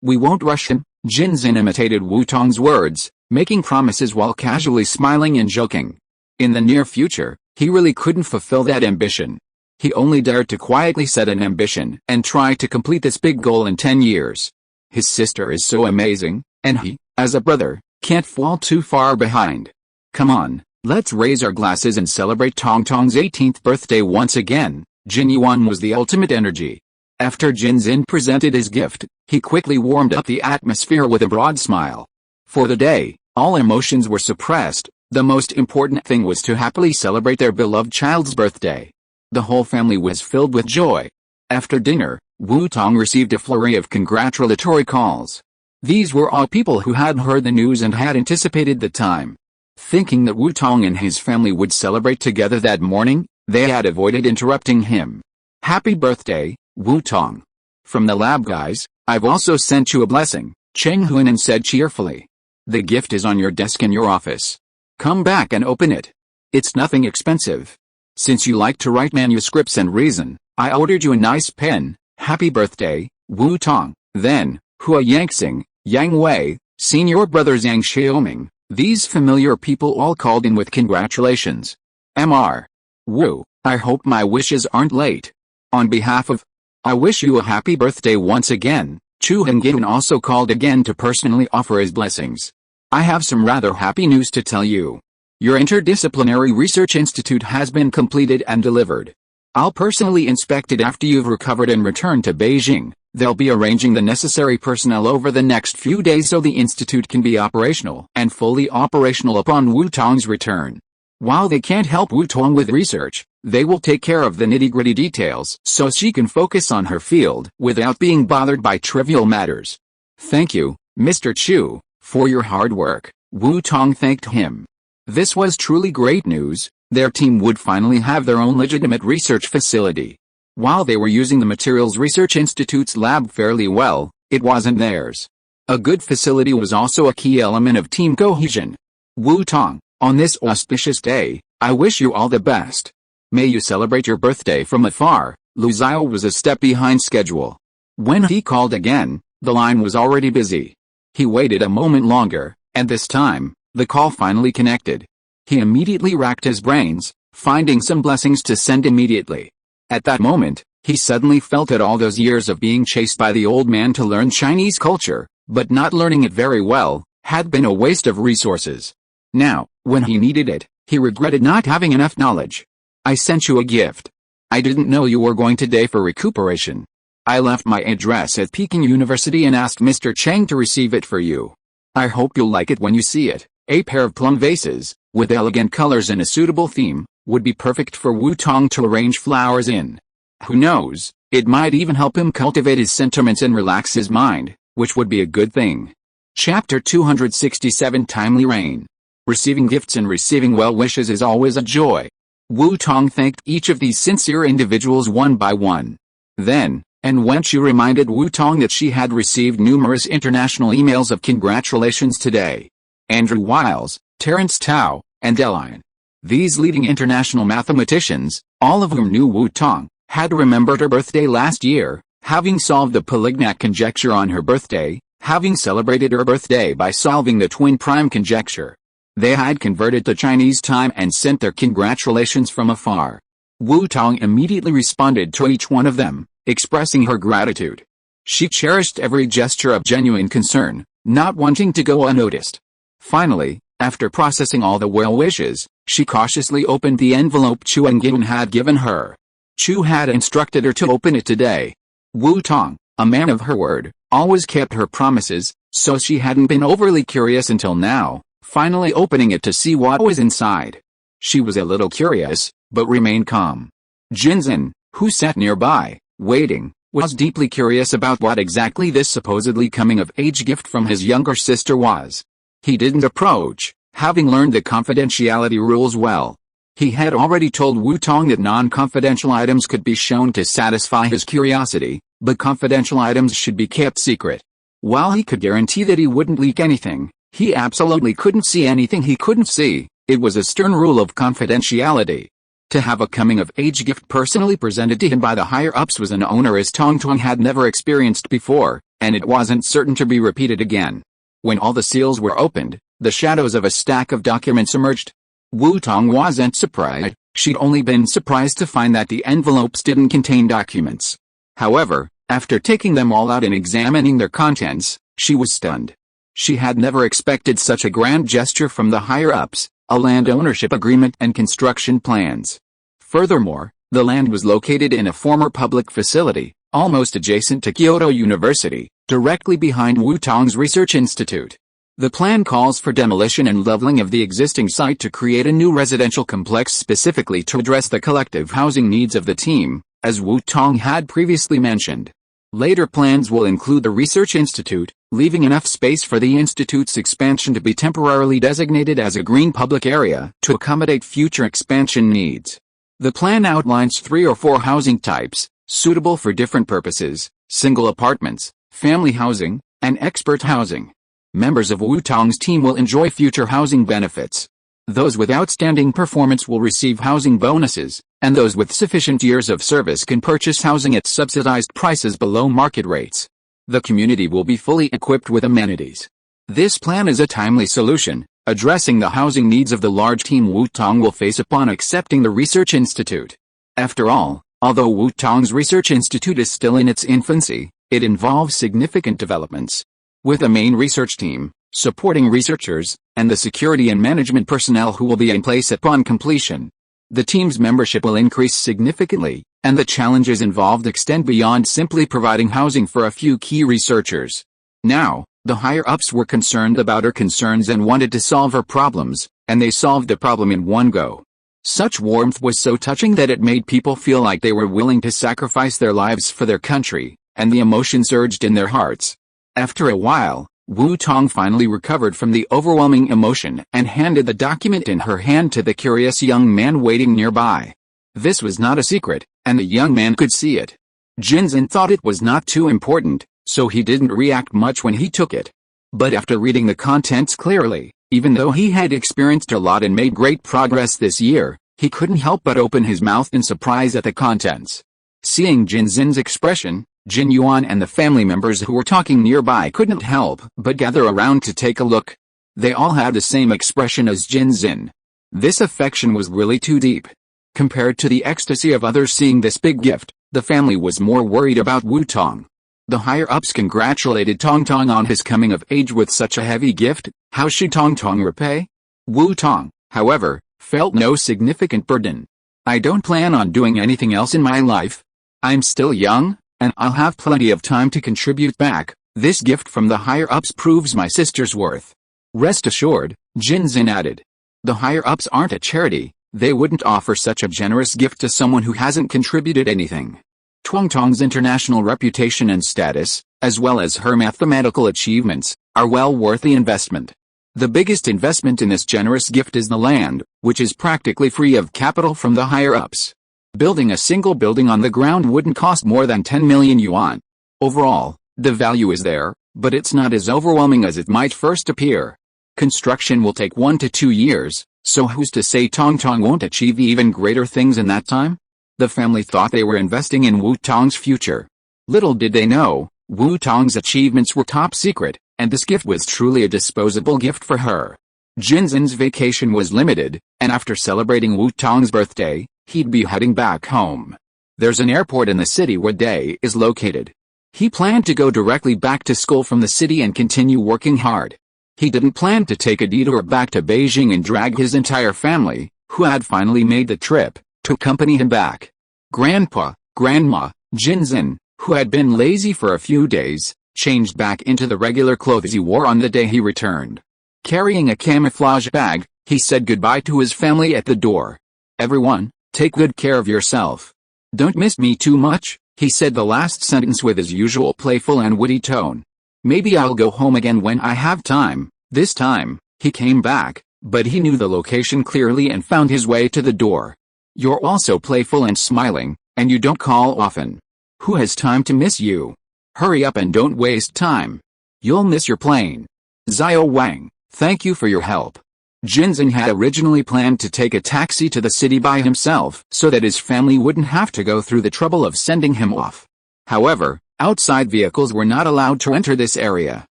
we won't rush him. Jinzin imitated Wu Tong's words, making promises while casually smiling and joking. In the near future, he really couldn't fulfill that ambition. He only dared to quietly set an ambition and try to complete this big goal in 10 years. His sister is so amazing, and he, as a brother, can't fall too far behind. Come on, let's raise our glasses and celebrate Tong's 18th birthday once again. Jin Yuan was the ultimate energy. After Jinzin presented his gift, he quickly warmed up the atmosphere with a broad smile. For the day, all emotions were suppressed. The most important thing was to happily celebrate their beloved child's birthday. The whole family was filled with joy. After dinner, Wu Tong received a flurry of congratulatory calls. These were all people who had heard the news and had anticipated the time. Thinking that Wu Tong and his family would celebrate together that morning, they had avoided interrupting him. Happy birthday, Wu Tong. From the lab guys, I've also sent you a blessing, Cheng Huinan said cheerfully. The gift is on your desk in your office. Come back and open it. It's nothing expensive. Since you like to write manuscripts and reason, I ordered you a nice pen. Happy birthday, Wu Tong. Then, Hua Yangxing, Yang Wei, senior brothers Yang Xiaoming, these familiar people all called in with congratulations. Mr. Wu, I hope my wishes aren't late. On behalf of, I wish you a happy birthday once again. Chu Hengin also called again to personally offer his blessings. I have some rather happy news to tell you. Your interdisciplinary research institute has been completed and delivered. I'll personally inspect it after you've recovered and returned to Beijing. They'll be arranging the necessary personnel over the next few days so the institute can be operational and fully operational upon Wu Tong's return. While they can't help Wu Tong with research, they will take care of the nitty-gritty details so she can focus on her field without being bothered by trivial matters. Thank you, Mr. Chu, for your hard work, Wu Tong thanked him. This was truly great news. Their team would finally have their own legitimate research facility. While they were using the Materials Research Institute's lab fairly well, it wasn't theirs. A good facility was also a key element of team cohesion. Wu Tong, on this auspicious day, I wish you all the best. May you celebrate your birthday from afar. Lu Xiao was a step behind schedule. When he called again, the line was already busy. He waited a moment longer, and this time, the call finally connected. He immediately racked his brains, finding some blessings to send immediately. At that moment, he suddenly felt that all those years of being chased by the old man to learn Chinese culture, but not learning it very well, had been a waste of resources. Now, when he needed it, he regretted not having enough knowledge. I sent you a gift. I didn't know you were going today for recuperation. I left my address at Peking University and asked Mr. Cheng to receive it for you. I hope you'll like it when you see it. A pair of plum vases, with elegant colors and a suitable theme, would be perfect for Wu Tong to arrange flowers in. Who knows, it might even help him cultivate his sentiments and relax his mind, which would be a good thing. Chapter 267 Timely Rain. Receiving gifts and receiving well wishes is always a joy. Wu Tong thanked each of these sincere individuals one by one. Then, and when she reminded Wu Tong that she had received numerous international emails of congratulations today. Andrew Wiles, Terence Tao, and Deline. These leading international mathematicians, all of whom knew Wu Tong, had remembered her birthday last year, having solved the Polignac conjecture on her birthday, having celebrated her birthday by solving the twin prime conjecture. They had converted to Chinese time and sent their congratulations from afar. Wu Tong immediately responded to each one of them, expressing her gratitude. She cherished every gesture of genuine concern, not wanting to go unnoticed. Finally, after processing all the well wishes, she cautiously opened the envelope Chu Engin had given her. Chu had instructed her to open it today. Wu Tong, a man of her word, always kept her promises, so she hadn't been overly curious until now, finally opening it to see what was inside. She was a little curious, but remained calm. Jinzhen, who sat nearby, waiting, was deeply curious about what exactly this supposedly coming-of-age gift from his younger sister was. He didn't approach, having learned the confidentiality rules well. He had already told Wu Tong that non-confidential items could be shown to satisfy his curiosity, but confidential items should be kept secret. While he could guarantee that he wouldn't leak anything, he absolutely couldn't see anything he couldn't see. It was a stern rule of confidentiality. To have a coming-of-age gift personally presented to him by the higher-ups was an onerous Tong had never experienced before, and it wasn't certain to be repeated again. When all the seals were opened, the shadows of a stack of documents emerged. Wu Tong wasn't surprised. She'd only been surprised to find that the envelopes didn't contain documents. However, after taking them all out and examining their contents, she was stunned. She had never expected such a grand gesture from the higher-ups, a land ownership agreement and construction plans. Furthermore, the land was located in a former public facility, almost adjacent to Kyoto University, directly behind Wu Tong's research institute. The plan calls for demolition and leveling of the existing site to create a new residential complex specifically to address the collective housing needs of the team, as Wu Tong had previously mentioned. Later plans will include the research institute, leaving enough space for the institute's expansion to be temporarily designated as a green public area to accommodate future expansion needs. The plan outlines 3 or 4 housing types, suitable for different purposes: single apartments, family housing, and expert housing. Members of Wu Tong's team will enjoy future housing benefits. Those with outstanding performance will receive housing bonuses, and those with sufficient years of service can purchase housing at subsidized prices below market rates. The community will be fully equipped with amenities. This plan is a timely solution, addressing the housing needs of the large team Wu Tong will face upon accepting the research institute. After all, although Wu Tong's research institute is still in its infancy, it involves significant developments. With a main research team, supporting researchers, and the security and management personnel who will be in place upon completion. The team's membership will increase significantly, and the challenges involved extend beyond simply providing housing for a few key researchers. Now, the higher-ups were concerned about her concerns and wanted to solve her problems, and they solved the problem in one go. Such warmth was so touching that it made people feel like they were willing to sacrifice their lives for their country, and the emotion surged in their hearts. After a while, Wu Tong finally recovered from the overwhelming emotion and handed the document in her hand to the curious young man waiting nearby. This was not a secret, and the young man could see it. Jinzin thought it was not too important, so he didn't react much when he took it. But after reading the contents clearly, even though he had experienced a lot and made great progress this year, he couldn't help but open his mouth in surprise at the contents. Seeing Jinzin's expression, Jin Yuan and the family members who were talking nearby couldn't help but gather around to take a look. They all had the same expression as Jinzin. This affection was really too deep. Compared to the ecstasy of others seeing this big gift, the family was more worried about Wu Tong. The higher-ups congratulated Tong on his coming of age with such a heavy gift. How should Tong repay? Wu Tong, however, felt no significant burden. I don't plan on doing anything else in my life. I'm still young, and I'll have plenty of time to contribute back. This gift from the higher-ups proves my sister's worth. Rest assured, Jinzin added. The higher-ups aren't a charity. They wouldn't offer such a generous gift to someone who hasn't contributed anything. Tong's international reputation and status, as well as her mathematical achievements, are well worth the investment. The biggest investment in this generous gift is the land, which is practically free of capital from the higher-ups. Building a single building on the ground wouldn't cost more than 10 million yuan. Overall, the value is there, but it's not as overwhelming as it might first appear. Construction will take 1 to 2 years, so who's to say Tong won't achieve even greater things in that time? The family thought they were investing in Wu Tong's future. Little did they know, Wu Tong's achievements were top secret, and this gift was truly a disposable gift for her. Jinzin's vacation was limited, and after celebrating Wu Tong's birthday, he'd be heading back home. There's an airport in the city where Day is located. He planned to go directly back to school from the city and continue working hard. He didn't plan to take a detour back to Beijing and drag his entire family, who had finally made the trip, to accompany him back. Grandpa, Grandma, Jinzin, who had been lazy for a few days, changed back into the regular clothes he wore on the day he returned. Carrying a camouflage bag, he said goodbye to his family at the door. Everyone, take good care of yourself. Don't miss me too much, he said the last sentence with his usual playful and witty tone. Maybe I'll go home again when I have time. This time, he came back, but he knew the location clearly and found his way to the door. You're also playful and smiling, and you don't call often. Who has time to miss you? Hurry up and don't waste time. You'll miss your plane. Xiao Wang, thank you for your help. Jinzin had originally planned to take a taxi to the city by himself so that his family wouldn't have to go through the trouble of sending him off. However, outside vehicles were not allowed to enter this area.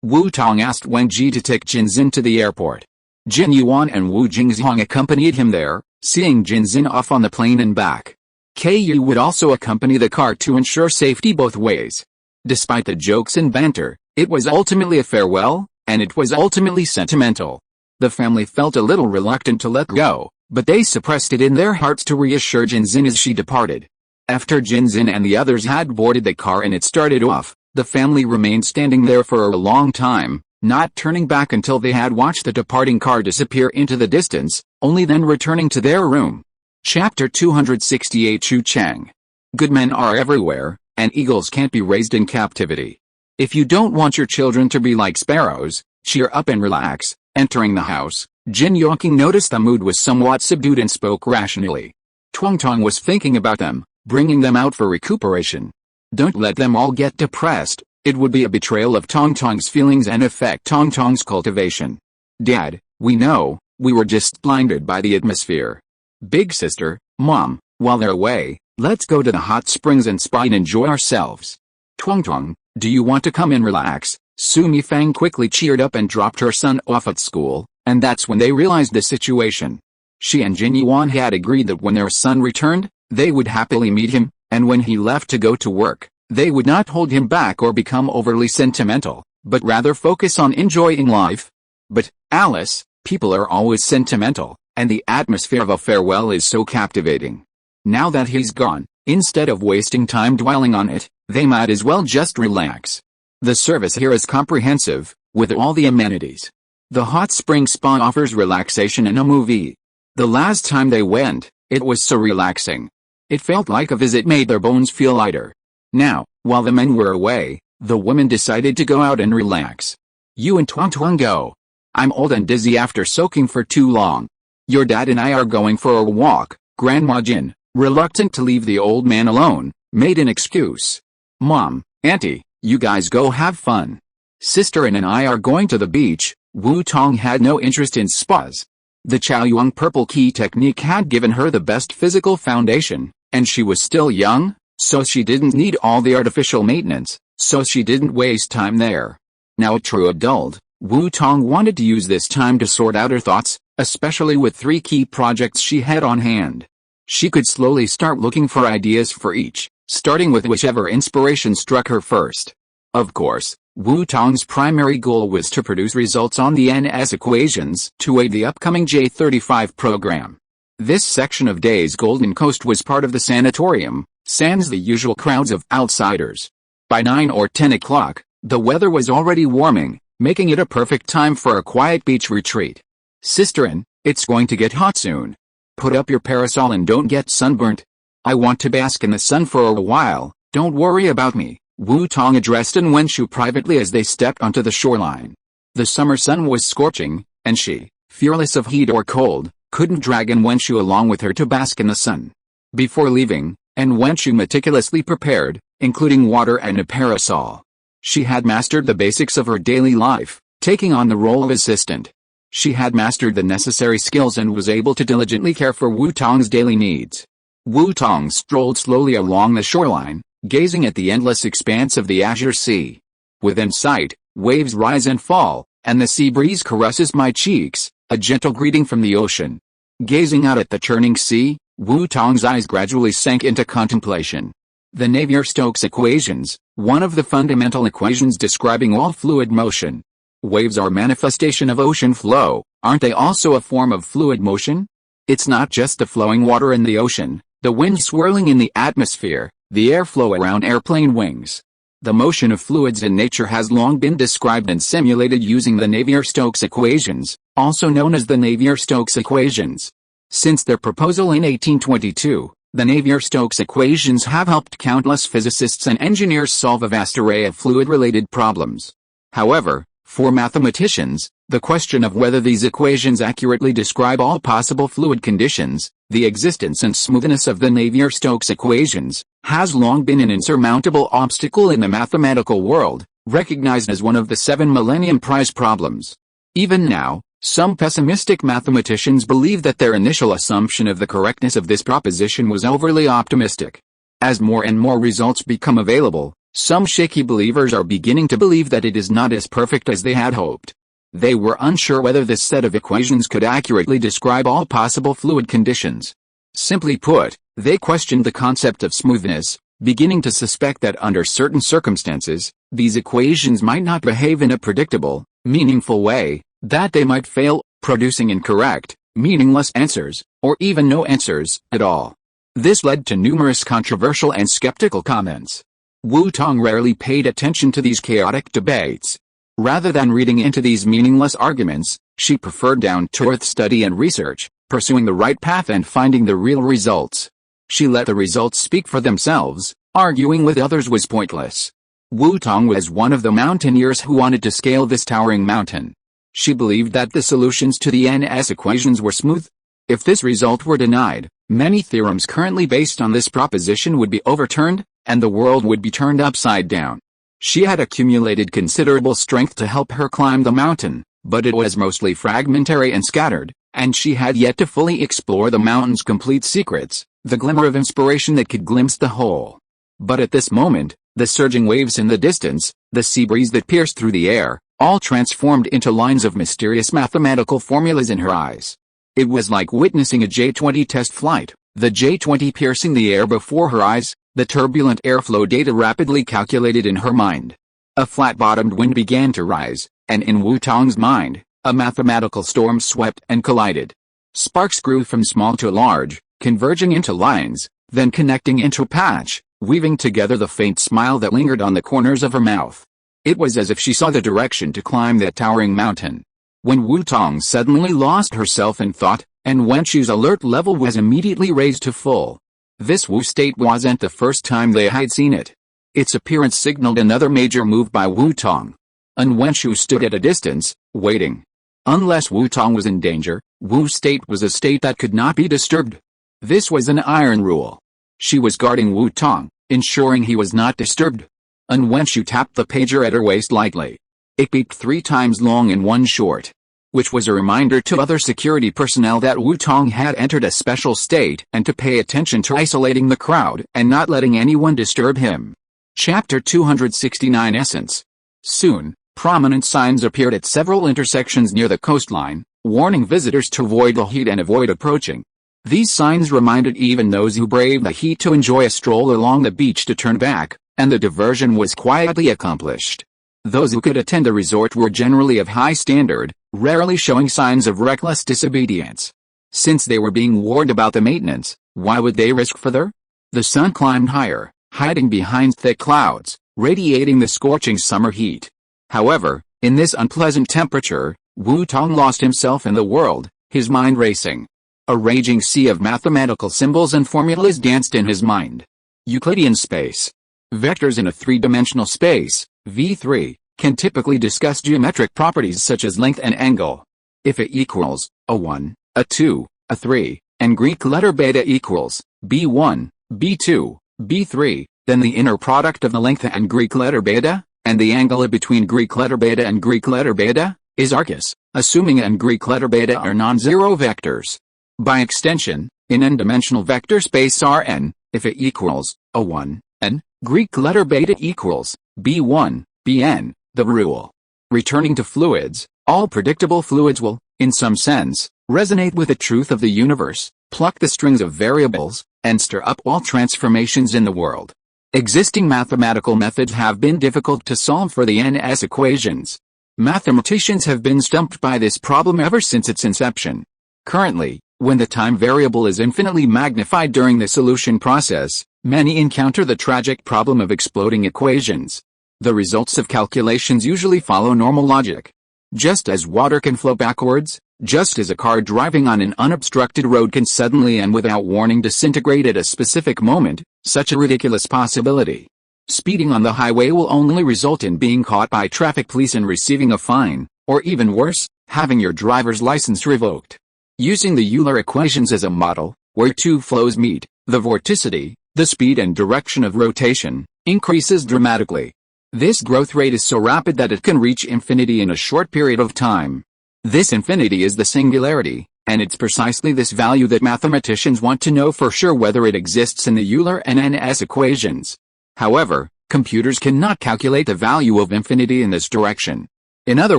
Wu Tong asked Wang Ji to take Jinzin to the airport. Jin Yuan and Wu Jingxiang accompanied him there, seeing Jinzin off on the plane and back. Ku would also accompany the car to ensure safety both ways. Despite the jokes and banter, it was ultimately a farewell, and it was ultimately sentimental. The family felt a little reluctant to let go, but they suppressed it in their hearts to reassure Jinzin as she departed. After Jinzin and the others had boarded the car and it started off, the family remained standing there for a long time, not turning back until they had watched the departing car disappear into the distance, only then returning to their room. Chapter 268 Chu Chang. Good men are everywhere, and eagles can't be raised in captivity. If you don't want your children to be like sparrows, cheer up and relax. Entering the house, Jin Yongqing noticed the mood was somewhat subdued and spoke rationally. Tong was thinking about them, bringing them out for recuperation. Don't let them all get depressed, it would be a betrayal of Tong's feelings and affect Tong's cultivation. Dad, we know, we were just blinded by the atmosphere. Big sister, Mom, while they're away, let's go to the hot springs and spa and enjoy ourselves. Tong, do you want to come and relax? Su Mifang quickly cheered up and dropped her son off at school, and that's when they realized the situation. She and Jin Yuan had agreed that when their son returned, they would happily meet him, and when he left to go to work, they would not hold him back or become overly sentimental, but rather focus on enjoying life. But, Alice, people are always sentimental, and the atmosphere of a farewell is so captivating. Now that he's gone, instead of wasting time dwelling on it, they might as well just relax. The service here is comprehensive, with all the amenities. The hot spring spa offers relaxation and a movie. The last time they went, it was so relaxing. It felt like a visit made their bones feel lighter. Now, while the men were away, the women decided to go out and relax. You and Tong go. I'm old and dizzy after soaking for too long. Your dad and I are going for a walk. Grandma Jin, reluctant to leave the old man alone, made an excuse. Mom, Auntie, you guys go have fun. Sister and I are going to the beach. Wu Tong had no interest in spas. The Chaoyuan purple key technique had given her the best physical foundation, and she was still young, so she didn't need all the artificial maintenance, so she didn't waste time there. Now a true adult, Wu Tong wanted to use this time to sort out her thoughts, especially with 3 key projects she had on hand. She could slowly start looking for ideas for each, starting with whichever inspiration struck her first. Of course, Wu Tong's primary goal was to produce results on the NS equations to aid the upcoming J35 program. This section of Day's Golden Coast was part of the sanatorium, sans the usual crowds of outsiders. By 9 or 10 o'clock, the weather was already warming, making it a perfect time for a quiet beach retreat. Sisterin, it's going to get hot soon. Put up your parasol and don't get sunburnt. I want to bask in the sun for a while, don't worry about me, Wu Tong addressed An Wenshu privately as they stepped onto the shoreline. The summer sun was scorching, and she, fearless of heat or cold, couldn't drag An Wenshu along with her to bask in the sun. Before leaving, An Wenshu meticulously prepared, including water and a parasol. She had mastered the basics of her daily life, taking on the role of assistant. She had mastered the necessary skills and was able to diligently care for Wu Tong's daily needs. Wu Tong strolled slowly along the shoreline, gazing at the endless expanse of the azure sea. Within sight, waves rise and fall, and the sea breeze caresses my cheeks, a gentle greeting from the ocean. Gazing out at the churning sea, Wu Tong's eyes gradually sank into contemplation. The Navier-Stokes equations, one of the fundamental equations describing all fluid motion. Waves are manifestation of ocean flow, aren't they also a form of fluid motion? It's not just the flowing water in the ocean, the wind swirling in the atmosphere, the airflow around airplane wings. The motion of fluids in nature has long been described and simulated using the Navier-Stokes equations, also known as the Navier-Stokes equations. Since their proposal in 1822, the Navier-Stokes equations have helped countless physicists and engineers solve a vast array of fluid-related problems. However, for mathematicians, the question of whether these equations accurately describe all possible fluid conditions, the existence and smoothness of the Navier-Stokes equations, has long been an insurmountable obstacle in the mathematical world, recognized as one of the 7 Millennium Prize problems. Even now, some pessimistic mathematicians believe that their initial assumption of the correctness of this proposition was overly optimistic. As more and more results become available, some shaky believers are beginning to believe that it is not as perfect as they had hoped. They were unsure whether this set of equations could accurately describe all possible fluid conditions. Simply put, they questioned the concept of smoothness, beginning to suspect that under certain circumstances, these equations might not behave in a predictable, meaningful way, that they might fail, producing incorrect, meaningless answers, or even no answers at all. This led to numerous controversial and skeptical comments. Wu Tong rarely paid attention to these chaotic debates. Rather than reading into these meaningless arguments, she preferred down-to-earth study and research, pursuing the right path and finding the real results. She let the results speak for themselves, arguing with others was pointless. Wu Tong was one of the mountaineers who wanted to scale this towering mountain. She believed that the solutions to the NS equations were smooth. If this result were denied, many theorems currently based on this proposition would be overturned, and the world would be turned upside down. She had accumulated considerable strength to help her climb the mountain, but it was mostly fragmentary and scattered, and she had yet to fully explore the mountain's complete secrets, the glimmer of inspiration that could glimpse the whole. But at this moment, the surging waves in the distance, the sea breeze that pierced through the air, all transformed into lines of mysterious mathematical formulas in her eyes. It was like witnessing a J-20 test flight, the J-20 piercing the air before her eyes, the turbulent airflow data rapidly calculated in her mind. A flat-bottomed wind began to rise, and in Wu Tong's mind, a mathematical storm swept and collided. Sparks grew from small to large, converging into lines, then connecting into a patch, weaving together the faint smile that lingered on the corners of her mouth. It was as if she saw the direction to climb that towering mountain. When Wu Tong suddenly lost herself in thought, and Wenchu's alert level was immediately raised to full. This Wu state wasn't the first time they had seen it. Its appearance signaled another major move by Wu Tong. Wenchu stood at a distance, waiting. Unless Wu Tong was in danger, Wu state was a state that could not be disturbed. This was an iron rule. She was guarding Wu Tong, ensuring he was not disturbed. Wenchu tapped the pager at her waist lightly. It beeped 3 times long in one short, which was a reminder to other security personnel that Wu Tong had entered a special state and to pay attention to isolating the crowd and not letting anyone disturb him. Chapter 269 Essence. Soon, prominent signs appeared at several intersections near the coastline, warning visitors to avoid the heat and avoid approaching. These signs reminded even those who braved the heat to enjoy a stroll along the beach to turn back, and the diversion was quietly accomplished. Those who could attend the resort were generally of high standard, rarely showing signs of reckless disobedience. Since they were being warned about the maintenance, why would they risk further? The sun climbed higher, hiding behind thick clouds, radiating the scorching summer heat. However, in this unpleasant temperature, Wu Tong lost himself in the world, his mind racing. A raging sea of mathematical symbols and formulas danced in his mind. Euclidean space. Vectors in a three-dimensional space, V3, can typically discuss geometric properties such as length and angle. If A equals A1, A2, A3, and Greek letter beta equals B1, B2, B3, then the inner product of the length and Greek letter beta, and the angle between Greek letter beta and Greek letter beta, is arcus, assuming A and Greek letter beta are non-zero vectors. By extension, in n-dimensional vector space Rn, if A equals A1, n, Greek letter beta equals B1, Bn, the rule. Returning to fluids, all predictable fluids will, in some sense, resonate with the truth of the universe, pluck the strings of variables, and stir up all transformations in the world. Existing mathematical methods have been difficult to solve for the NS equations. Mathematicians have been stumped by this problem ever since its inception. Currently, when the time variable is infinitely magnified during the solution process, many encounter the tragic problem of exploding equations. The results of calculations usually follow normal logic. Just as water can flow backwards, just as a car driving on an unobstructed road can suddenly and without warning disintegrate at a specific moment, such a ridiculous possibility. Speeding on the highway will only result in being caught by traffic police and receiving a fine, or even worse, having your driver's license revoked. Using the Euler equations as a model, where two flows meet, the vorticity, the speed and direction of rotation, increases dramatically. This growth rate is so rapid that it can reach infinity in a short period of time. This infinity is the singularity, and it's precisely this value that mathematicians want to know for sure whether it exists in the Euler and NS equations. However, computers cannot calculate the value of infinity in this direction. In other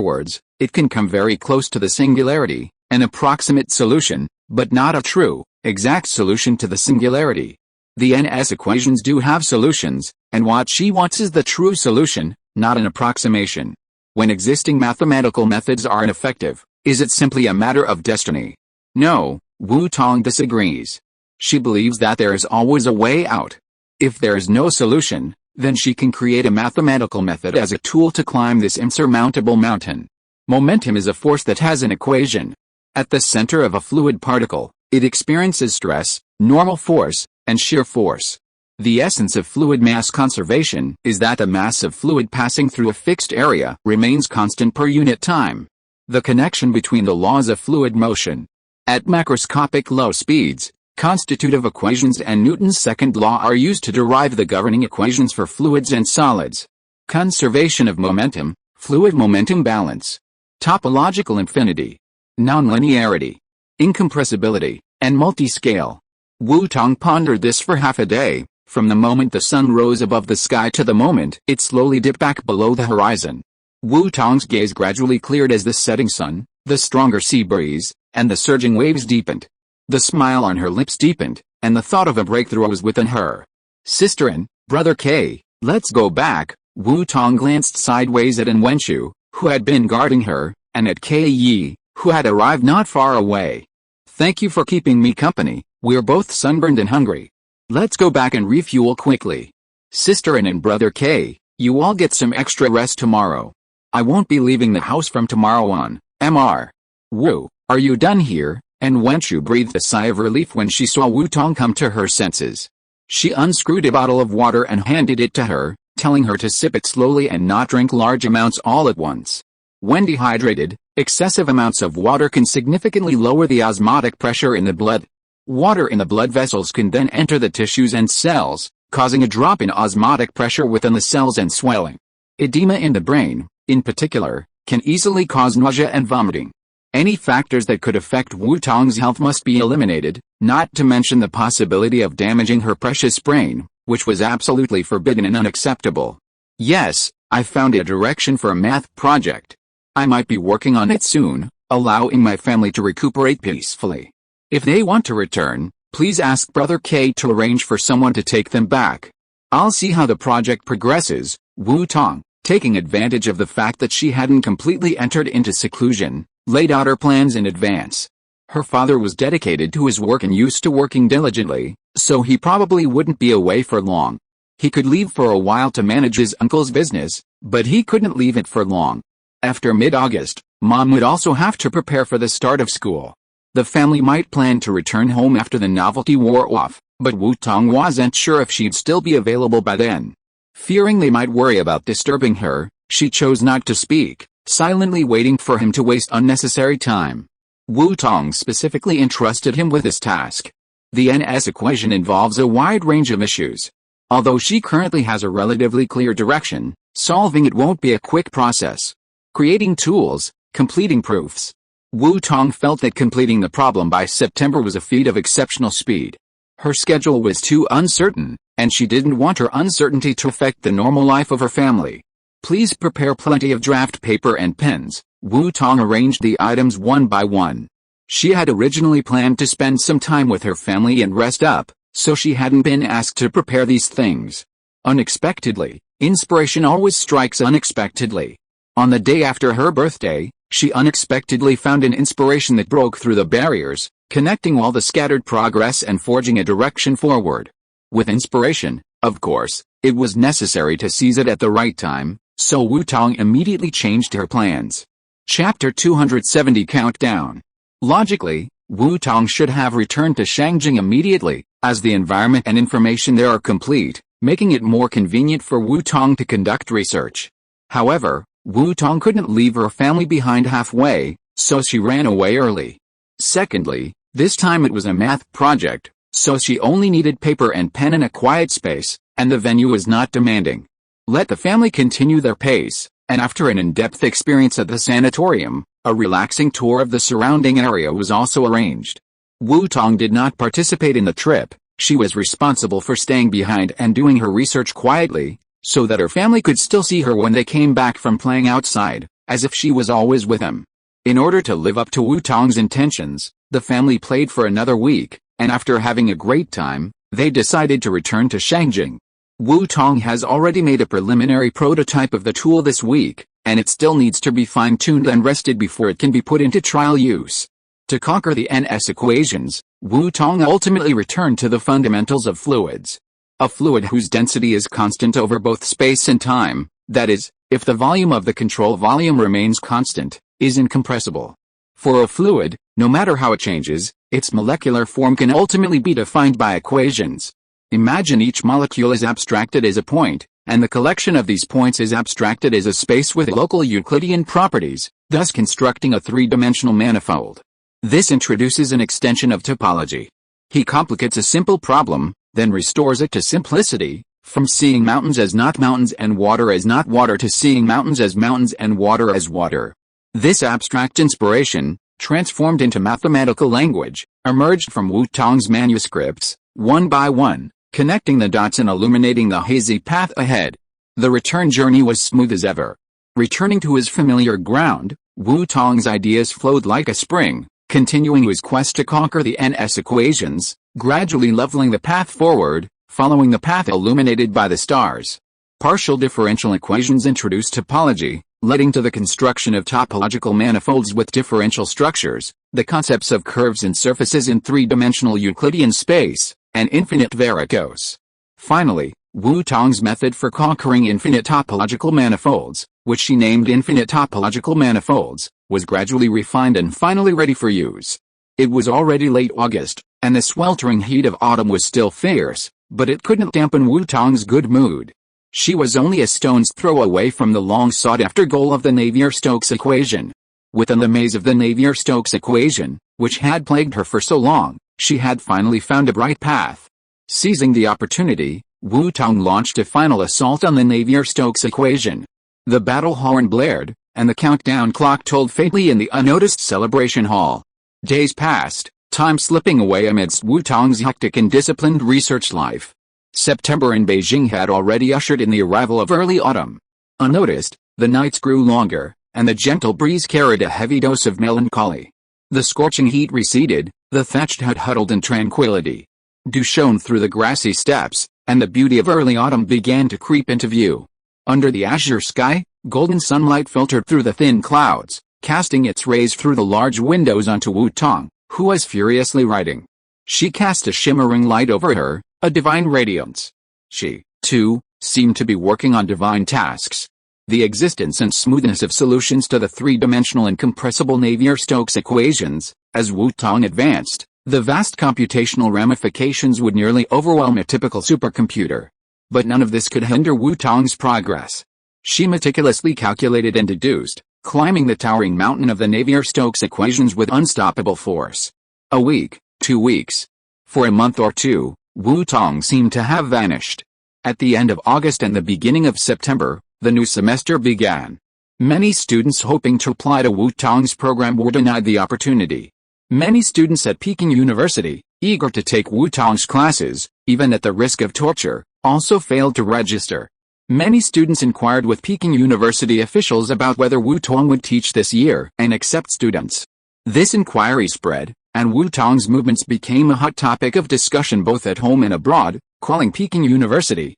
words, it can come very close to the singularity, an approximate solution, but not a true, exact solution to the singularity. The NS equations do have solutions, and what she wants is the true solution, not an approximation. When existing mathematical methods are ineffective, is it simply a matter of destiny? No, Wu Tong disagrees. She believes that there is always a way out. If there is no solution, then she can create a mathematical method as a tool to climb this insurmountable mountain. Momentum is a force that has an equation. At the center of a fluid particle, it experiences stress, normal force, and shear force. The essence of fluid mass conservation is that the mass of fluid passing through a fixed area remains constant per unit time. The connection between the laws of fluid motion at macroscopic low speeds, constitutive equations and Newton's second law are used to derive the governing equations for fluids and solids. Conservation of momentum, fluid momentum balance, topological infinity, nonlinearity, incompressibility, and multiscale. Wu Tong pondered this for half a day, from the moment the sun rose above the sky to the moment it slowly dipped back below the horizon. Wu Tong's gaze gradually cleared as the setting sun, the stronger sea breeze, and the surging waves deepened. The smile on her lips deepened, and the thought of a breakthrough was within her. Sister and Brother K, let's go back. Wu Tong glanced sideways at Wenchu, who had been guarding her, and at K Yi, who had arrived not far away. Thank you for keeping me company, we're both sunburned and hungry. Let's go back and refuel quickly. Sister N and Brother K, you all get some extra rest tomorrow. I won't be leaving the house from tomorrow on, Mr. Wu, are you done here? And Wenchu breathed a sigh of relief when she saw Wu Tong come to her senses. She unscrewed a bottle of water and handed it to her, telling her to sip it slowly and not drink large amounts all at once. When dehydrated, excessive amounts of water can significantly lower the osmotic pressure in the blood. Water in the blood vessels can then enter the tissues and cells, causing a drop in osmotic pressure within the cells and swelling. Edema in the brain, in particular, can easily cause nausea and vomiting. Any factors that could affect Wu Tong's health must be eliminated, not to mention the possibility of damaging her precious brain, which was absolutely forbidden and unacceptable. Yes, I found a direction for a math project. I might be working on it soon, allowing my family to recuperate peacefully. If they want to return, please ask Brother K to arrange for someone to take them back. I'll see how the project progresses. Wu Tong, taking advantage of the fact that she hadn't completely entered into seclusion, laid out her plans in advance. Her father was dedicated to his work and used to working diligently, so he probably wouldn't be away for long. He could leave for a while to manage his uncle's business, but he couldn't leave it for long. After mid-August, Mom would also have to prepare for the start of school. The family might plan to return home after the novelty wore off, but Wu Tong wasn't sure if she'd still be available by then. Fearing they might worry about disturbing her, she chose not to speak, silently waiting for him to waste unnecessary time. Wu Tong specifically entrusted him with this task. The NS equation involves a wide range of issues. Although she currently has a relatively clear direction, solving it won't be a quick process. Creating tools, completing proofs. Wu Tong felt that completing the problem by September was a feat of exceptional speed. Her schedule was too uncertain, and she didn't want her uncertainty to affect the normal life of her family. Please prepare plenty of draft paper and pens. Wu Tong arranged the items one by one. She had originally planned to spend some time with her family and rest up, so she hadn't been asked to prepare these things. Unexpectedly, inspiration always strikes unexpectedly. On the day after her birthday, she unexpectedly found an inspiration that broke through the barriers, connecting all the scattered progress and forging a direction forward. With inspiration, of course, it was necessary to seize it at the right time, so Wu Tong immediately changed her plans. Chapter 270 Countdown. Logically, Wu Tong should have returned to Shangjing immediately, as the environment and information there are complete, making it more convenient for Wu Tong to conduct research. However, Wu Tong couldn't leave her family behind halfway, so she ran away early. Secondly, this time it was a math project, so she only needed paper and pen in a quiet space, and the venue was not demanding. Let the family continue their pace, and after an in-depth experience at the sanatorium, a relaxing tour of the surrounding area was also arranged. Wu Tong did not participate in the trip. She was responsible for staying behind and doing her research quietly, so that her family could still see her when they came back from playing outside, as if she was always with them. In order to live up to Wu Tong's intentions, the family played for another week, and after having a great time, they decided to return to Shangjing. Wu Tong has already made a preliminary prototype of the tool this week, and it still needs to be fine-tuned and rested before it can be put into trial use. To conquer the NS equations, Wu Tong ultimately returned to the fundamentals of fluids. A fluid whose density is constant over both space and time, that is, if the volume of the control volume remains constant, is incompressible. For a fluid, no matter how it changes, its molecular form can ultimately be defined by equations. Imagine each molecule is abstracted as a point, and the collection of these points is abstracted as a space with local Euclidean properties, thus constructing a three-dimensional manifold. This introduces an extension of topology. He complicates a simple problem, then restores it to simplicity, from seeing mountains as not mountains and water as not water to seeing mountains as mountains and water as water. This abstract inspiration, transformed into mathematical language, emerged from Wu Tong's manuscripts, one by one, connecting the dots and illuminating the hazy path ahead. The return journey was smooth as ever. Returning to his familiar ground, Wu Tong's ideas flowed like a spring, continuing his quest to conquer the NS equations, gradually leveling the path forward, following the path illuminated by the stars. Partial differential equations introduce topology, leading to the construction of topological manifolds with differential structures, the concepts of curves and surfaces in three-dimensional Euclidean space, and infinite varicose. Finally, Wu Tong's method for conquering infinite topological manifolds, which she named infinite topological manifolds, was gradually refined and finally ready for use. It was already late August, and the sweltering heat of autumn was still fierce, but it couldn't dampen Wu Tong's good mood. She was only a stone's throw away from the long-sought-after goal of the Navier-Stokes equation. Within the maze of the Navier-Stokes equation, which had plagued her for so long, she had finally found a bright path. Seizing the opportunity, Wu Tong launched a final assault on the Navier-Stokes equation. The battle horn blared, and the countdown clock told faintly in the unnoticed celebration hall. Days passed, time slipping away amidst Wu Tong's hectic and disciplined research life. September in Beijing had already ushered in the arrival of early autumn. Unnoticed, the nights grew longer, and the gentle breeze carried a heavy dose of melancholy. The scorching heat receded, the thatched hut huddled in tranquility. Dew shone through the grassy steppes, and the beauty of early autumn began to creep into view. Under the azure sky, golden sunlight filtered through the thin clouds, casting its rays through the large windows onto Wu Tong, who was furiously writing. She cast a shimmering light over her, a divine radiance. She, too, seemed to be working on divine tasks. The existence and smoothness of solutions to the three-dimensional incompressible Navier-Stokes equations, as Wu Tong advanced, the vast computational ramifications would nearly overwhelm a typical supercomputer. But none of this could hinder Wu Tong's progress. She meticulously calculated and deduced, climbing the towering mountain of the Navier-Stokes equations with unstoppable force. A week, 2 weeks. For a month or two, Wu Tong seemed to have vanished. At the end of August and the beginning of September, the new semester began. Many students hoping to apply to Wu Tong's program were denied the opportunity. Many students at Peking University, eager to take Wu Tong's classes, even at the risk of torture, also failed to register. Many students inquired with Peking University officials about whether Wu Tong would teach this year and accept students. This inquiry spread, and Wu Tong's movements became a hot topic of discussion both at home and abroad. Calling Peking University,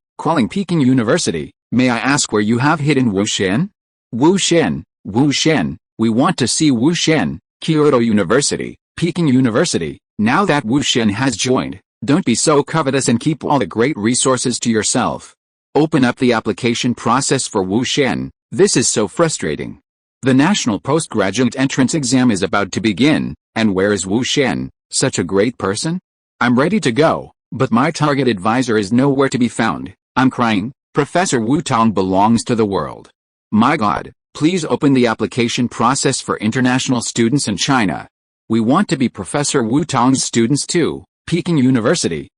may I ask where you have hidden Wu Shen? Wu Shen, we want to see Wu Shen. Kyoto University, Peking University, now that Wu Shen has joined, don't be so covetous and keep all the great resources to yourself. Open up the application process for Wu Shen, this is so frustrating. The National Postgraduate Entrance Exam is about to begin, and where is Wu Shen, such a great person? I'm ready to go, but my target advisor is nowhere to be found. I'm crying, Professor Wu Tong belongs to the world. My God, please open the application process for international students in China. We want to be Professor Wu Tong's students too. Peking University,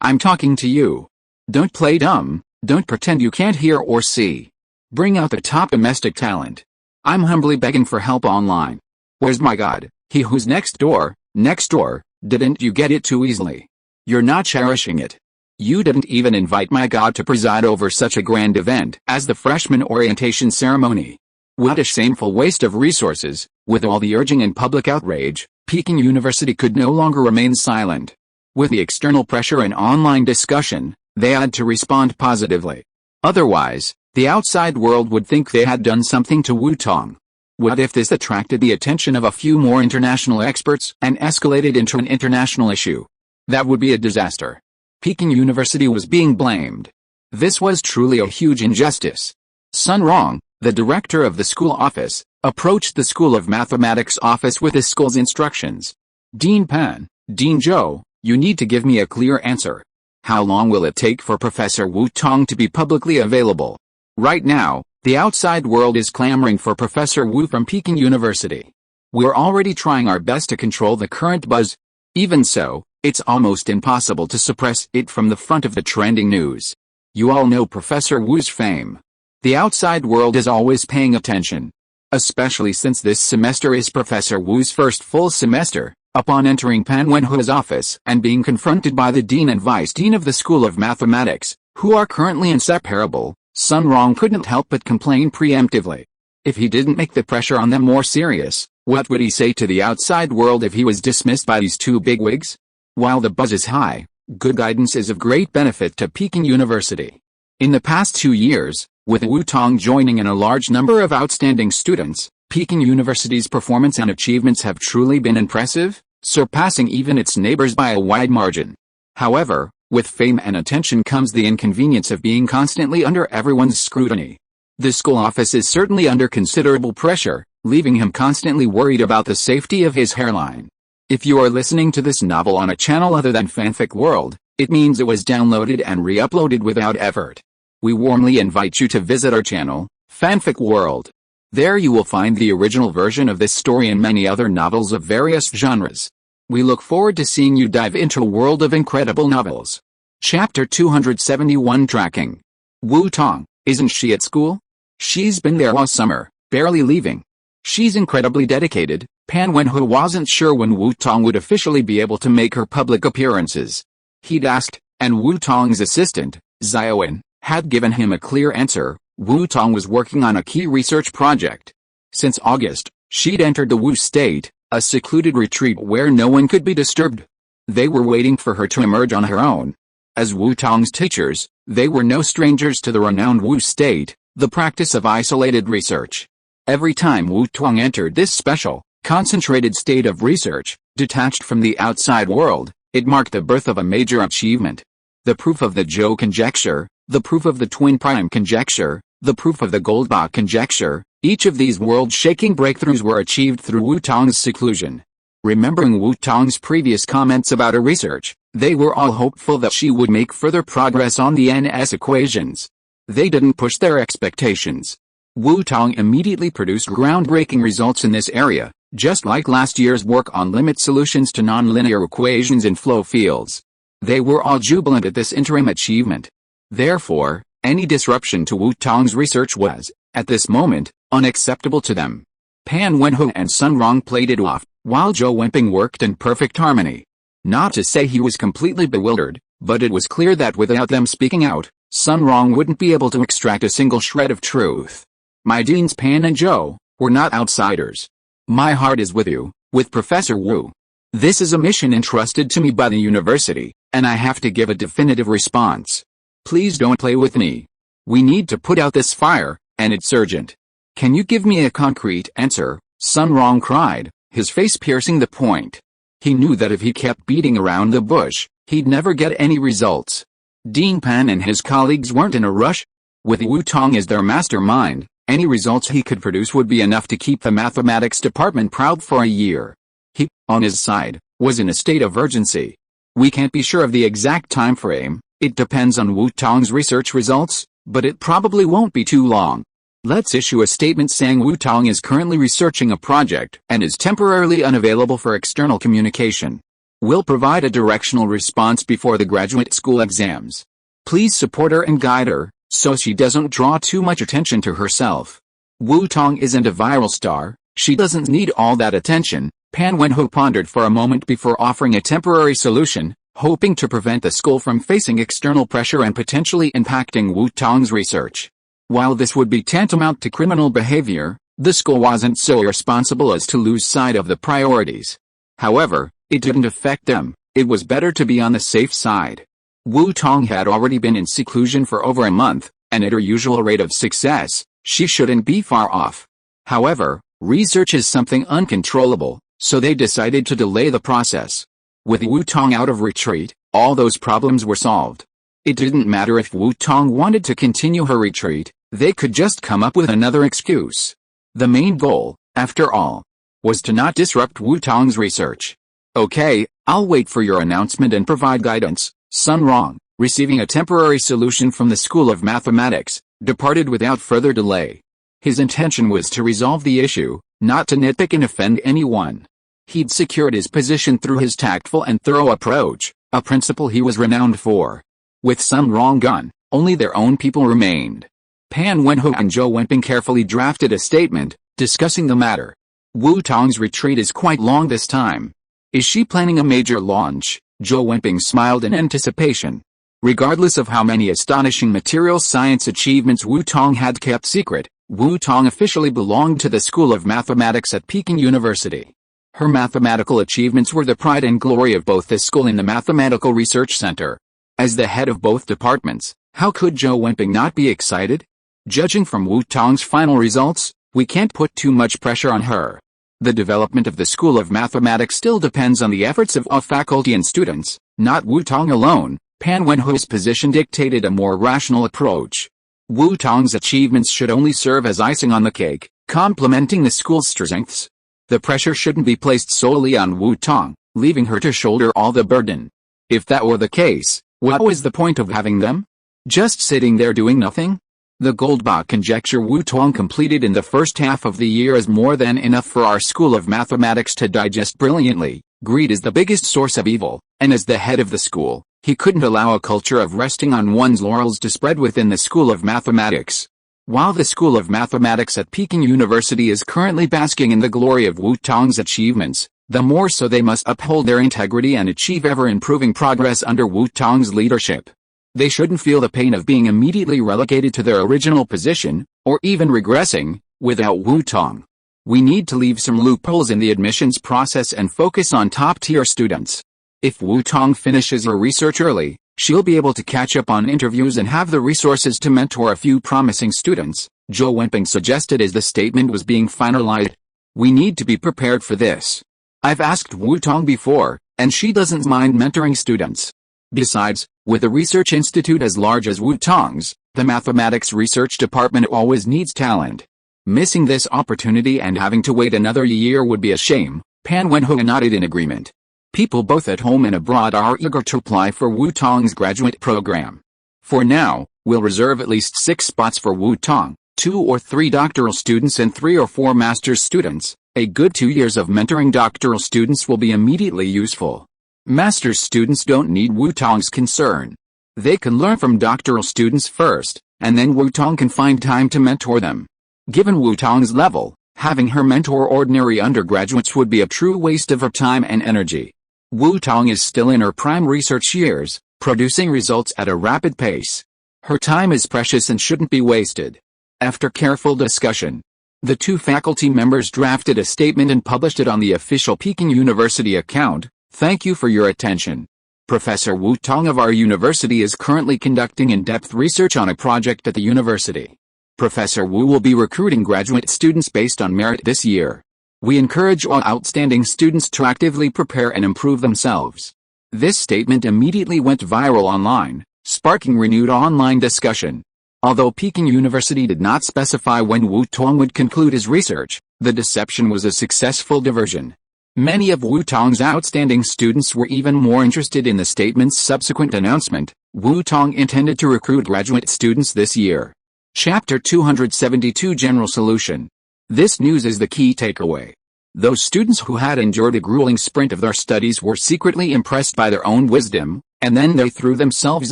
I'm talking to you. Don't play dumb, don't pretend you can't hear or see. Bring out the top domestic talent. I'm humbly begging for help online. Where's my God, he who's next door, didn't you get it too easily? You're not cherishing it. You didn't even invite my God to preside over such a grand event as the freshman orientation ceremony. What a shameful waste of resources. With all the urging and public outrage, Peking University could no longer remain silent. With the external pressure and online discussion, they had to respond positively. Otherwise, the outside world would think they had done something to Wu Tong. What if this attracted the attention of a few more international experts and escalated into an international issue? That would be a disaster. Peking University was being blamed. This was truly a huge injustice. Sun Rong, the director of the school office, approached the School of Mathematics office with the school's instructions. Dean Pan, Dean Zhou, you need to give me a clear answer. How long will it take for Professor Wu Tong to be publicly available? Right now, the outside world is clamoring for Professor Wu from Peking University. We're already trying our best to control the current buzz. Even so, it's almost impossible to suppress it from the front of the trending news. You all know Professor Wu's fame. The outside world is always paying attention. Especially since this semester is Professor Wu's first full semester. Upon entering Pan Wenhu's office and being confronted by the dean and vice dean of the School of Mathematics, who are currently inseparable, Sun Rong couldn't help but complain preemptively. If he didn't make the pressure on them more serious, what would he say to the outside world if he was dismissed by these two bigwigs? While the buzz is high, good guidance is of great benefit to Peking University. In the past 2 years, With Wu Tong joining in a large number of outstanding students, Peking University's performance and achievements have truly been impressive, surpassing even its neighbors by a wide margin. However, with fame and attention comes the inconvenience of being constantly under everyone's scrutiny. The school office is certainly under considerable pressure, leaving him constantly worried about the safety of his hairline. If you are listening to this novel on a channel other than Fanfic World, it means it was downloaded and re-uploaded without effort. We warmly invite you to visit our channel, Fanfic World. There you will find the original version of this story and many other novels of various genres. We look forward to seeing you dive into a world of incredible novels. Chapter 271 Tracking. Wu Tong, isn't she at school? She's been there all summer, barely leaving. She's incredibly dedicated. Pan Wenhui wasn't sure when Wu Tong would officially be able to make her public appearances. He'd asked, and Wu Tong's assistant, Xiaowen, had given him a clear answer. Wu Tong was working on a key research project. Since August, she'd entered the Wu State, a secluded retreat where no one could be disturbed. They were waiting for her to emerge on her own. As Wu Tong's teachers, they were no strangers to the renowned Wu State, the practice of isolated research. Every time Wu Tong entered this special, concentrated state of research, detached from the outside world, it marked the birth of a major achievement. The proof of the Zhou conjecture, the proof of the twin prime conjecture, the proof of the Goldbach conjecture, each of these world-shaking breakthroughs were achieved through Wu Tong's seclusion. Remembering Wu Tong's previous comments about her research, they were all hopeful that she would make further progress on the NS equations. They didn't push their expectations. Wu Tong immediately produced groundbreaking results in this area, just like last year's work on limit solutions to nonlinear equations in flow fields. They were all jubilant at this interim achievement. Therefore, any disruption to Wu Tong's research was, at this moment, unacceptable to them. Pan Wenhui and Sun Rong played it off, while Zhou Wenping worked in perfect harmony. Not to say he was completely bewildered, but it was clear that without them speaking out, Sun Rong wouldn't be able to extract a single shred of truth. My deans Pan and Zhou were not outsiders. My heart is with you, with Professor Wu. This is a mission entrusted to me by the university, and I have to give a definitive response. Please don't play with me. We need to put out this fire, and it's urgent. Can you give me a concrete answer? Sun Rong cried, his face piercing the point. He knew that if he kept beating around the bush, he'd never get any results. Dean Pan and his colleagues weren't in a rush. With Wu Tong as their mastermind, any results he could produce would be enough to keep the mathematics department proud for a year. He, on his side, was in a state of urgency. We can't be sure of the exact time frame. It depends on Wu Tong's research results, but it probably won't be too long. Let's issue a statement saying Wu Tong is currently researching a project and is temporarily unavailable for external communication. We'll provide a directional response before the graduate school exams. Please support her and guide her, so she doesn't draw too much attention to herself. Wu Tong isn't a viral star, she doesn't need all that attention. Pan Wenhui pondered for a moment before offering a temporary solution, hoping to prevent the school from facing external pressure and potentially impacting Wu Tong's research. While this would be tantamount to criminal behavior, the school wasn't so irresponsible as to lose sight of the priorities. However, it didn't affect them. It was better to be on the safe side. Wu Tong had already been in seclusion for over a month, and at her usual rate of success, she shouldn't be far off. However, research is something uncontrollable, so they decided to delay the process. With Wu Tong out of retreat, all those problems were solved. It didn't matter if Wu Tong wanted to continue her retreat, they could just come up with another excuse. The main goal, after all, was to not disrupt Wu Tong's research. Okay, I'll wait for your announcement and provide guidance. Sun Rong, receiving a temporary solution from the School of Mathematics, departed without further delay. His intention was to resolve the issue, not to nitpick and offend anyone. He'd secured his position through his tactful and thorough approach, a principle he was renowned for. With Sun Rong gone, only their own people remained. Pan Wenhui and Zhou Wenping carefully drafted a statement, discussing the matter. Wu Tong's retreat is quite long this time. Is she planning a major launch? Zhou Wenping smiled in anticipation. Regardless of how many astonishing material science achievements Wu Tong had kept secret, Wu Tong officially belonged to the School of Mathematics at Peking University. Her mathematical achievements were the pride and glory of both the school and the Mathematical Research Center. As the head of both departments, how could Zhou Wenping not be excited? Judging from Wu Tong's final results, we can't put too much pressure on her. The development of the School of Mathematics still depends on the efforts of all faculty and students, not Wu Tong alone. Pan Wenhu's position dictated a more rational approach. Wu Tong's achievements should only serve as icing on the cake, complementing the school's strengths. The pressure shouldn't be placed solely on Wu Tong, leaving her to shoulder all the burden. If that were the case, what was the point of having them? Just sitting there doing nothing? The Goldbach conjecture Wu Tong completed in the first half of the year is more than enough for our School of Mathematics to digest brilliantly. Greed is the biggest source of evil, and as the head of the school, he couldn't allow a culture of resting on one's laurels to spread within the School of Mathematics. While the School of Mathematics at Peking University is currently basking in the glory of Wu Tong's achievements, the more so they must uphold their integrity and achieve ever-improving progress under Wu Tong's leadership. They shouldn't feel the pain of being immediately relegated to their original position, or even regressing, without Wu Tong. We need to leave some loopholes in the admissions process and focus on top-tier students. If Wu Tong finishes her research early, she'll be able to catch up on interviews and have the resources to mentor a few promising students, Zhou Wenping suggested as the statement was being finalized. We need to be prepared for this. I've asked Wu Tong before, and she doesn't mind mentoring students. Besides, with a research institute as large as Wu Tong's, the mathematics research department always needs talent. Missing this opportunity and having to wait another year would be a shame. Pan Wenhu nodded in agreement. People both at home and abroad are eager to apply for Wu Tong's graduate program. For now, we'll reserve at least 6 spots for Wu Tong, 2 or 3 doctoral students and 3 or 4 master's students. A good 2 years of mentoring doctoral students will be immediately useful. Master's students don't need Wu Tong's concern. They can learn from doctoral students first, and then Wu Tong can find time to mentor them. Given Wu Tong's level, having her mentor ordinary undergraduates would be a true waste of her time and energy. Wu Tong is still in her prime research years, producing results at a rapid pace. Her time is precious and shouldn't be wasted. After careful discussion, the 2 faculty members drafted a statement and published it on the official Peking University account. Thank you for your attention. Professor Wu Tong of our university is currently conducting in-depth research on a project at the university. Professor Wu will be recruiting graduate students based on merit this year. We encourage all outstanding students to actively prepare and improve themselves. This statement immediately went viral online, sparking renewed online discussion. Although Peking University did not specify when Wu Tong would conclude his research, the deception was a successful diversion. Many of Wu Tong's outstanding students were even more interested in the statement's subsequent announcement. Wu Tong intended to recruit graduate students this year. Chapter 272 General Solution. This news is the key takeaway. Those students who had endured a grueling sprint of their studies were secretly impressed by their own wisdom, and then they threw themselves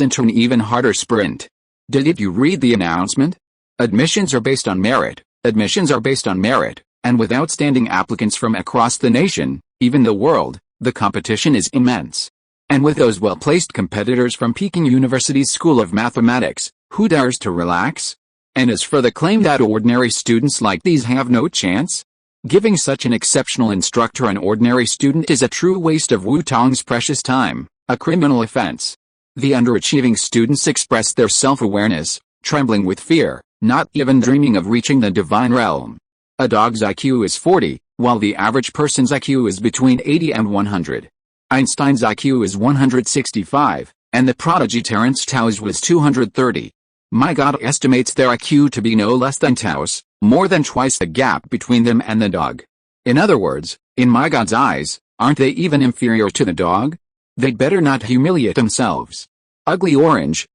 into an even harder sprint. Did you read the announcement? Admissions are based on merit, and with outstanding applicants from across the nation, even the world, the competition is immense. And with those well-placed competitors from Peking University's School of Mathematics, who dares to relax? And as for the claim that ordinary students like these have no chance? Giving such an exceptional instructor an ordinary student is a true waste of Wu Tong's precious time, a criminal offense. The underachieving students expressed their self-awareness, trembling with fear, not even dreaming of reaching the divine realm. A dog's IQ is 40, while the average person's IQ is between 80 and 100. Einstein's IQ is 165, and the prodigy Terence Tao's was 230. My God estimates their IQ to be no less than Tao's, more than twice the gap between them and the dog. In other words, in my God's eyes, aren't they even inferior to the dog? They'd better not humiliate themselves. Ugly orange,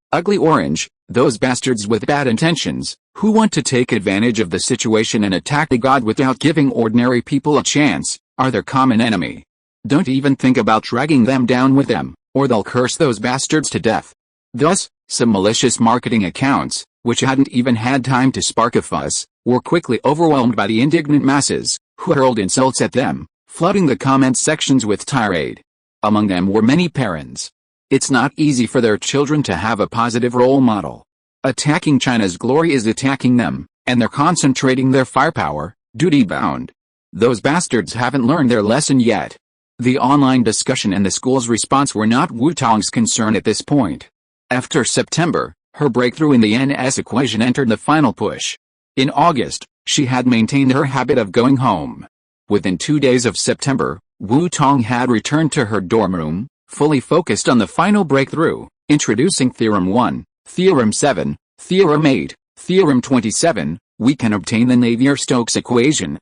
those bastards with bad intentions, who want to take advantage of the situation and attack the God without giving ordinary people a chance, are their common enemy. Don't even think about dragging them down with them, or they'll curse those bastards to death. Thus, some malicious marketing accounts, which hadn't even had time to spark a fuss, were quickly overwhelmed by the indignant masses, who hurled insults at them, flooding the comment sections with tirade. Among them were many parents. It's not easy for their children to have a positive role model. Attacking China's glory is attacking them, and they're concentrating their firepower, duty-bound. Those bastards haven't learned their lesson yet. The online discussion and the school's response were not Wu Tong's concern at this point. After September, Her breakthrough in the NS equation entered the final push. In August, she had maintained her habit of going home. Within 2 days of September, Wu Tong had returned to her dorm room, fully focused on the final breakthrough, introducing Theorem 1, Theorem 7, Theorem 8, Theorem 27, we can obtain the Navier-Stokes equation,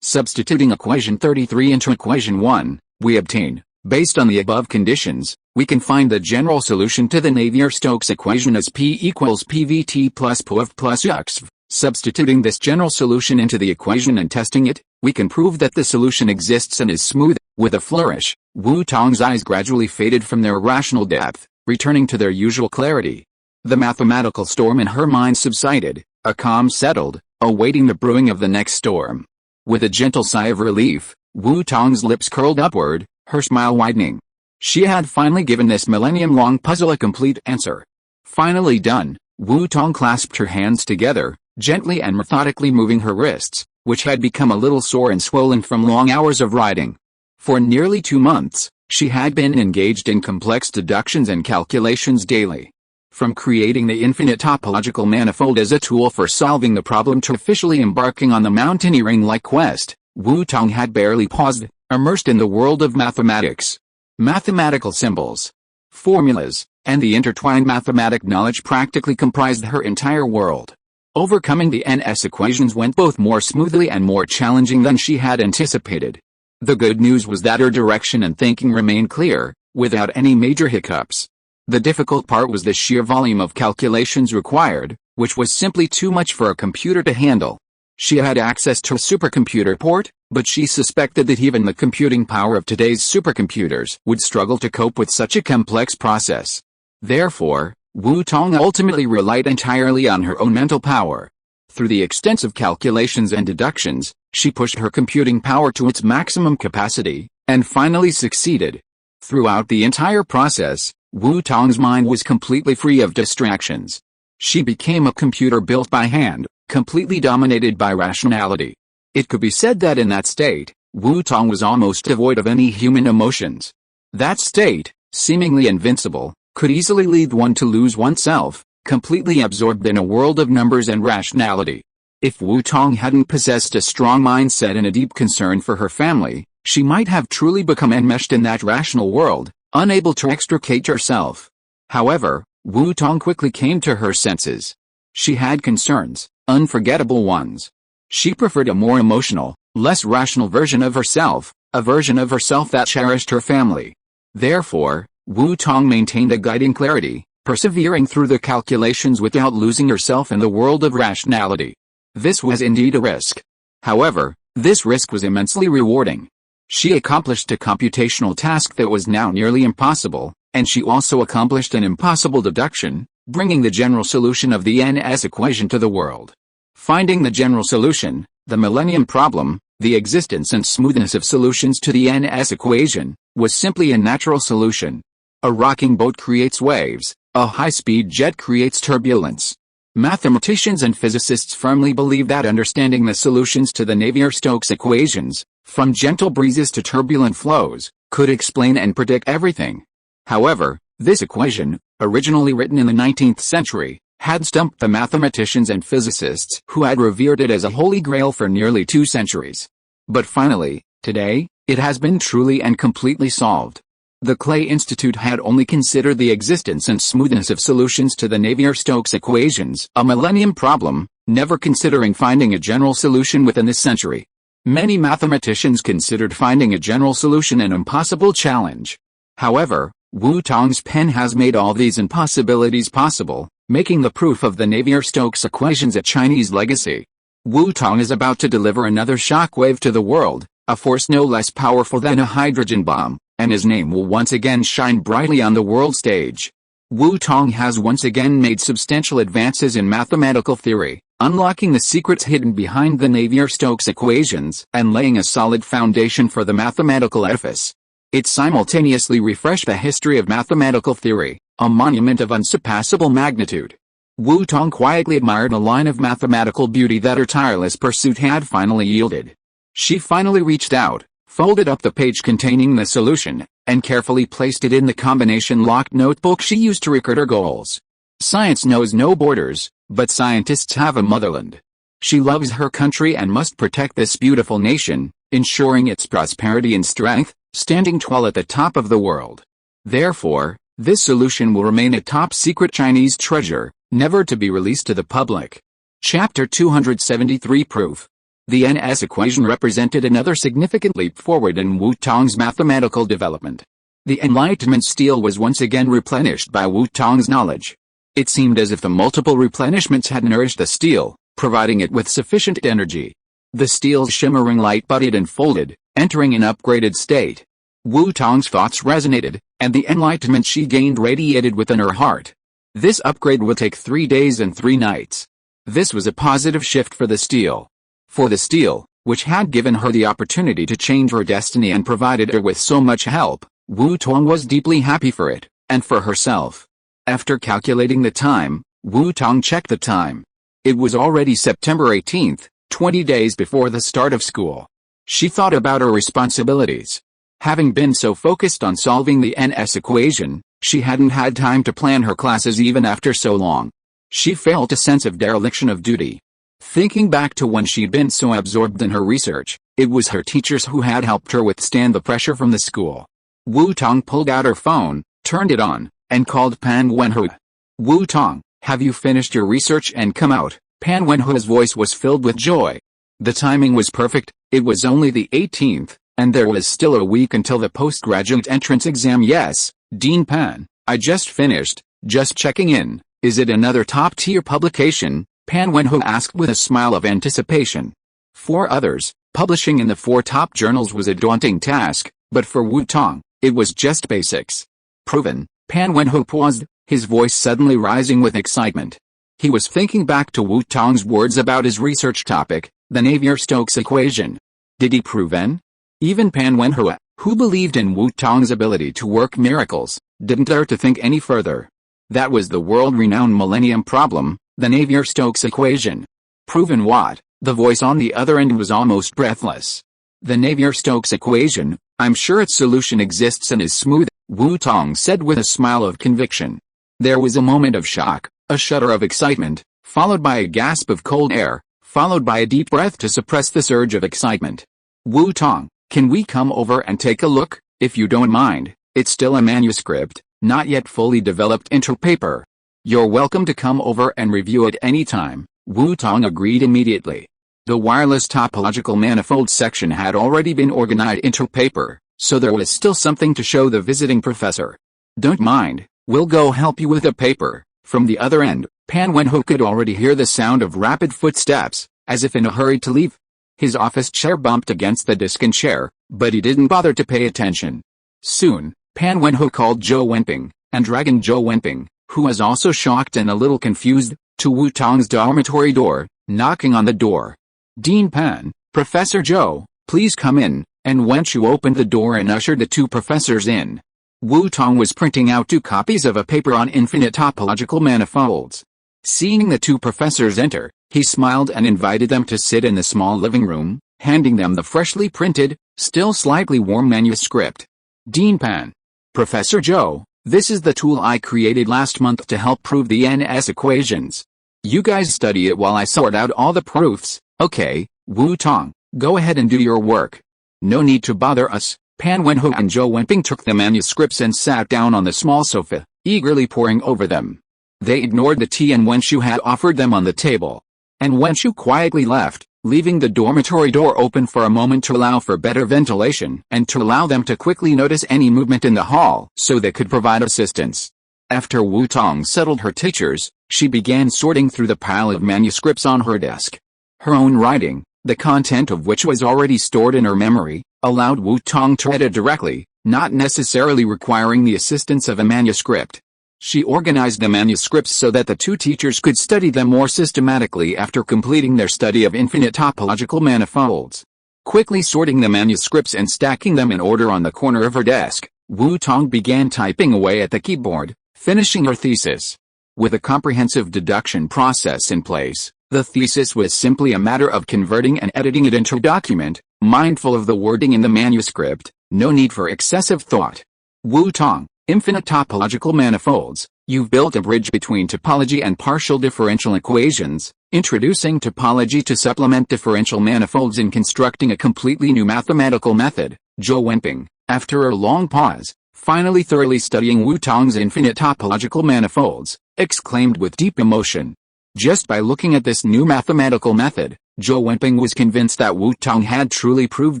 substituting equation 33 into equation 1, we obtain, based on the above conditions, we can find the general solution to the Navier-Stokes equation as P equals PVT plus POV plus UXV. Substituting this general solution into the equation and testing it, we can prove that the solution exists and is smooth. With a flourish, Wu Tong's eyes gradually faded from their rational depth, returning to their usual clarity. The mathematical storm in her mind subsided, a calm settled, awaiting the brewing of the next storm. With a gentle sigh of relief, Wu Tong's lips curled upward, her smile widening. She had finally given this millennium-long puzzle a complete answer. Finally done, Wu Tong clasped her hands together, gently and methodically moving her wrists, which had become a little sore and swollen from long hours of riding. For nearly 2 months, she had been engaged in complex deductions and calculations daily. From creating the infinite topological manifold as a tool for solving the problem to officially embarking on the mountaineering-like quest, Wu Tong had barely paused, immersed in the world of mathematics. Mathematical symbols, formulas, and the intertwined mathematic knowledge practically comprised her entire world. Overcoming the NS equations went both more smoothly and more challenging than she had anticipated. The good news was that her direction and thinking remained clear, without any major hiccups. The difficult part was the sheer volume of calculations required, which was simply too much for a computer to handle. She had access to a supercomputer port, but she suspected that even the computing power of today's supercomputers would struggle to cope with such a complex process. Therefore, Wu Tong ultimately relied entirely on her own mental power. Through the extensive calculations and deductions, she pushed her computing power to its maximum capacity, and finally succeeded. Throughout the entire process, Wu Tong's mind was completely free of distractions. She became a computer built by hand, completely dominated by rationality. It could be said that in that state, Wu Tong was almost devoid of any human emotions. That state, seemingly invincible, could easily lead one to lose oneself, completely absorbed in a world of numbers and rationality. If Wu Tong hadn't possessed a strong mindset and a deep concern for her family, she might have truly become enmeshed in that rational world, unable to extricate herself. However, Wu Tong quickly came to her senses. She had concerns, unforgettable ones. She preferred a more emotional, less rational version of herself, a version of herself that cherished her family. Therefore, Wu Tong maintained a guiding clarity, persevering through the calculations without losing herself in the world of rationality. This was indeed a risk. However, this risk was immensely rewarding. She accomplished a computational task that was now nearly impossible, and she also accomplished an impossible deduction, bringing the general solution of the NS equation to the world. Finding the general solution, the millennium problem, the existence and smoothness of solutions to the NS equation, was simply a natural solution. A rocking boat creates waves, a high-speed jet creates turbulence. Mathematicians and physicists firmly believe that understanding the solutions to the Navier-Stokes equations, from gentle breezes to turbulent flows, could explain and predict everything. However, this equation, originally written in the 19th century, had stumped the mathematicians and physicists who had revered it as a holy grail for nearly 2 centuries. But finally, today, it has been truly and completely solved. The Clay Institute had only considered the existence and smoothness of solutions to the Navier-Stokes equations a millennium problem, never considering finding a general solution within this century. Many mathematicians considered finding a general solution an impossible challenge. However, Wu Tong's pen has made all these impossibilities possible, making the proof of the Navier-Stokes equations a Chinese legacy. Wu Tong is about to deliver another shockwave to the world, a force no less powerful than a hydrogen bomb, and his name will once again shine brightly on the world stage. Wu Tong has once again made substantial advances in mathematical theory, unlocking the secrets hidden behind the Navier-Stokes equations and laying a solid foundation for the mathematical edifice. It simultaneously refreshed the history of mathematical theory, a monument of unsurpassable magnitude. Wu Tong quietly admired a line of mathematical beauty that her tireless pursuit had finally yielded. She finally reached out, folded up the page containing the solution, and carefully placed it in the combination-locked notebook she used to record her goals. Science knows no borders, but scientists have a motherland. She loves her country and must protect this beautiful nation, ensuring its prosperity and strength, standing tall at the top of the world. Therefore, this solution will remain a top-secret Chinese treasure, never to be released to the public. Chapter 273 Proof. The NS equation represented another significant leap forward in Wu Tong's mathematical development. The Enlightenment steel was once again replenished by Wu Tong's knowledge. It seemed as if the multiple replenishments had nourished the steel, providing it with sufficient energy. The steel's shimmering light budded and folded, entering an upgraded state. Wu Tong's thoughts resonated, and the enlightenment she gained radiated within her heart. This upgrade would take 3 days and 3 nights. This was a positive shift for the steel. For the steel, which had given her the opportunity to change her destiny and provided her with so much help, Wu Tong was deeply happy for it, and for herself. After calculating the time, Wu Tong checked the time. It was already September 18th, 20 days before the start of school. She thought about her responsibilities. Having been so focused on solving the NS equation, she hadn't had time to plan her classes even after so long. She felt a sense of dereliction of duty. Thinking back to when she'd been so absorbed in her research, it was her teachers who had helped her withstand the pressure from the school. Wu Tong pulled out her phone, turned it on, and called Pan Wenhui. Wu Tong, have you finished your research and come out? Pan Wenhui's voice was filled with joy. The timing was perfect, it was only the 18th, and there was still a week until the postgraduate entrance exam. Yes, Dean Pan, I just finished, just checking in. Is it another top-tier publication? Pan Wenhui asked with a smile of anticipation. For others, publishing in the 4 top journals was a daunting task, but for Wu Tong, it was just basics. Proven. Pan Wenhui paused, his voice suddenly rising with excitement. He was thinking back to Wu Tong's words about his research topic, the Navier-Stokes equation. Did he proven? Even Pan Wenhui, who believed in Wu Tong's ability to work miracles, didn't dare to think any further. That was the world-renowned millennium problem, the Navier-Stokes equation. Proven what? The voice on the other end was almost breathless. The Navier-Stokes equation, I'm sure its solution exists and is smooth, Wu Tong said with a smile of conviction. There was a moment of shock, a shudder of excitement, followed by a gasp of cold air, followed by a deep breath to suppress the surge of excitement. Wu Tong, can we come over and take a look, if you don't mind? It's still a manuscript, not yet fully developed into paper. You're welcome to come over and review it any time. Wu Tong agreed immediately. The wireless topological manifold section had already been organized into paper, so there was still something to show the visiting professor. Don't mind, we'll go help you with the paper. From the other end, Pan Wenhui could already hear the sound of rapid footsteps, as if in a hurry to leave. His office chair bumped against the desk and chair, but he didn't bother to pay attention. Soon, Pan Wenhui called Zhou Wenping, and dragging Zhou Wenping, who was also shocked and a little confused, to Wu Tong's dormitory door, knocking on the door. Dean Pan, Professor Zhou, please come in, and Wenchu opened the door and ushered the 2 professors in. Wu Tong was printing out 2 copies of a paper on infinite topological manifolds. Seeing the 2 professors enter, he smiled and invited them to sit in the small living room, handing them the freshly printed, still slightly warm manuscript. Dean Pan. Professor Zhou, this is the tool I created last month to help prove the NS equations. You guys study it while I sort out all the proofs, okay? Wu Tong, go ahead and do your work. No need to bother us. Pan Wenhui and Zhou Wenping took the manuscripts and sat down on the small sofa, eagerly poring over them. They ignored the tea and Wenchu had offered them on the table. And Wenchu quietly left, leaving the dormitory door open for a moment to allow for better ventilation and to allow them to quickly notice any movement in the hall so they could provide assistance. After Wu Tong settled her teachers, she began sorting through the pile of manuscripts on her desk. Her own writing, the content of which was already stored in her memory, allowed Wu Tong to edit directly, not necessarily requiring the assistance of a manuscript. She organized the manuscripts so that the 2 teachers could study them more systematically after completing their study of infinite topological manifolds. Quickly sorting the manuscripts and stacking them in order on the corner of her desk, Wu Tong began typing away at the keyboard, finishing her thesis. With a comprehensive deduction process in place, the thesis was simply a matter of converting and editing it into a document, mindful of the wording in the manuscript, no need for excessive thought. Wu Tong, infinite topological manifolds, You've built a bridge between topology and partial differential equations, introducing topology to supplement differential manifolds and constructing a completely new mathematical method. Zhou Wenping, after a long pause, finally thoroughly studying Wu Tong's infinite topological manifolds, exclaimed with deep emotion. Just by looking at this new mathematical method, Zhou Wenping was convinced that Wu Tong had truly proved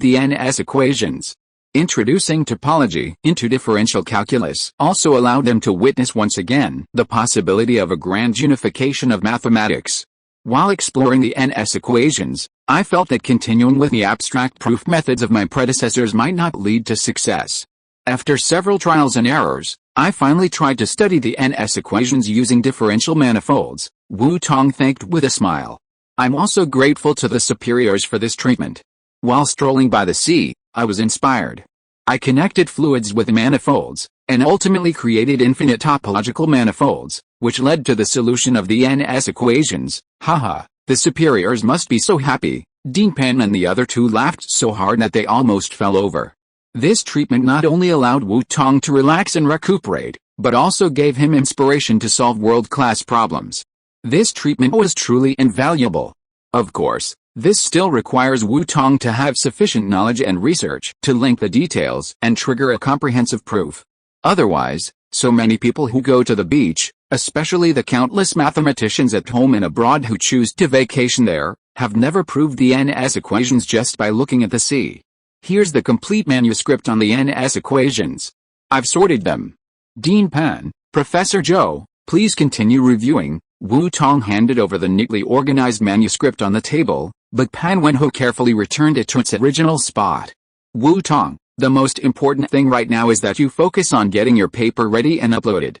the NS equations. Introducing topology into differential calculus also allowed them to witness once again the possibility of a grand unification of mathematics. While exploring the NS equations, I felt that continuing with the abstract proof methods of my predecessors might not lead to success. After several trials and errors, I finally tried to study the NS equations using differential manifolds. Wu Tong thanked with a smile. I'm also grateful to the superiors for this treatment. While strolling by the sea, I was inspired. I connected fluids with manifolds, and ultimately created infinite topological manifolds, which led to the solution of the NS equations. Haha, the superiors must be so happy. Dean Pan and the other two laughed so hard that they almost fell over. This treatment not only allowed Wu Tong to relax and recuperate, but also gave him inspiration to solve world-class problems. This treatment was truly invaluable. Of course, this still requires Wu Tong to have sufficient knowledge and research to link the details and trigger a comprehensive proof. Otherwise, so many people who go to the beach, especially the countless mathematicians at home and abroad who choose to vacation there, have never proved the NS equations just by looking at the sea. Here's the complete manuscript on the NS equations. I've sorted them. Dean Pan, Professor Zhou, please continue reviewing. Wu Tong handed over the neatly organized manuscript on the table, but Pan Wenho carefully returned it to its original spot. Wu Tong, the most important thing right now is that you focus on getting your paper ready and uploaded.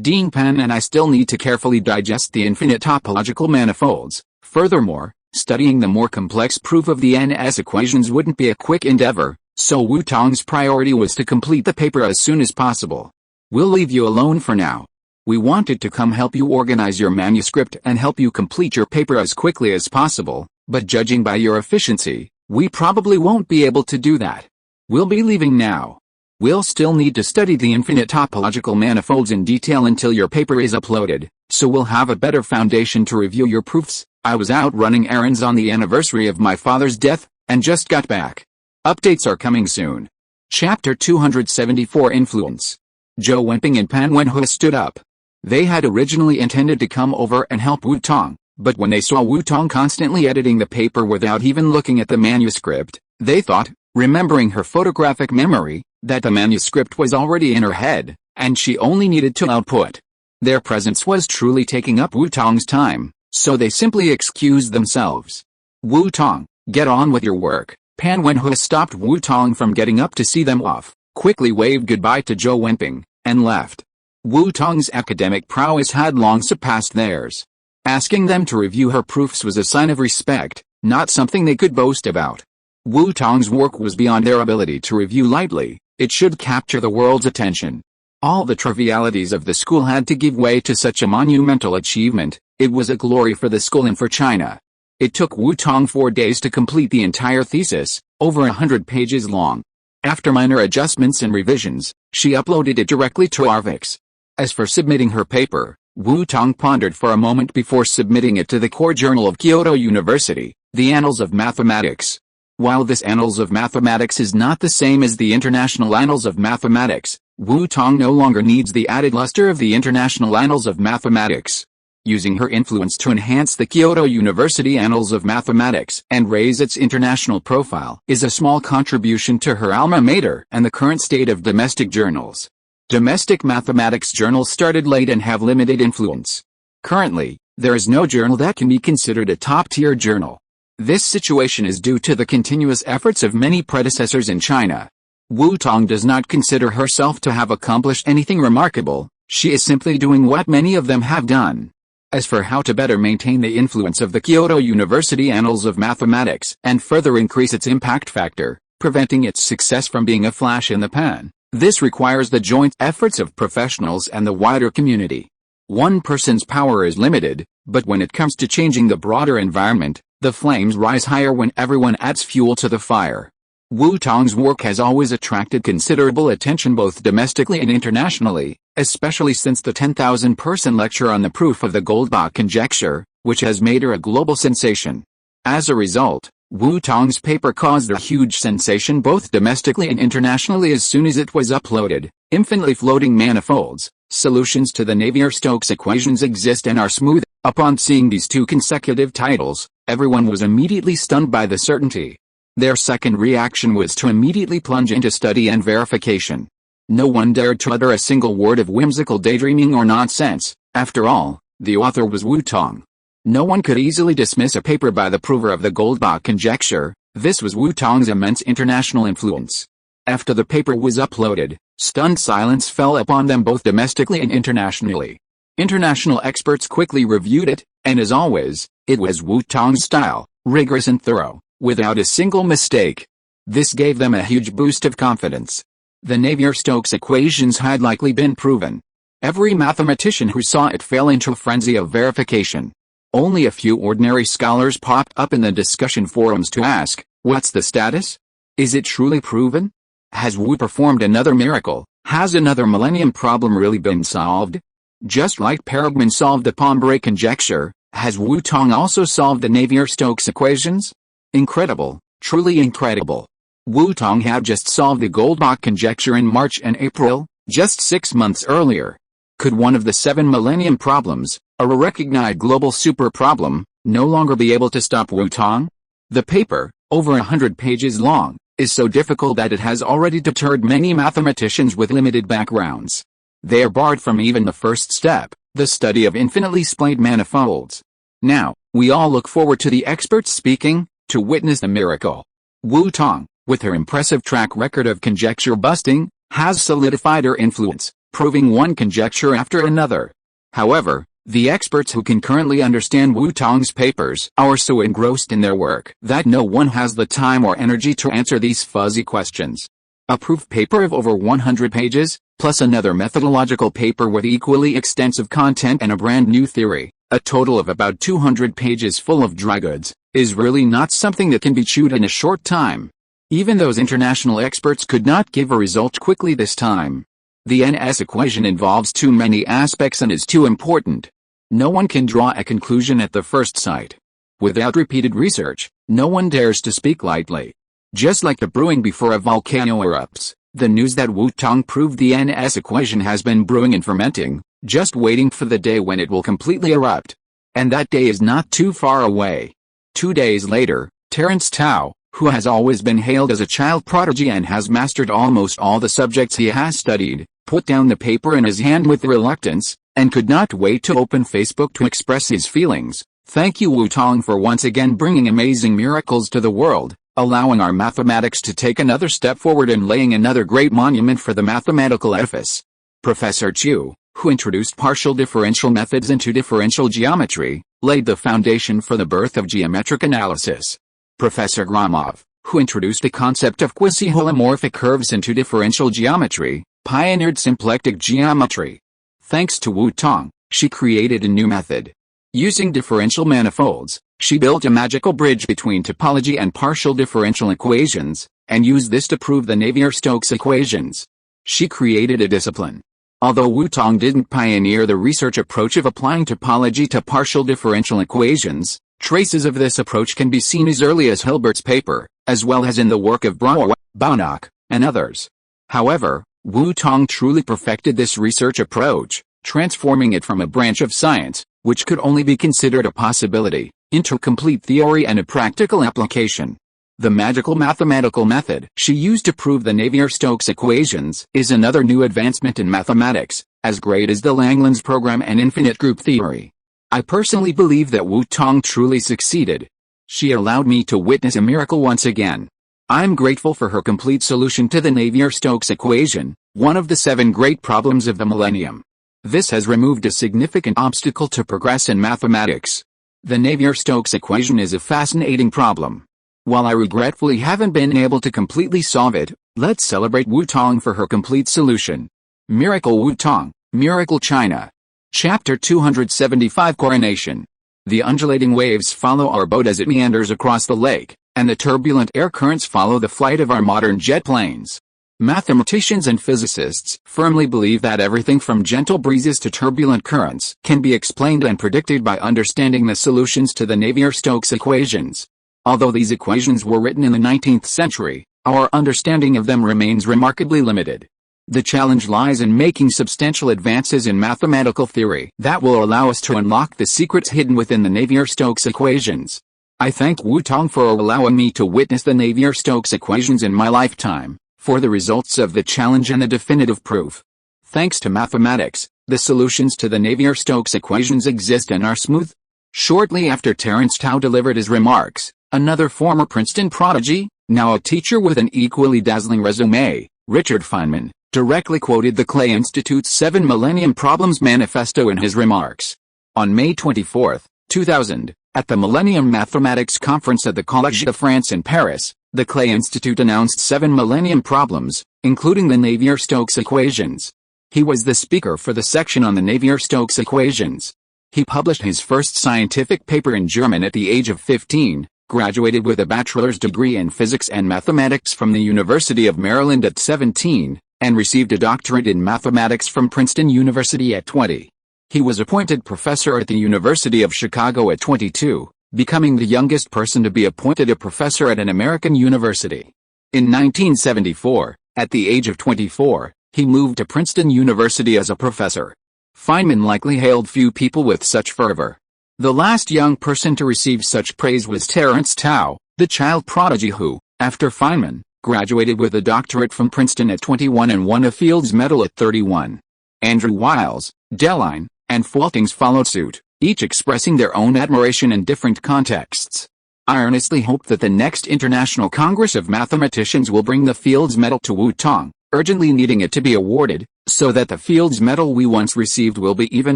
Dean Pan and I still need to carefully digest the infinite topological manifolds. Furthermore, studying the more complex proof of the NS equations wouldn't be a quick endeavor, so Wu Tong's priority was to complete the paper as soon as possible. We'll leave you alone for now. We wanted to come help you organize your manuscript and help you complete your paper as quickly as possible, but judging by your efficiency, we probably won't be able to do that. We'll be leaving now. We'll still need to study the infinite topological manifolds in detail until your paper is uploaded, so we'll have a better foundation to review your proofs. I was out running errands on the anniversary of my father's death, and just got back. Updates are coming soon. Chapter 274 Influence. Zhou Wenping and Pan Wenho stood up. They had originally intended to come over and help Wu Tong, but when they saw Wu Tong constantly editing the paper without even looking at the manuscript, they thought, remembering her photographic memory, that the manuscript was already in her head, and she only needed to output. Their presence was truly taking up Wu Tong's time, so they simply excused themselves. Wu Tong, get on with your work. Pan Wenho stopped Wu Tong from getting up to see them off, quickly waved goodbye to Zhou Wenping, and left. Wu Tong's academic prowess had long surpassed theirs. Asking them to review her proofs was a sign of respect, not something they could boast about. Wu Tong's work was beyond their ability to review lightly. It should capture the world's attention. All the trivialities of the school had to give way to such a monumental achievement. It was a glory for the school and for China. It took Wu Tong 4 days to complete the entire thesis, over 100 pages long. After minor adjustments and revisions, she uploaded it directly to Arvix. As for submitting her paper, Wu Tong pondered for a moment before submitting it to the core journal of Kyoto University, the Annals of Mathematics. While this Annals of Mathematics is not the same as the International Annals of Mathematics, Wu Tong no longer needs the added luster of the International Annals of Mathematics. Using her influence to enhance the Kyoto University Annals of Mathematics and raise its international profile is a small contribution to her alma mater and the current state of domestic journals. Domestic mathematics journals started late and have limited influence. Currently, there is no journal that can be considered a top-tier journal. This situation is due to the continuous efforts of many predecessors in China. Wu Tong does not consider herself to have accomplished anything remarkable, she is simply doing what many of them have done. As for how to better maintain the influence of the Kyoto University Annals of Mathematics and further increase its impact factor, preventing its success from being a flash in the pan, this requires the joint efforts of professionals and the wider community. One person's power is limited, but when it comes to changing the broader environment, the flames rise higher when everyone adds fuel to the fire. Wu Tong's work has always attracted considerable attention both domestically and internationally, especially since the 10,000-person lecture on the proof of the Goldbach conjecture, which has made her a global sensation. As a result, Wu Tong's paper caused a huge sensation both domestically and internationally as soon as it was uploaded. Infinitely floating manifolds, solutions to the Navier-Stokes equations exist and are smooth. Upon seeing these two consecutive titles, everyone was immediately stunned by the certainty. Their second reaction was to immediately plunge into study and verification. No one dared to utter a single word of whimsical daydreaming or nonsense. After all, the author was Wu Tong. No one could easily dismiss a paper by the prover of the Goldbach conjecture. This was Wu Tong's immense international influence. After the paper was uploaded, stunned silence fell upon them both domestically and internationally. International experts quickly reviewed it, and as always, it was Wu Tong's style, rigorous and thorough, without a single mistake. This gave them a huge boost of confidence. The Navier-Stokes equations had likely been proven. Every mathematician who saw it fell into a frenzy of verification. Only a few ordinary scholars popped up in the discussion forums to ask, what's the status? Is it truly proven? Has Wu performed another miracle? Has another millennium problem really been solved? Just like Paragon solved the Pombray conjecture, has Wu Tong also solved the Navier-Stokes equations? Incredible, truly incredible. Wu Tong had just solved the Goldbach conjecture in March and April, just 6 months earlier. Could one of the 7 millennium problems, a recognized global super problem, no longer be able to stop Wu Tong? The paper, over 100 pages long, is so difficult that it has already deterred many mathematicians with limited backgrounds. They are barred from even the first step, the study of infinitely splayed manifolds. Now, we all look forward to the experts speaking, to witness the miracle. Wu Tong, with her impressive track record of conjecture busting, has solidified her influence, proving one conjecture after another. However, the experts who can currently understand Wu Tong's papers are so engrossed in their work that no one has the time or energy to answer these fuzzy questions. A proof paper of over 100 pages, plus another methodological paper with equally extensive content and a brand new theory, a total of about 200 pages full of dry goods, is really not something that can be chewed in a short time. Even those international experts could not give a result quickly this time. The NS equation involves too many aspects and is too important. No one can draw a conclusion at the first sight. Without repeated research, no one dares to speak lightly. Just like the brewing before a volcano erupts, the news that Wu Tong proved the NS equation has been brewing and fermenting, just waiting for the day when it will completely erupt. And that day is not too far away. 2 days later, Terence Tao, who has always been hailed as a child prodigy and has mastered almost all the subjects he has studied, put down the paper in his hand with reluctance, and could not wait to open Facebook to express his feelings. Thank you Wu Tong for once again bringing amazing miracles to the world, allowing our mathematics to take another step forward and laying another great monument for the mathematical edifice. Professor Chu, who introduced partial differential methods into differential geometry, laid the foundation for the birth of geometric analysis. Professor Gromov, who introduced the concept of quasi-holomorphic curves into differential geometry, pioneered symplectic geometry. Thanks to Wu Tong, she created a new method. Using differential manifolds, she built a magical bridge between topology and partial differential equations, and used this to prove the Navier-Stokes equations. She created a discipline. Although Wu Tong didn't pioneer the research approach of applying topology to partial differential equations, traces of this approach can be seen as early as Hilbert's paper, as well as in the work of Brouwer, Banach, and others. However, Wu Tong truly perfected this research approach, transforming it from a branch of science, which could only be considered a possibility, into a complete theory and a practical application. The magical mathematical method she used to prove the Navier-Stokes equations is another new advancement in mathematics, as great as the Langlands program and infinite group theory. I personally believe that Wu Tong truly succeeded. She allowed me to witness a miracle once again. I'm grateful for her complete solution to the Navier-Stokes equation, one of the 7 great problems of the millennium. This has removed a significant obstacle to progress in mathematics. The Navier-Stokes equation is a fascinating problem. While I regretfully haven't been able to completely solve it, let's celebrate Wu Tong for her complete solution. Miracle Wu Tong, Miracle China. Chapter 275 Coronation. The undulating waves follow our boat as it meanders across the lake, and the turbulent air currents follow the flight of our modern jet planes. Mathematicians and physicists firmly believe that everything from gentle breezes to turbulent currents can be explained and predicted by understanding the solutions to the Navier-Stokes equations. Although these equations were written in the 19th century, our understanding of them remains remarkably limited. The challenge lies in making substantial advances in mathematical theory that will allow us to unlock the secrets hidden within the Navier-Stokes equations. I thank Wu Tong for allowing me to witness the Navier-Stokes equations in my lifetime, for the results of the challenge and the definitive proof. Thanks to mathematics, the solutions to the Navier-Stokes equations exist and are smooth. Shortly after Terence Tao delivered his remarks, another former Princeton prodigy, now a teacher with an equally dazzling resume, Richard Feynman, directly quoted the Clay Institute's 7 Millennium Problems Manifesto in his remarks. On May 24, 2000, at the Millennium Mathematics Conference at the Collège de France in Paris, the Clay Institute announced 7 Millennium Problems, including the Navier-Stokes equations. He was the speaker for the section on the Navier-Stokes equations. He published his first scientific paper in German at the age of 15, graduated with a bachelor's degree in physics and mathematics from the University of Maryland at 17, and received a doctorate in mathematics from Princeton University at 20. He was appointed professor at the University of Chicago at 22, becoming the youngest person to be appointed a professor at an American university. In 1974, at the age of 24, he moved to Princeton University as a professor. Feynman likely hailed few people with such fervor. The last young person to receive such praise was Terence Tao, the child prodigy who, after Feynman, graduated with a doctorate from Princeton at 21 and won a Fields Medal at 31. Andrew Wiles, Deligne, and Faltings followed suit, each expressing their own admiration in different contexts. I earnestly hope that the next International Congress of Mathematicians will bring the Fields Medal to Wu Tong, urgently needing it to be awarded, so that the Fields Medal we once received will be even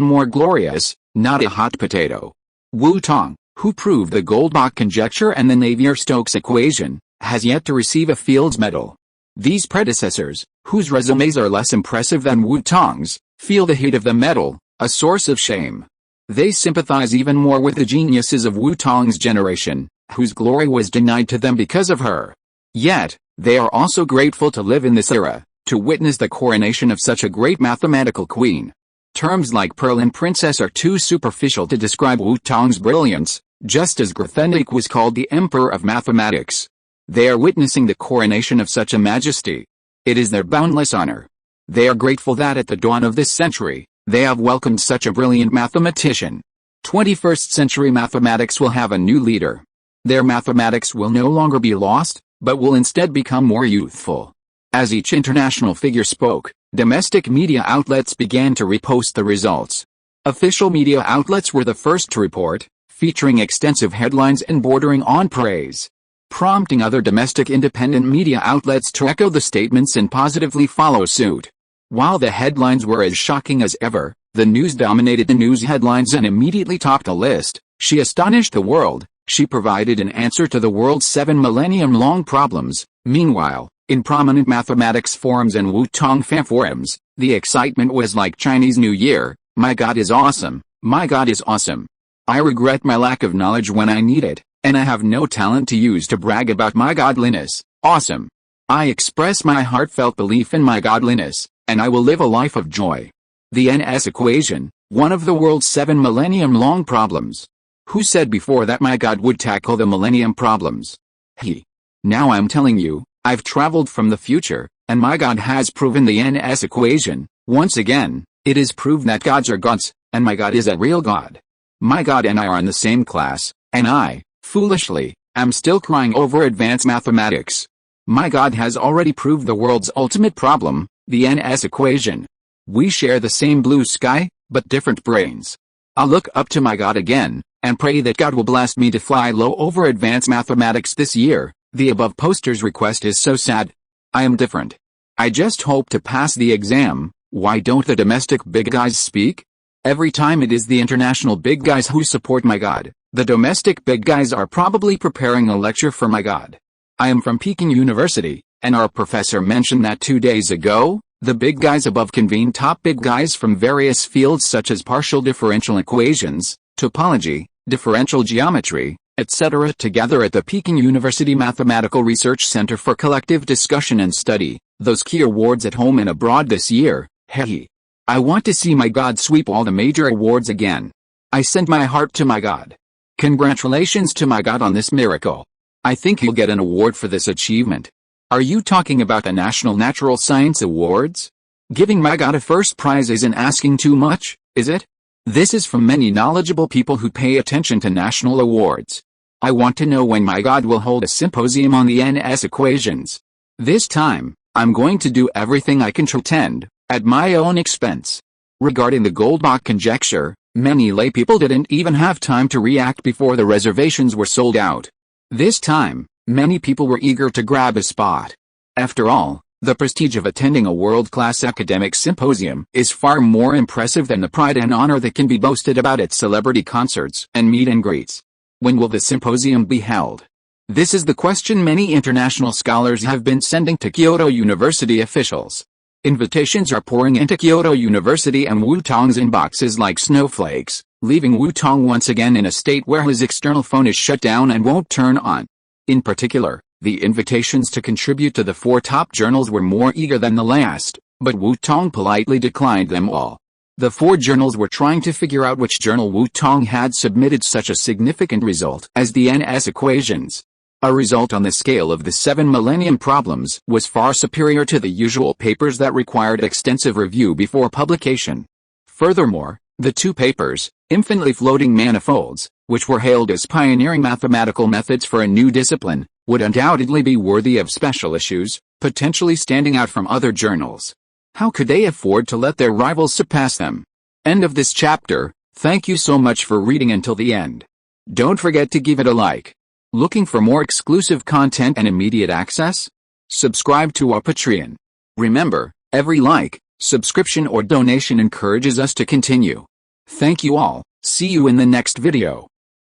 more glorious, not a hot potato. Wu Tong, who proved the Goldbach conjecture and the Navier-Stokes equation, has yet to receive a Fields Medal. These predecessors, whose resumes are less impressive than Wu Tong's, feel the heat of the medal, a source of shame. They sympathize even more with the geniuses of Wu Tong's generation, whose glory was denied to them because of her. Yet, they are also grateful to live in this era, to witness the coronation of such a great mathematical queen. Terms like pearl and princess are too superficial to describe Wu Tong's brilliance, just as Grothendieck was called the emperor of mathematics. They are witnessing the coronation of such a majesty. It is their boundless honor. They are grateful that at the dawn of this century, they have welcomed such a brilliant mathematician. 21st century mathematics will have a new leader. Their mathematics will no longer be lost, but will instead become more youthful. As each international figure spoke, domestic media outlets began to repost the results. Official media outlets were the first to report, featuring extensive headlines and bordering on praise, prompting other domestic independent media outlets to echo the statements and positively follow suit. While the headlines were as shocking as ever, the news dominated the news headlines and immediately topped a list. She astonished the world. She provided an answer to the world's 7 millennium-long problems. Meanwhile, in prominent mathematics forums and Wu Tong fan forums, the excitement was like Chinese New Year. My God is awesome. My God is awesome. I regret my lack of knowledge when I need it, and I have no talent to use to brag about my godliness. Awesome. I express my heartfelt belief in my godliness, and I will live a life of joy. The NS equation, one of the world's 7 millennium-long problems. Who said before that my God would tackle the millennium problems? He. Now I'm telling you, I've traveled from the future, and my God has proven the NS equation. Once again, it is proved that gods are gods, and my God is a real God. My God and I are in the same class, and I, foolishly, am still crying over advanced mathematics. My God has already proved the world's ultimate problem, the NS equation. We share the same blue sky, but different brains. I'll look up to my God again, and pray that God will bless me to fly low over advanced mathematics this year. The above poster's request is so sad. I am different. I just hope to pass the exam. Why don't the domestic big guys speak? Every time it is the international big guys who support my God, the domestic big guys are probably preparing a lecture for my God. I am from Peking University, and our professor mentioned that 2 days ago. The big guys above convene top big guys from various fields such as partial differential equations, topology, differential geometry, etc. together at the Peking University Mathematical Research Center for collective discussion and study, those key awards at home and abroad this year, hey. I want to see my God sweep all the major awards again. I send my heart to my God. Congratulations to my God on this miracle. I think you'll get an award for this achievement. Are you talking about the National Natural Science Awards? Giving my God a first prize isn't asking too much, is it? This is from many knowledgeable people who pay attention to national awards. I want to know when my God will hold a symposium on the NS equations. This time, I'm going to do everything I can to attend, at my own expense. Regarding the Goldbach conjecture, many laypeople didn't even have time to react before the reservations were sold out. This time, many people were eager to grab a spot. After all, the prestige of attending a world-class academic symposium is far more impressive than the pride and honor that can be boasted about at celebrity concerts and meet and greets. When will the symposium be held? This is the question many international scholars have been sending to Kyoto University officials. Invitations are pouring into Kyoto University and Wu Tong's inboxes like snowflakes, leaving Wu Tong once again in a state where his external phone is shut down and won't turn on. In particular, the invitations to contribute to the 4 top journals were more eager than the last, but Wu Tong politely declined them all. The 4 journals were trying to figure out which journal Wu Tong had submitted such a significant result as the NS equations. A result on the scale of the 7 millennium problems was far superior to the usual papers that required extensive review before publication. Furthermore, the 2 papers, infinitely floating manifolds, which were hailed as pioneering mathematical methods for a new discipline, would undoubtedly be worthy of special issues, potentially standing out from other journals. How could they afford to let their rivals surpass them? End of this chapter. Thank you so much for reading until the end. Don't forget to give it a like. Looking for more exclusive content and immediate access? Subscribe to our Patreon. Remember, every like, subscription or donation encourages us to continue. Thank you all. See you in the next video.